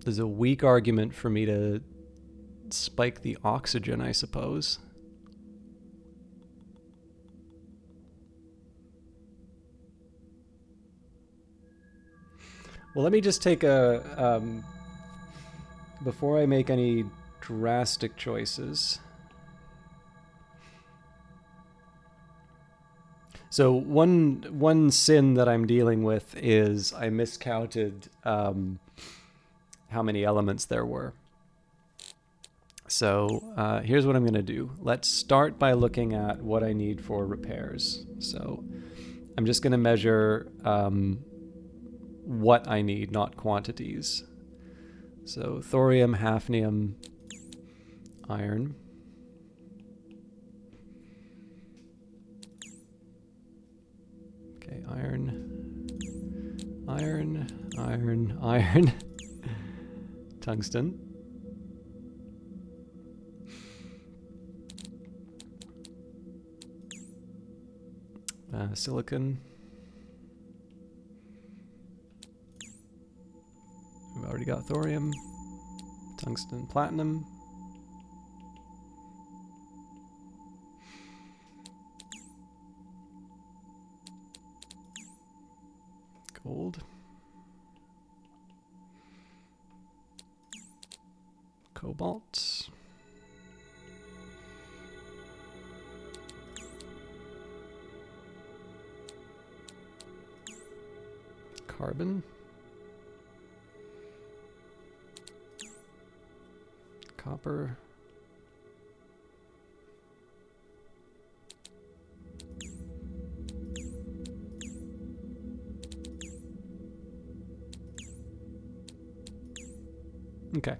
There's a weak argument for me to spike the oxygen, I suppose. Well, let me just take a... before I make any drastic choices. So one sin that I'm dealing with is I miscounted how many elements there were. So here's what I'm going to do. Let's start by looking at what I need for repairs. So I'm just going to measure what I need, not quantities. So thorium, hafnium, iron. Okay, iron, iron, iron, iron, tungsten. Silicon. We've already got thorium, tungsten, platinum. Gold. Cobalt. Carbon. Copper. Okay.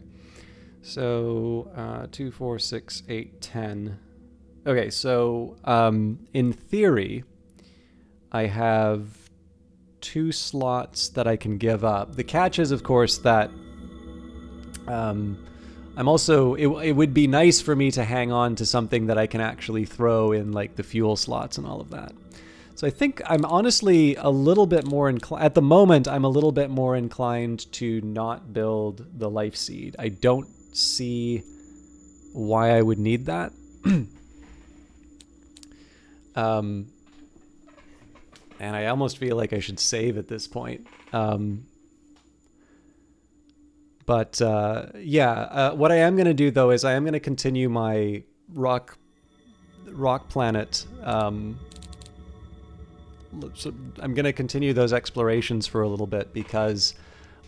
So 2, 4, 6, 8, 10. Okay, so in theory, I have 2 slots that I can give up. The catch is, of course, that I'm also, it would be nice for me to hang on to something that I can actually throw in like the fuel slots and all of that. So I think I'm honestly a little bit more inclined, at the moment, I'm a little bit more inclined to not build the life seed. I don't see why I would need that. And I almost feel like I should save at this point. But what I am going to do though is I am going to continue my rock planet. So I'm going to continue those explorations for a little bit, because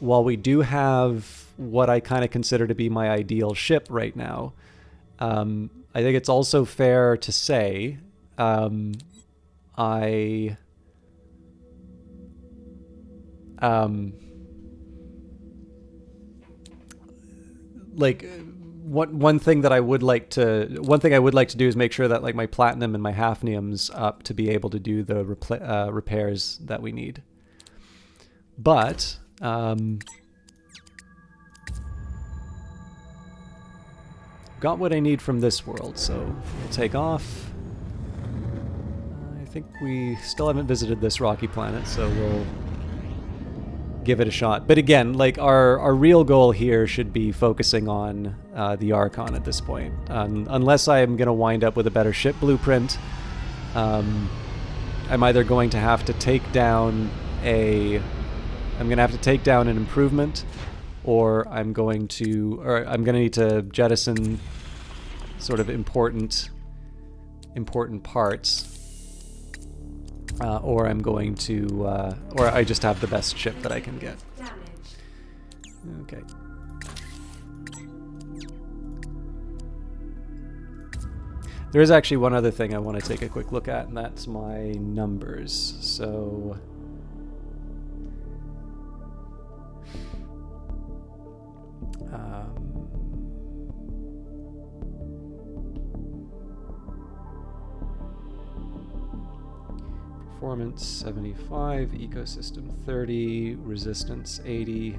while we do have what I kind of consider to be my ideal ship right now, I think it's also fair to say like one thing I would like to do is make sure that like my platinum and my hafnium's up to be able to do the repairs that we need. But got what I need from this world, so we'll take off. I think we still haven't visited this rocky planet, so we'll give it a shot. But again, like our real goal here should be focusing on the Archon at this point. Unless I am going to wind up with a better ship blueprint, I'm either going to have to take down an improvement, or I'm going to need to jettison sort of important parts. Or I'm going to, or I just have the best ship that I can get. Okay. There is actually one other thing I want to take a quick look at, and that's my numbers. So, performance 75, ecosystem 30, resistance 80,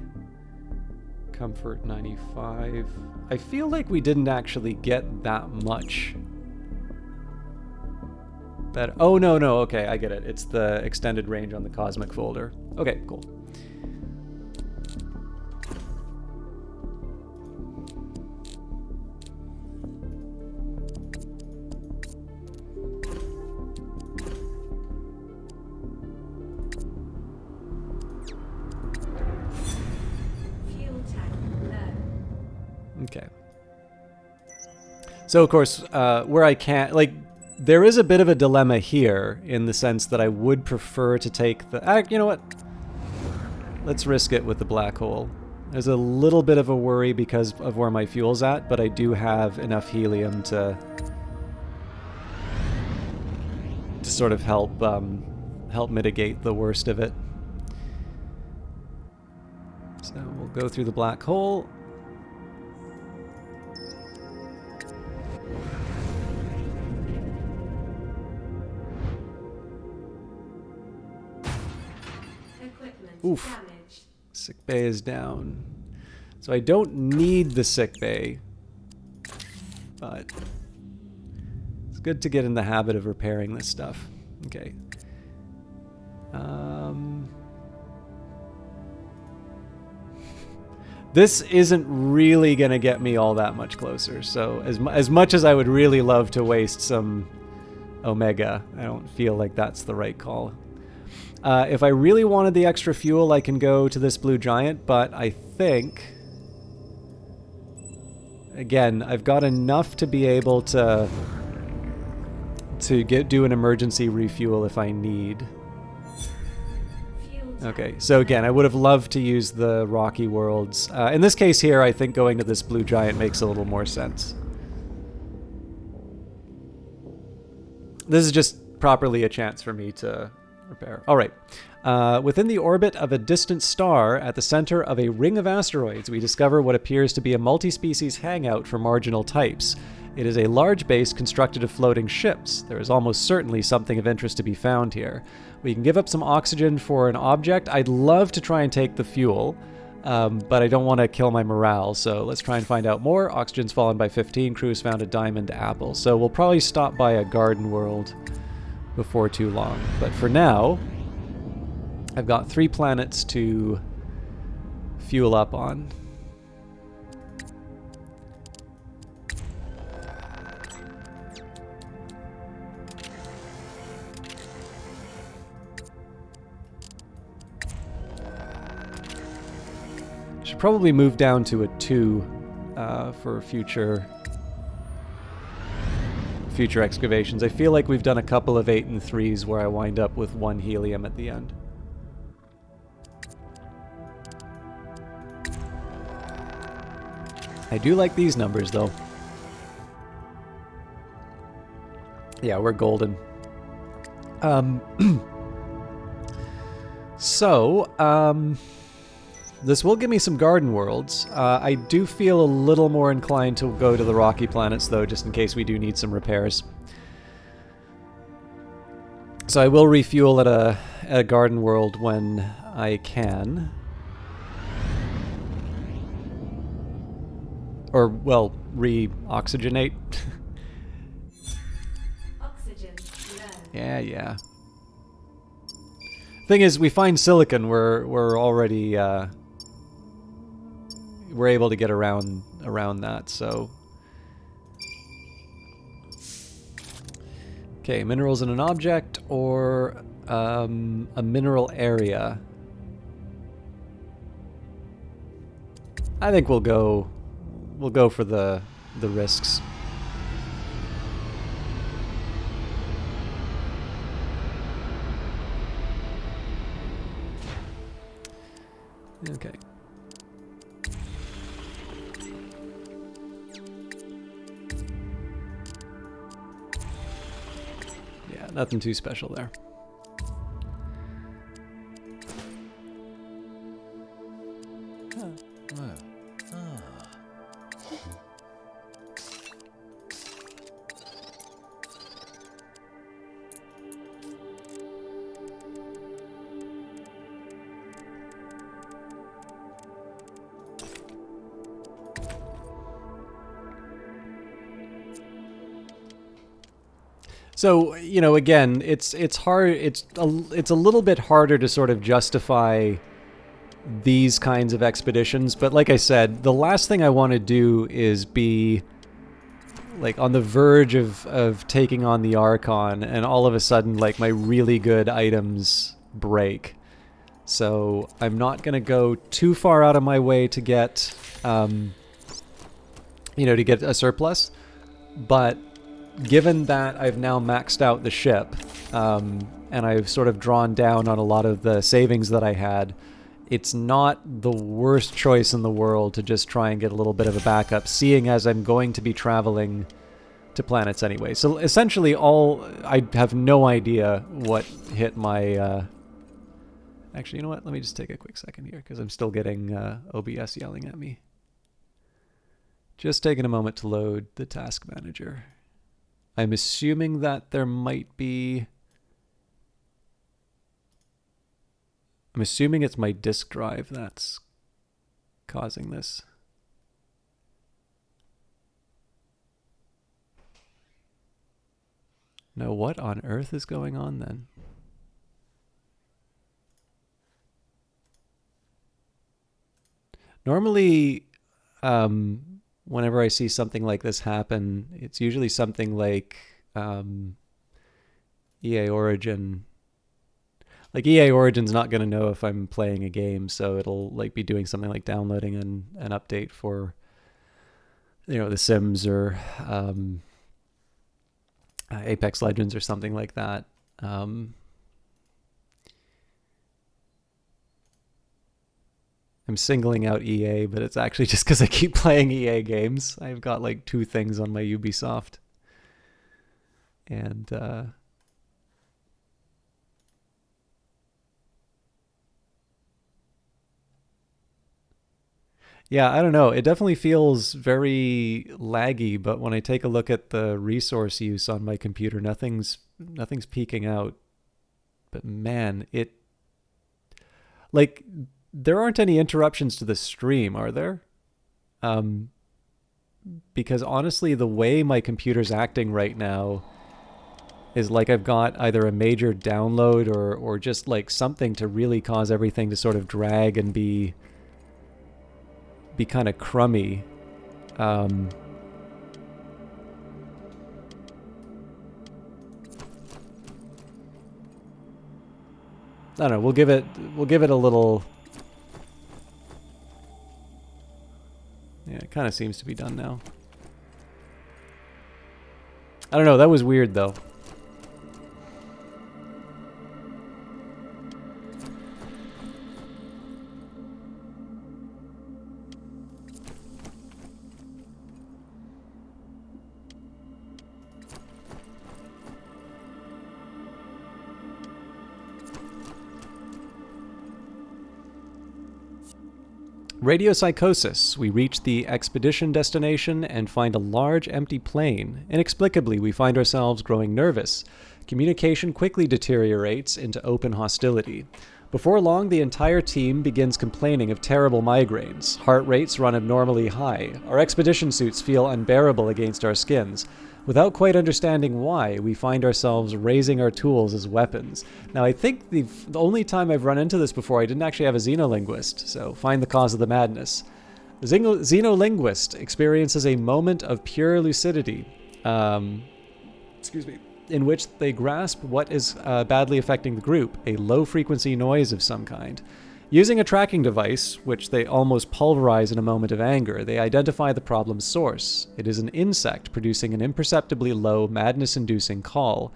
comfort 95. I feel like we didn't actually get that much better. Oh, no, okay, I get it. It's the extended range on the cosmic folder. Okay, cool. Okay. So, of course, where I can't, like, there is a bit of a dilemma here in the sense that I would prefer to take the, you know what? Let's risk it with the black hole. There's a little bit of a worry because of where my fuel's at, but I do have enough helium to sort of help mitigate the worst of it. So we'll go through the black hole. Oof. Damaged. Sick bay is down. So I don't need the sick bay, but it's good to get in the habit of repairing this stuff. Okay. This isn't really going to get me all that much closer. So as much as I would really love to waste some Omega, I don't feel like that's the right call. If I really wanted the extra fuel, I can go to this blue giant, but I think, again, I've got enough to be able to do an emergency refuel if I need. Okay, so again, I would have loved to use the rocky worlds. In this case here, I think going to this blue giant makes a little more sense. This is just properly a chance for me to repair. All right. Within the orbit of a distant star at the center of a ring of asteroids, we discover what appears to be a multi-species hangout for marginal types. It is a large base constructed of floating ships. There is almost certainly something of interest to be found here. We can give up some oxygen for an object. I'd love to try and take the fuel. But I don't want to kill my morale, so let's try and find out more. Oxygen's fallen by 15. Crew's found a diamond apple. So we'll probably stop by a garden world before too long. But for now, I've got 3 planets to fuel up on. Should probably move down to a 2 for future excavations. I feel like we've done a couple of 8 and 3s where I wind up with 1 helium at the end. I do like these numbers though. Yeah, we're golden. This will give me some garden worlds. I do feel a little more inclined to go to the rocky planets, though, just in case we do need some repairs. So I will refuel at a garden world when I can. Or, well, re-oxygenate. Oxygen low. Yeah. Thing is, we find silicon, we're already... we're able to get around that, so... Okay, minerals in an object or a mineral area. I think we'll go for the risks. Okay. Yeah, nothing too special there. So, you know, again, it's hard. It's a little bit harder to sort of justify these kinds of expeditions. But like I said, the last thing I want to do is be like on the verge of taking on the Archon, and all of a sudden, like, my really good items break. So I'm not going to go too far out of my way to get, to get a surplus. But given that I've now maxed out the ship, and I've sort of drawn down on a lot of the savings that I had, it's not the worst choice in the world to just try and get a little bit of a backup, seeing as I'm going to be traveling to planets anyway. So essentially I have no idea what hit my... Actually, you know what? Let me just take a quick second here, because I'm still getting OBS yelling at me. Just taking a moment to load the task manager. I'm assuming that there might be... I'm assuming it's my disk drive that's causing this. No, what on earth is going on then? Normally, whenever I see something like this happen, it's usually something like EA Origin. Like, EA Origin's not going to know if I'm playing a game, so it'll like be doing something like downloading an update for, The Sims or Apex Legends or something like that. I'm singling out EA, but it's actually just because I keep playing EA games. I've got like 2 things on my Ubisoft. And yeah, I don't know. It definitely feels very laggy, but when I take a look at the resource use on my computer, nothing's peeking out. But man, it... Like, There aren't any interruptions to the stream, are there? Um, because honestly, the way my computer's acting right now is like I've got either a major download or just like something to really cause everything to sort of drag and be kind of crummy. Um, I don't know. We'll give it a little. Yeah, it kind of seems to be done now. I don't know. That was weird though. Radiopsychosis. We reach the expedition destination and find a large empty plane. Inexplicably, we find ourselves growing nervous. Communication quickly deteriorates into open hostility. Before long, the entire team begins complaining of terrible migraines. Heart rates run abnormally high. Our expedition suits feel unbearable against our skins. Without quite understanding why, we find ourselves raising our tools as weapons. Now, I think the only time I've run into this before, I didn't actually have a xenolinguist, so find the cause of the madness. The xenolinguist experiences a moment of pure lucidity, excuse me, in which they grasp what is badly affecting the group, a low-frequency noise of some kind. Using a tracking device, which they almost pulverize in a moment of anger, they identify the problem's source. It is an insect producing an imperceptibly low, madness-inducing call.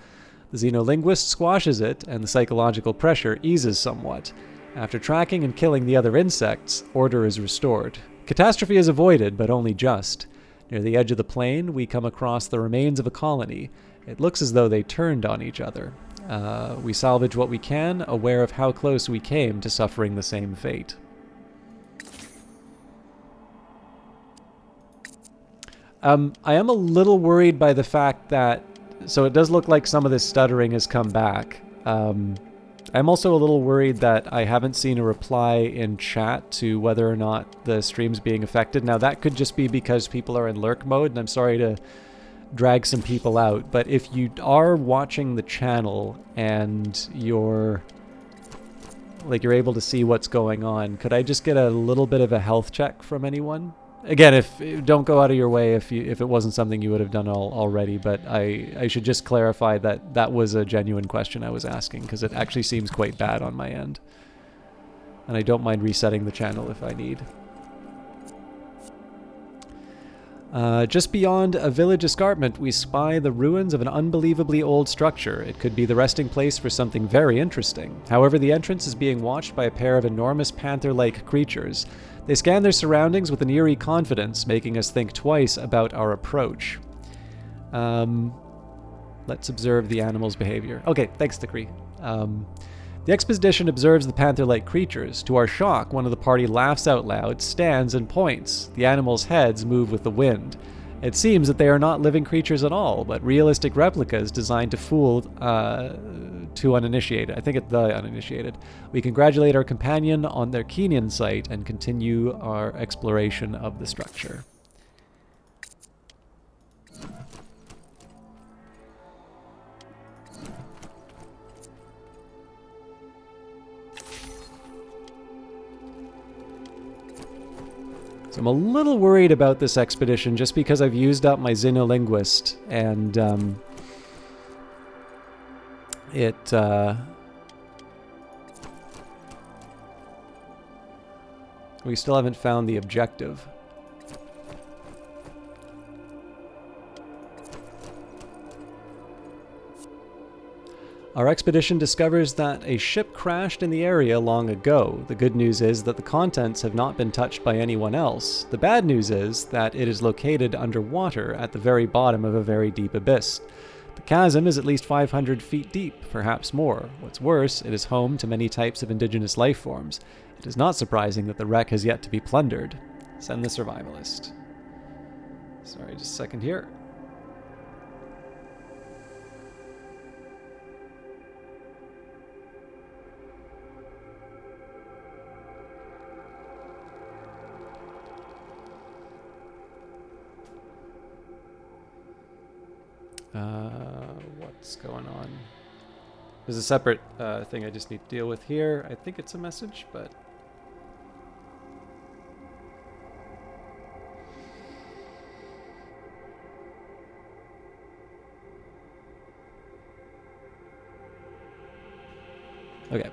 The xenolinguist squashes it, and the psychological pressure eases somewhat. After tracking and killing the other insects, order is restored. Catastrophe is avoided, but only just. Near the edge of the plain, we come across the remains of a colony. It looks as though they turned on each other. We salvage what we can, aware of how close we came to suffering the same fate. I am a little worried by the fact that... So it does look like some of this stuttering has come back. I'm also a little worried that I haven't seen a reply in chat to whether or not the stream's being affected. Now, that could just be because people are in lurk mode, and I'm sorry to drag some people out, but if you are watching the channel and you're able to see what's going on, could I just get a little bit of a health check from anyone? Again, if don't go out of your way if it wasn't something you would have done already, but I should just clarify that that was a genuine question I was asking, because it actually seems quite bad on my end, and I don't mind resetting the channel if I need. Just beyond a village escarpment, we spy the ruins of an unbelievably old structure. It could be the resting place for something very interesting. However, the entrance is being watched by a pair of enormous panther-like creatures. They scan their surroundings with an eerie confidence, making us think twice about our approach. Let's observe the animal's behavior. Okay, thanks, Decree. The expedition observes the panther-like creatures. To our shock, one of the party laughs out loud, stands, and points. The animals' heads move with the wind. It seems that they are not living creatures at all, but realistic replicas designed to fool to uninitiated. I think it's the uninitiated. We congratulate our companion on their keen insight and continue our exploration of the structure. So I'm a little worried about this expedition just because I've used up my xenolinguist, and we still haven't found the objective. Our expedition discovers that a ship crashed in the area long ago. The good news is that the contents have not been touched by anyone else. The bad news is that it is located underwater at the very bottom of a very deep abyss. The chasm is at least 500 feet deep, perhaps more. What's worse, it is home to many types of indigenous life forms. It is not surprising that the wreck has yet to be plundered. Send the survivalist. Sorry, just a second here. What's going on? There's a separate thing I just need to deal with here. I think it's a message, but... Okay.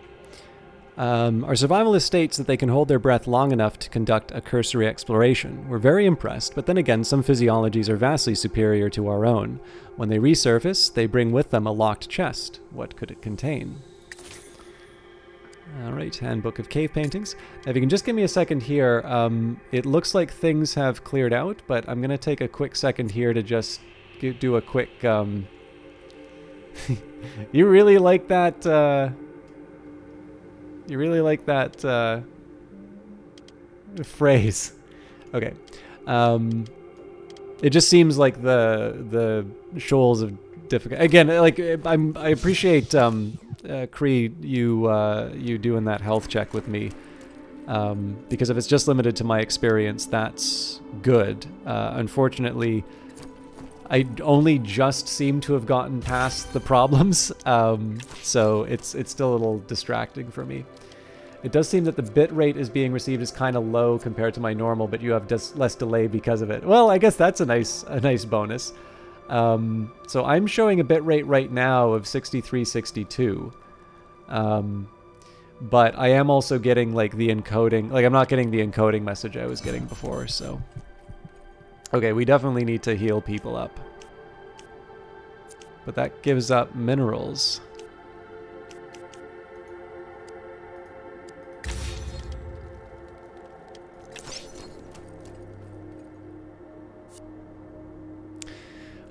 Our survivalist states that they can hold their breath long enough to conduct a cursory exploration. We're very impressed, but then again, some physiologies are vastly superior to our own. When they resurface, they bring with them a locked chest. What could it contain? Alright, Handbook of Cave Paintings. Now, if you can just give me a second here, it looks like things have cleared out, but I'm going to take a quick second here to just do a quick... You really like that... You really like that phrase. Okay. It just seems like the shoals of difficult. Again, like I appreciate Cree you doing that health check with me. Because if it's just limited to my experience, that's good. Unfortunately, I only just seem to have gotten past the problems, so it's still a little distracting for me. It does seem that the bit rate is being received as kind of low compared to my normal, but you have less delay because of it. Well, I guess that's a nice bonus. So I'm showing a bit rate right now of 6362. But I am also getting like the encoding. Like I'm not getting the encoding message I was getting before, so. Okay, we definitely need to heal people up. But that gives up minerals.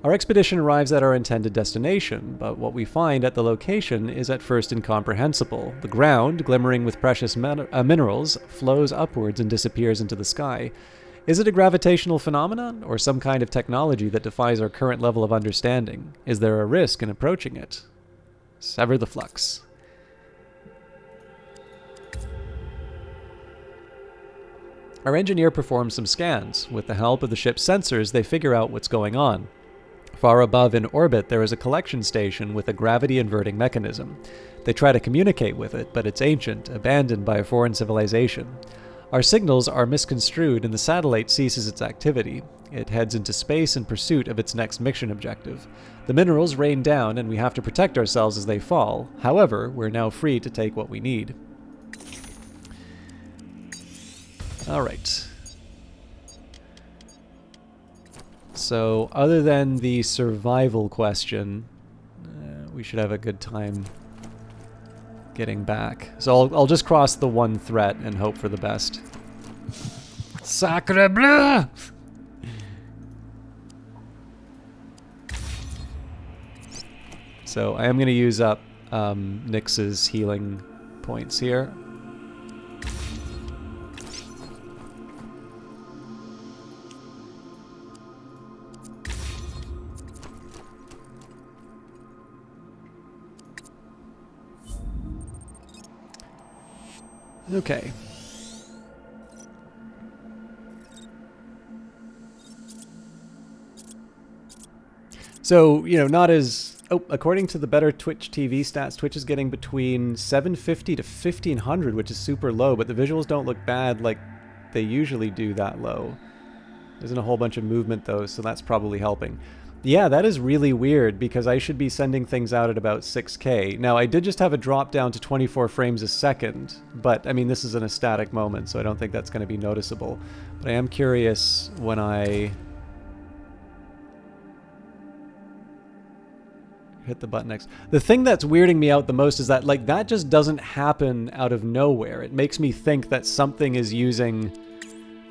Our expedition arrives at our intended destination, but what we find at the location is at first incomprehensible. The ground, glimmering with precious minerals, flows upwards and disappears into the sky. Is it a gravitational phenomenon, or some kind of technology that defies our current level of understanding? Is there a risk in approaching it? Sever the flux. Our engineer performs some scans. With the help of the ship's sensors, they figure out what's going on. Far above in orbit, there is a collection station with a gravity-inverting mechanism. They try to communicate with it, but it's ancient, abandoned by a foreign civilization. Our signals are misconstrued and the satellite ceases its activity. It heads into space in pursuit of its next mission objective. The minerals rain down and we have to protect ourselves as they fall. However, we're now free to take what we need. Alright. So, other than the survival question, we should have a good time getting back. So I'll just cross the one threat and hope for the best. Sacre bleu! So I am going to use up Nyx's healing points here. Okay. So, you know, not as... Oh, according to the better Twitch TV stats, Twitch is getting between 750 to 1500, which is super low, but the visuals don't look bad like they usually do that low. There isn't a whole bunch of movement, though, so that's probably helping. Yeah, that is really weird, because I should be sending things out at about 6K. Now, I did just have a drop down to 24 frames a second, but, I mean, this is in a static moment, so I don't think that's going to be noticeable. But I am curious when I hit the button next. The thing that's weirding me out the most is that, like, that just doesn't happen out of nowhere. It makes me think that something is using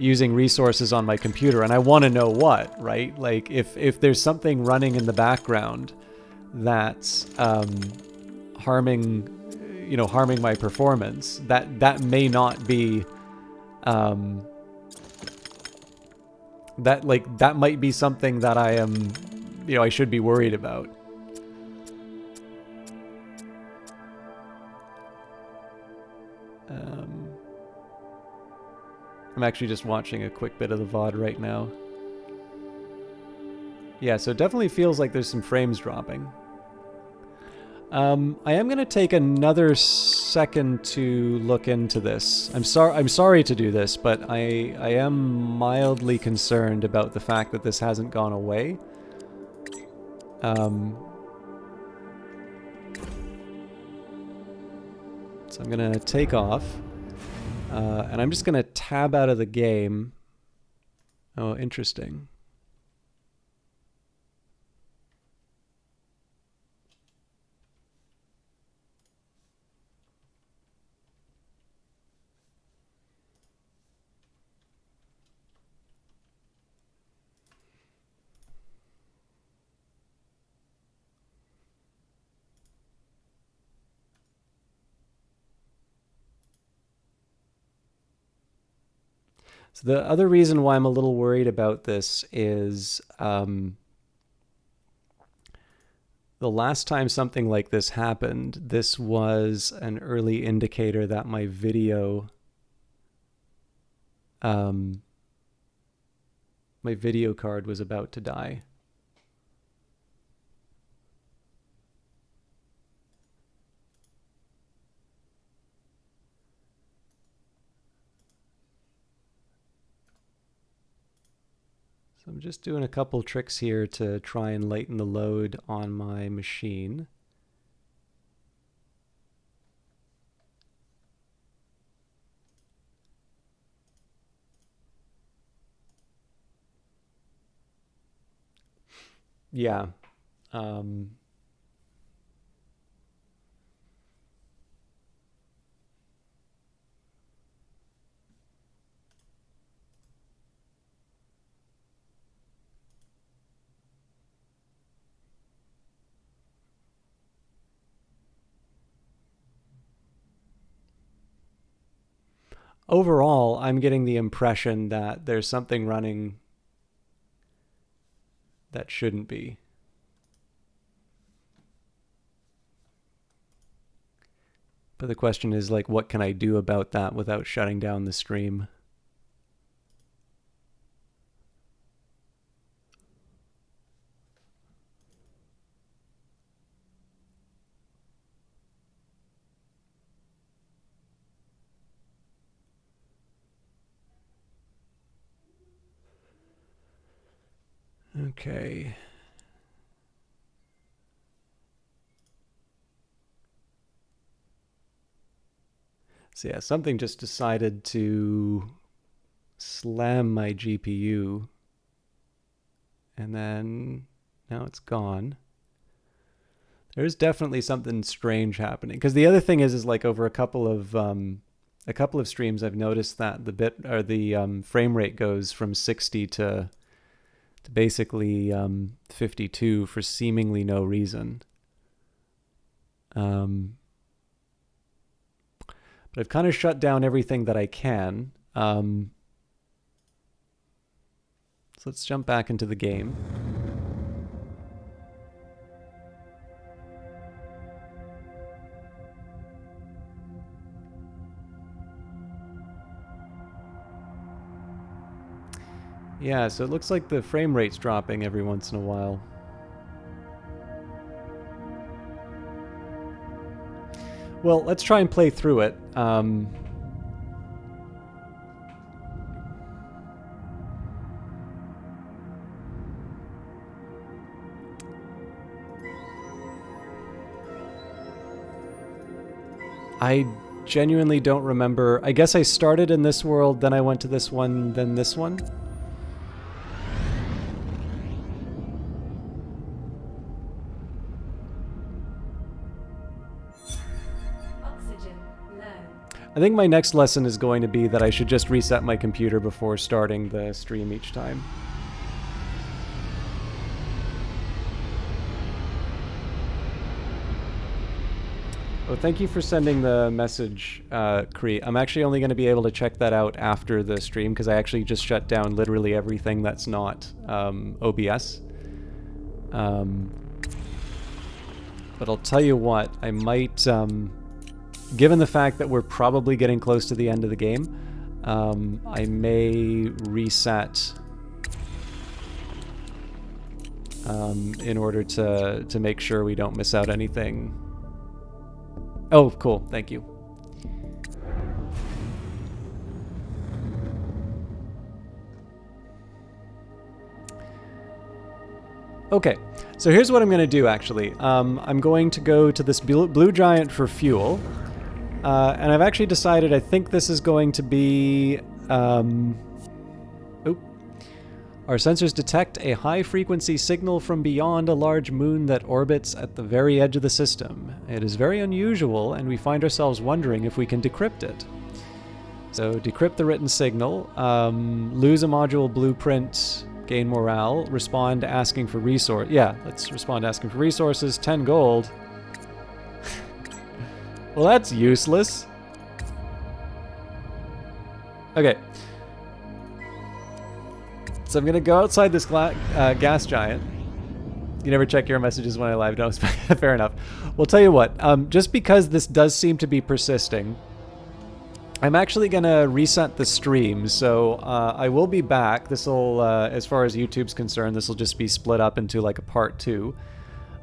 resources on my computer, and I want to know what, right? Like, if there's something running in the background that's harming my performance, that may not be that might be something that I am, I should be worried about. I'm actually just watching a quick bit of the VOD right now. Yeah, so it definitely feels like there's some frames dropping. I am going to take another second to look into this. I'm sorry to do this, but I am mildly concerned about the fact that this hasn't gone away. So I'm going to take off. And I'm just going to tab out of the game. Oh, interesting. So the other reason why I'm a little worried about this is the last time something like this happened, this was an early indicator that my video card was about to die. So I'm just doing a couple tricks here to try and lighten the load on my machine. Yeah. Overall, I'm getting the impression that there's something running that shouldn't be. But the question is, like, what can I do about that without shutting down the stream? Okay. So yeah, something just decided to slam my GPU. And then now it's gone. There's definitely something strange happening. Because the other thing is like over a couple of streams, I've noticed that the frame rate goes from 60 to basically 52 for seemingly no reason. But I've kind of shut down everything that I can. So let's jump back into the game. Yeah, so it looks like the frame rate's dropping every once in a while. Well, let's try and play through it. I genuinely don't remember. I guess I started in this world, then I went to this one, then this one. Oxygen low. I think my next lesson is going to be that I should just reset my computer before starting the stream each time. Oh, thank you for sending the message, Kree. I'm actually only going to be able to check that out after the stream because I actually just shut down literally everything that's not OBS. But I'll tell you what, I might, given the fact that we're probably getting close to the end of the game, I may reset in order to make sure we don't miss out anything. Oh, cool. Thank you. Okay, so here's what I'm going to do, actually. I'm going to go to this blue giant for fuel. And I've actually decided I think this is going to be... Our sensors detect a high-frequency signal from beyond a large moon that orbits at the very edge of the system. It is very unusual, and we find ourselves wondering if we can decrypt it. So, decrypt the written signal, lose a module blueprint, gain morale, respond asking for resource. Yeah, let's respond asking for resources, 10 gold. Well, that's useless. Okay. So I'm going to go outside this gas giant. You never check your messages when I live. No, fair enough. Well, tell you what. Just because this does seem to be persisting, I'm actually going to reset the stream. So I will be back. This will, as far as YouTube's concerned, this will just be split up into like a part 2.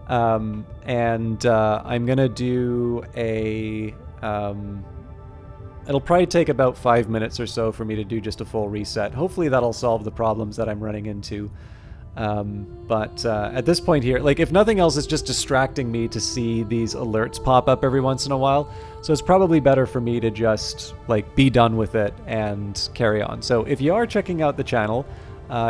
I'm going to do a... it'll probably take about 5 minutes or so for me to do just a full reset. Hopefully that'll solve the problems that I'm running into. But at this point here, like if nothing else, it's just distracting me to see these alerts pop up every once in a while. So it's probably better for me to just like be done with it and carry on. So if you are checking out the channel,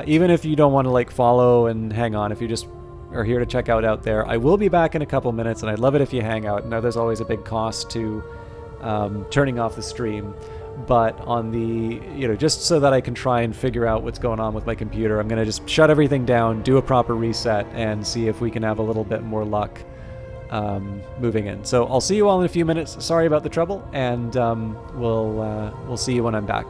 even if you don't want to like follow and hang on, if you just are here to check out there, I will be back in a couple minutes, and I'd love it if you hang out. I know there's always a big cost to turning off the stream, but on the, just so that I can try and figure out what's going on with my computer, I'm going to just shut everything down, do a proper reset, and see if we can have a little bit more luck moving in. So I'll see you all in a few minutes. Sorry about the trouble, and we'll see you when I'm back.